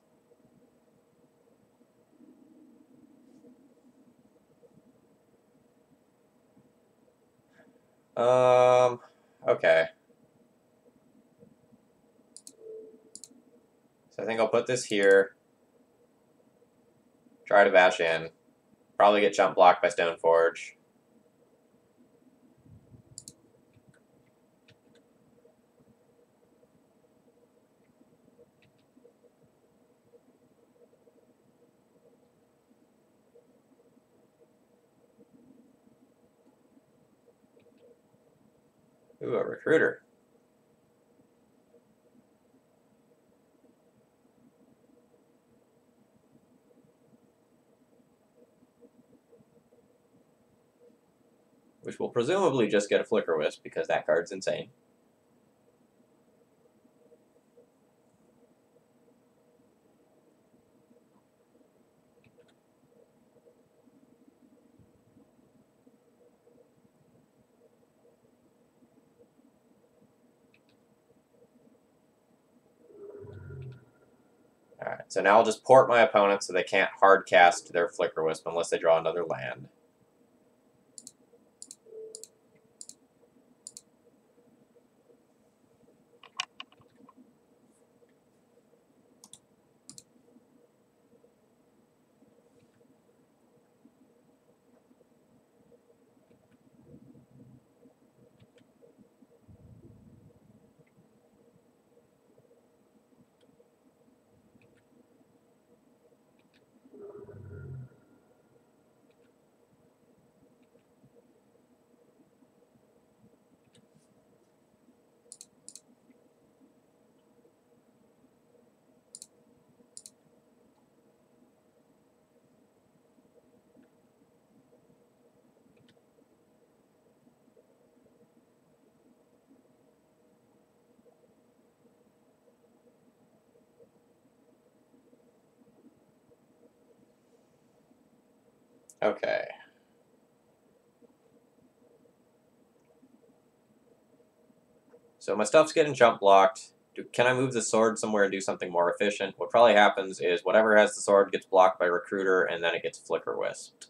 Okay. So I think I'll put this here. Try to bash in. Probably get jump blocked by Stoneforge. Ooh, a recruiter. Which will presumably just get a Flicker Wisp because that card's insane. Alright, so now I'll just port my opponent so they can't hard cast their Flicker Wisp unless they draw another land. Okay. So my stuff's getting jump blocked. Can I move the sword somewhere and do something more efficient? What probably happens is whatever has the sword gets blocked by Recruiter, and then it gets Flicker Wisped.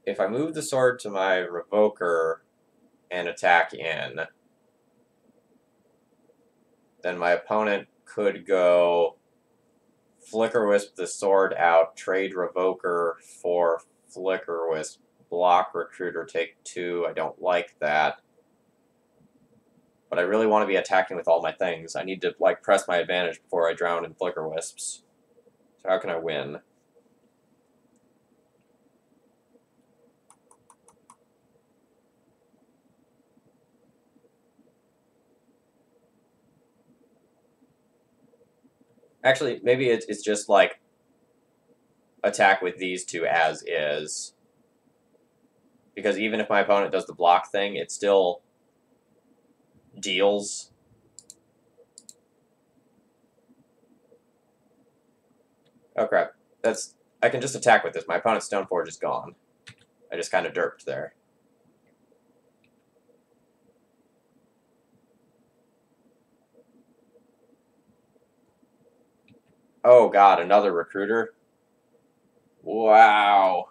If I move the sword to my Revoker and attack in, then my opponent could go Flicker Wisp the sword out, trade Revoker for Flicker Wisp, block Recruiter, take 2. I don't like that. But I really want to be attacking with all my things. I need to, like, press my advantage before I drown in Flicker Wisps. So how can I win? Actually, maybe it's just, like, attack with these two as is. Because even if my opponent does the block thing, it still deals. Oh crap. I can just attack with this. My opponent's Stoneforge is gone. I just kind of derped there. Oh god, another Recruiter? Wow.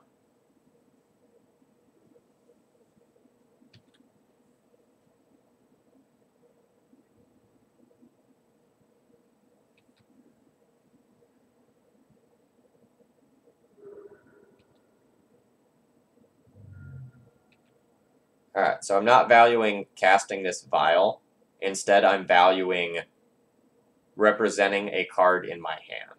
Alright, so I'm not valuing casting this Vial. Instead, I'm valuing representing a card in my hand.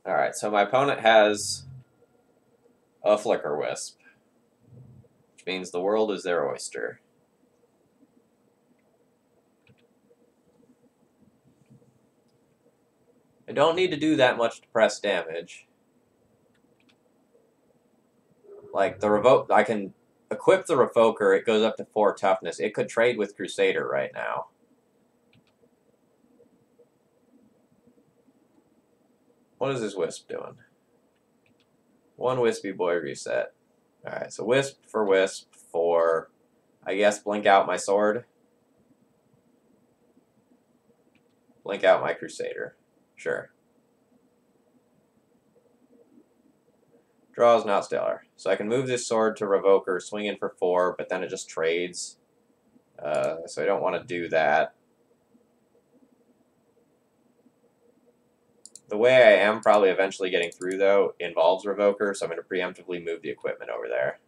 Alright, so my opponent has a Flicker Wisp, which means the world is their oyster. I don't need to do that much to press damage. Like, I can equip the Revoker, it goes up to 4 toughness. It could trade with Crusader right now. What is this Wisp doing? 1 Wispy Boy reset. Alright, so Wisp for, I guess, blink out my sword. Blink out my Crusader. Sure. Draw is not stellar. So I can move this sword to Revoker, swing in for 4, but then it just trades. So I don't want to do that. The way I am probably eventually getting through, though, involves Revoker, so I'm going to preemptively move the equipment over there.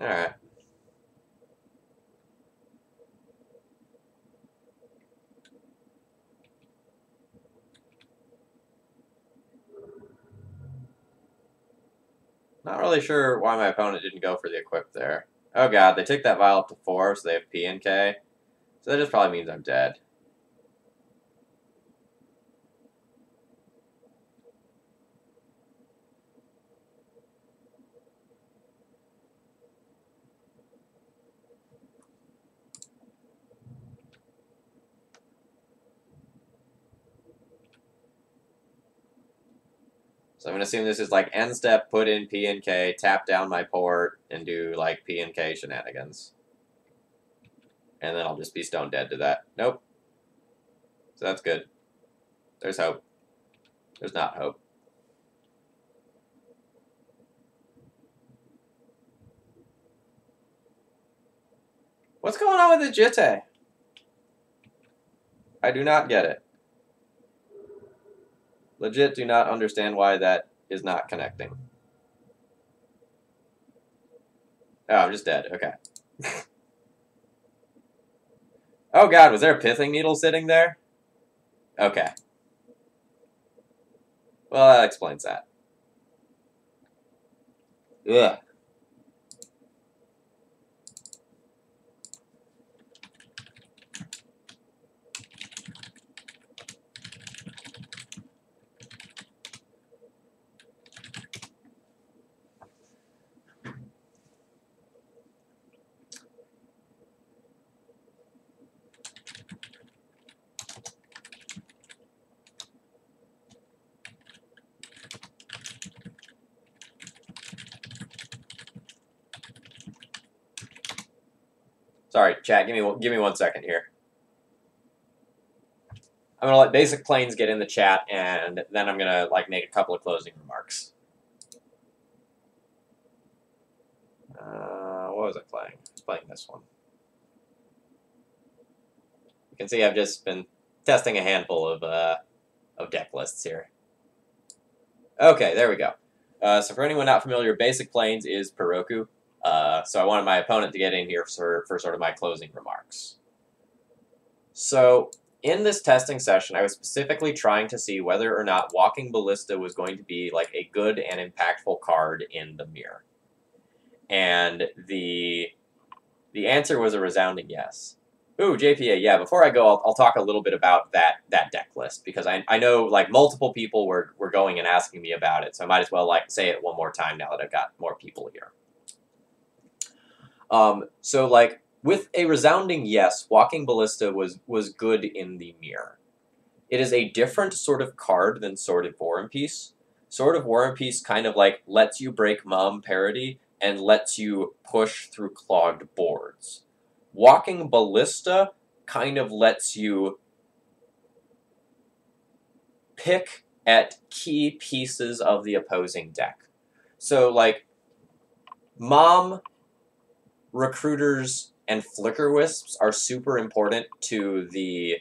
Alright. Not really sure why my opponent didn't go for the equip there. Oh god, they took that vial up to 4, so they have P and K. So that just probably means I'm dead. So I'm going to assume this is like end step, put in P and K, tap down my port, and do like P and K shenanigans. And then I'll just be stone dead to that. Nope. So that's good. There's hope. There's not hope. What's going on with the Jitte? I do not get it. Legit do not understand why that is not connecting. Oh, I'm just dead. Okay. Oh god, was there a pithing needle sitting there? Okay. Well, that explains that. Ugh. Sorry, chat. Give me 1 second here. I'm gonna let Basic Planes get in the chat, and then I'm gonna like make a couple of closing remarks. What was I playing? I was playing this one. You can see I've just been testing a handful of deck lists here. Okay, there we go. So for anyone not familiar, Basic Planes is Puroku. So I wanted my opponent to get in here for sort of my closing remarks. So in this testing session, I was specifically trying to see whether or not Walking Ballista was going to be like a good and impactful card in the mirror. And the answer was a resounding yes. Ooh, JPA, yeah, before I go, I'll talk a little bit about that deck list, because I know, like, multiple people were going and asking me about it, so I might as well, like, say it one more time now that I've got more people here. So, like, with a resounding yes, Walking Ballista was good in the mirror. It is a different sort of card than Sword of War and Peace. Sword of War and Peace kind of, like, lets you break Mom parity and lets you push through clogged boards. Walking Ballista kind of lets you pick at key pieces of the opposing deck. So, like, Mom, Recruiters, and Flicker Wisps are super important to the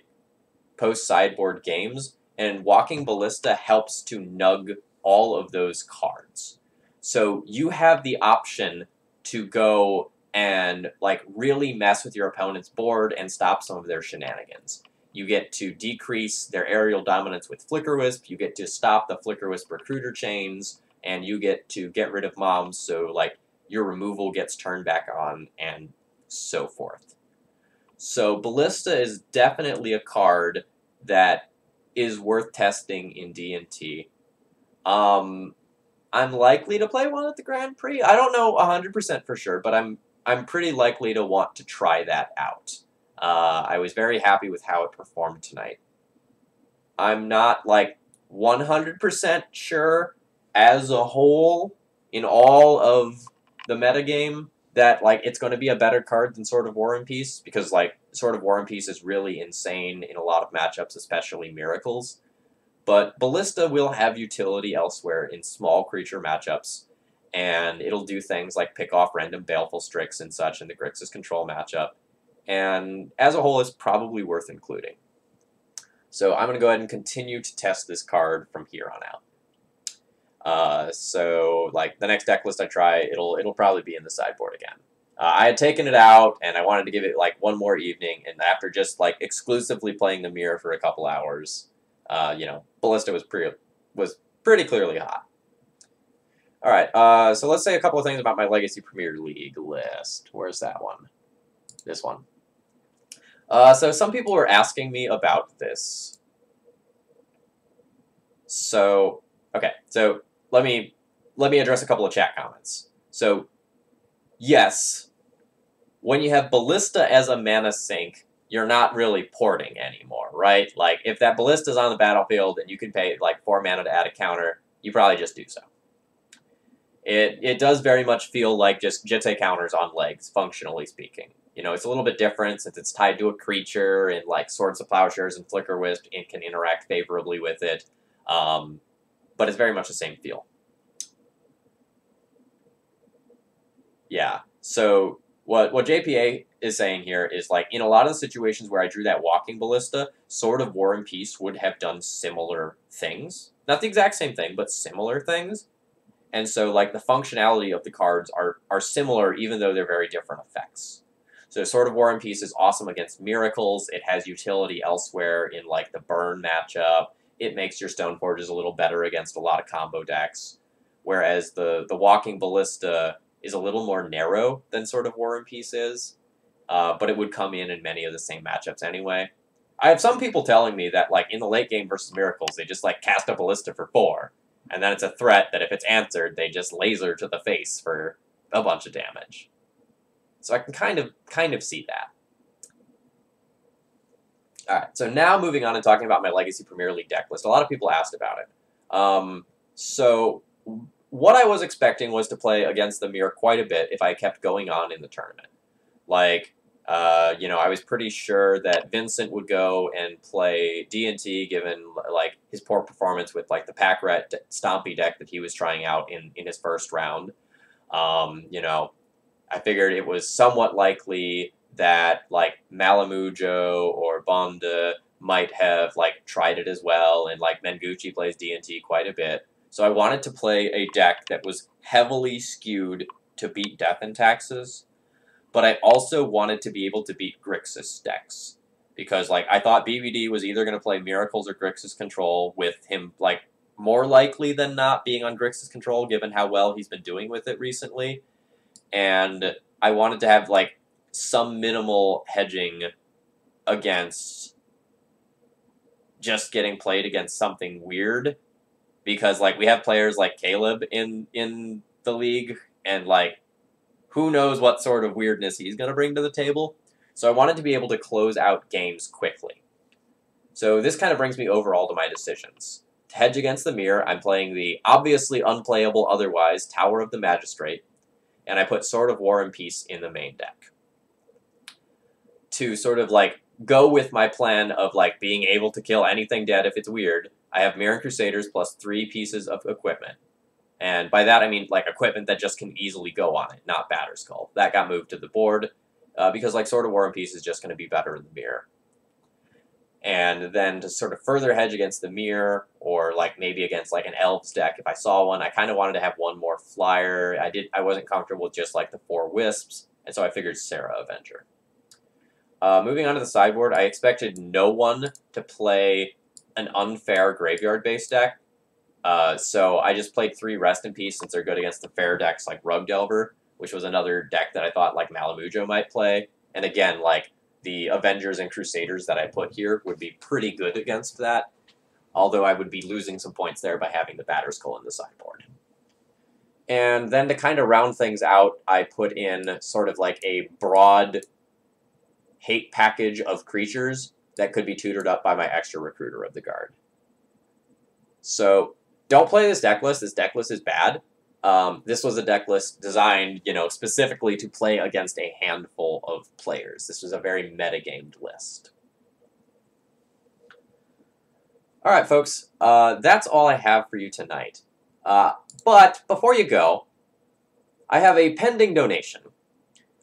post-sideboard games, and Walking Ballista helps to nug all of those cards. So you have the option to go and like really mess with your opponent's board and stop some of their shenanigans. You get to decrease their aerial dominance with Flicker Wisp, you get to stop the Flicker Wisp recruiter chains, and you get to get rid of moms, so like your removal gets turned back on, and so forth. So Ballista is definitely a card that is worth testing in D&T. I'm likely to play one at the Grand Prix. I don't know 100% for sure, but I'm pretty likely to want to try that out. I was very happy with how it performed tonight. I'm not, like, 100% sure as a whole in all of the metagame that like it's going to be a better card than Sword of War and Peace, because like Sword of War and Peace is really insane in a lot of matchups, especially Miracles. But Ballista will have utility elsewhere in small creature matchups, and it'll do things like pick off random Baleful Strix and such in the Grixis control matchup. And as a whole, it's probably worth including. So I'm going to go ahead and continue to test this card from here on out. So like the next deck list I try, it'll probably be in the sideboard again. I had taken it out, and I wanted to give it like one more evening, and after just like exclusively playing the mirror for a couple hours, you know, Ballista was pretty clearly hot. All right, so let's say a couple of things about my Legacy Premier League list. Where's that one? This one. So some people were asking me about this. So, okay, so let me address a couple of chat comments. So, yes, when you have Ballista as a mana sink, you're not really porting anymore, right? Like, if that Ballista's on the battlefield and you can pay, like, 4 mana to add a counter, you probably just do so. It does very much feel like just Jitte counters on legs, functionally speaking. You know, it's a little bit different since it's tied to a creature, and, like, Swords of Plowshares and Flicker Wisp can interact favorably with it. But it's very much the same feel. Yeah, so what JPA is saying here is, like, in a lot of the situations where I drew that Walking Ballista, Sword of War and Peace would have done similar things. Not the exact same thing, but similar things. And so, like, the functionality of the cards are similar, even though they're very different effects. So Sword of War and Peace is awesome against Miracles. It has utility elsewhere in, like, the Burn matchup. It makes your Stoneforges a little better against a lot of combo decks. Whereas the Walking Ballista is a little more narrow than Sword of War and Peace is. But it would come in many of the same matchups anyway. I have some people telling me that, like, in the late game versus Miracles, they just, like, cast a Ballista for 4. And then it's a threat that if it's answered, they just laser to the face for a bunch of damage. So I can kind of see that. Alright, so now moving on and talking about my Legacy Premier League deck list. A lot of people asked about it. So what I was expecting was to play against the mirror quite a bit if I kept going on in the tournament. Like, you know, I was pretty sure that Vincent would go and play D&T given, like, his poor performance with, like, the Pack Rat Stompy deck that he was trying out in his first round. You know, I figured it was somewhat likely that, like, Malamujo or Bonda might have, like, tried it as well, and, like, Menguchi plays D&T quite a bit. So I wanted to play a deck that was heavily skewed to beat Death and Taxes, but I also wanted to be able to beat Grixis decks. Because, like, I thought BBD was either going to play Miracles or Grixis Control, with him, like, more likely than not being on Grixis Control, given how well he's been doing with it recently. And I wanted to have, like, some minimal hedging against just getting played against something weird. Because, like, we have players like Caleb in the league, and, like, who knows what sort of weirdness he's going to bring to the table. So I wanted to be able to close out games quickly. So this kind of brings me overall to my decisions. To hedge against the mirror, I'm playing the obviously unplayable otherwise Tower of the Magistrate, and I put Sword of War and Peace in the main deck. To sort of, like, go with my plan of, like, being able to kill anything dead if it's weird, I have Mirran Crusaders plus 3 pieces of equipment. And by that I mean, like, equipment that just can easily go on it, not Batterskull. That got moved to the board, because, like, Sword of War and Peace is just going to be better in the mirror. And then to sort of further hedge against the mirror, or, like, maybe against, like, an Elves deck, if I saw one, I kind of wanted to have one more flyer. I wasn't comfortable with just, like, the 4 Wisps, and so I figured Sarah Avenger. Moving on to the sideboard, I expected no one to play an unfair graveyard-based deck. So I just played 3 Rest in Peace since they're good against the fair decks like Rug Delver, which was another deck that I thought, like, Malamujo might play. And again, like, the Avengers and Crusaders that I put here would be pretty good against that, although I would be losing some points there by having the Batterskull in the sideboard. And then to kind of round things out, I put in sort of like a broad hate package of creatures that could be tutored up by my extra Recruiter of the Guard. So don't play this deck list. This deck list is bad. This was a deck list designed, specifically to play against a handful of players. This was a very metagamed list. All right, folks, that's all I have for you tonight. But before you go, I have a pending donation.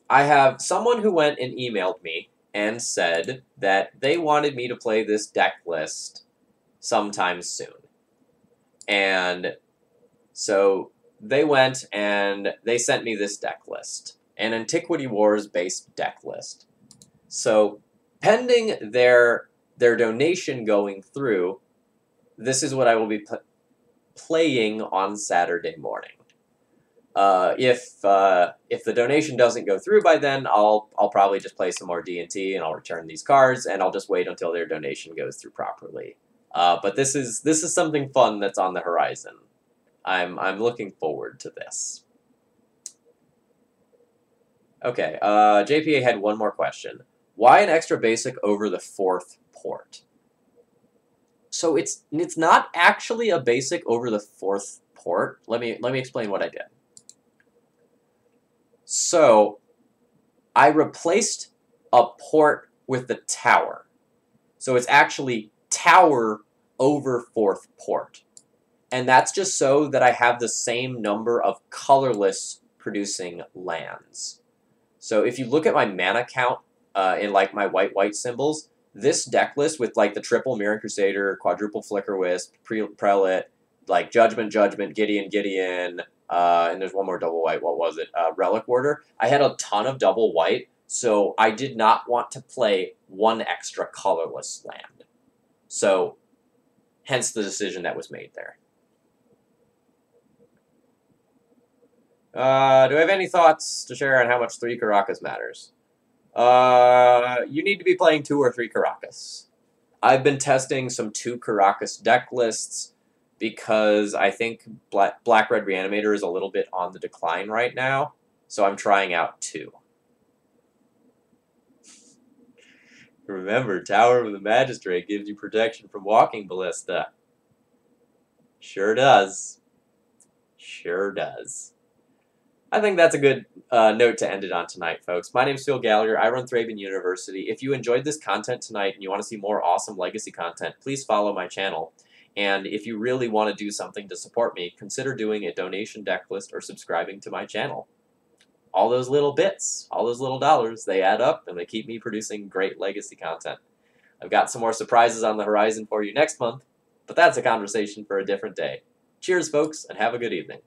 I have someone who went and emailed me and said that they wanted me to play this deck list sometime soon. And so they went and they sent me this deck list, an Antiquity Wars based deck list. So pending their donation going through, this is what I will be playing on Saturday morning. If the donation doesn't go through by then, I'll probably just play some more D&T and I'll return these cards, and I'll just wait until their donation goes through properly. But this is something fun that's on the horizon. I'm looking forward to this. Okay, JPA had one more question. Why an extra basic over the 4th port? So it's not actually a basic over the 4th port. Let me explain what I did. So I replaced a port with the tower. So it's actually tower over 4th port. And that's just so that I have the same number of colorless producing lands. So if you look at my mana count in like my white symbols, this deck list with like the triple Mirran Crusader, quadruple Flicker Wisp, Prelate, like Judgment, Gideon, and there's one more double white. What was it? Relic Warder. I had a ton of double white, so I did not want to play one extra colorless land. So, hence the decision that was made there. Do I have any thoughts to share on how much 3 Karakas matters? You need to be playing 2 or 3 Karakas. I've been testing some 2 Karakas deck lists because I think Black-Red Reanimator is a little bit on the decline right now, so I'm trying out 2. Remember, Tower of the Magistrate gives you protection from Walking Ballista. Sure does. Sure does. I think that's a good note to end it on tonight, folks. My name is Phil Gallagher. I run ThrabenU University. If you enjoyed this content tonight and you want to see more awesome Legacy content, please follow my channel. And if you really want to do something to support me, consider doing a donation deck list or subscribing to my channel. All those little bits, all those little dollars, they add up and they keep me producing great Legacy content. I've got some more surprises on the horizon for you next month, but that's a conversation for a different day. Cheers, folks, and have a good evening.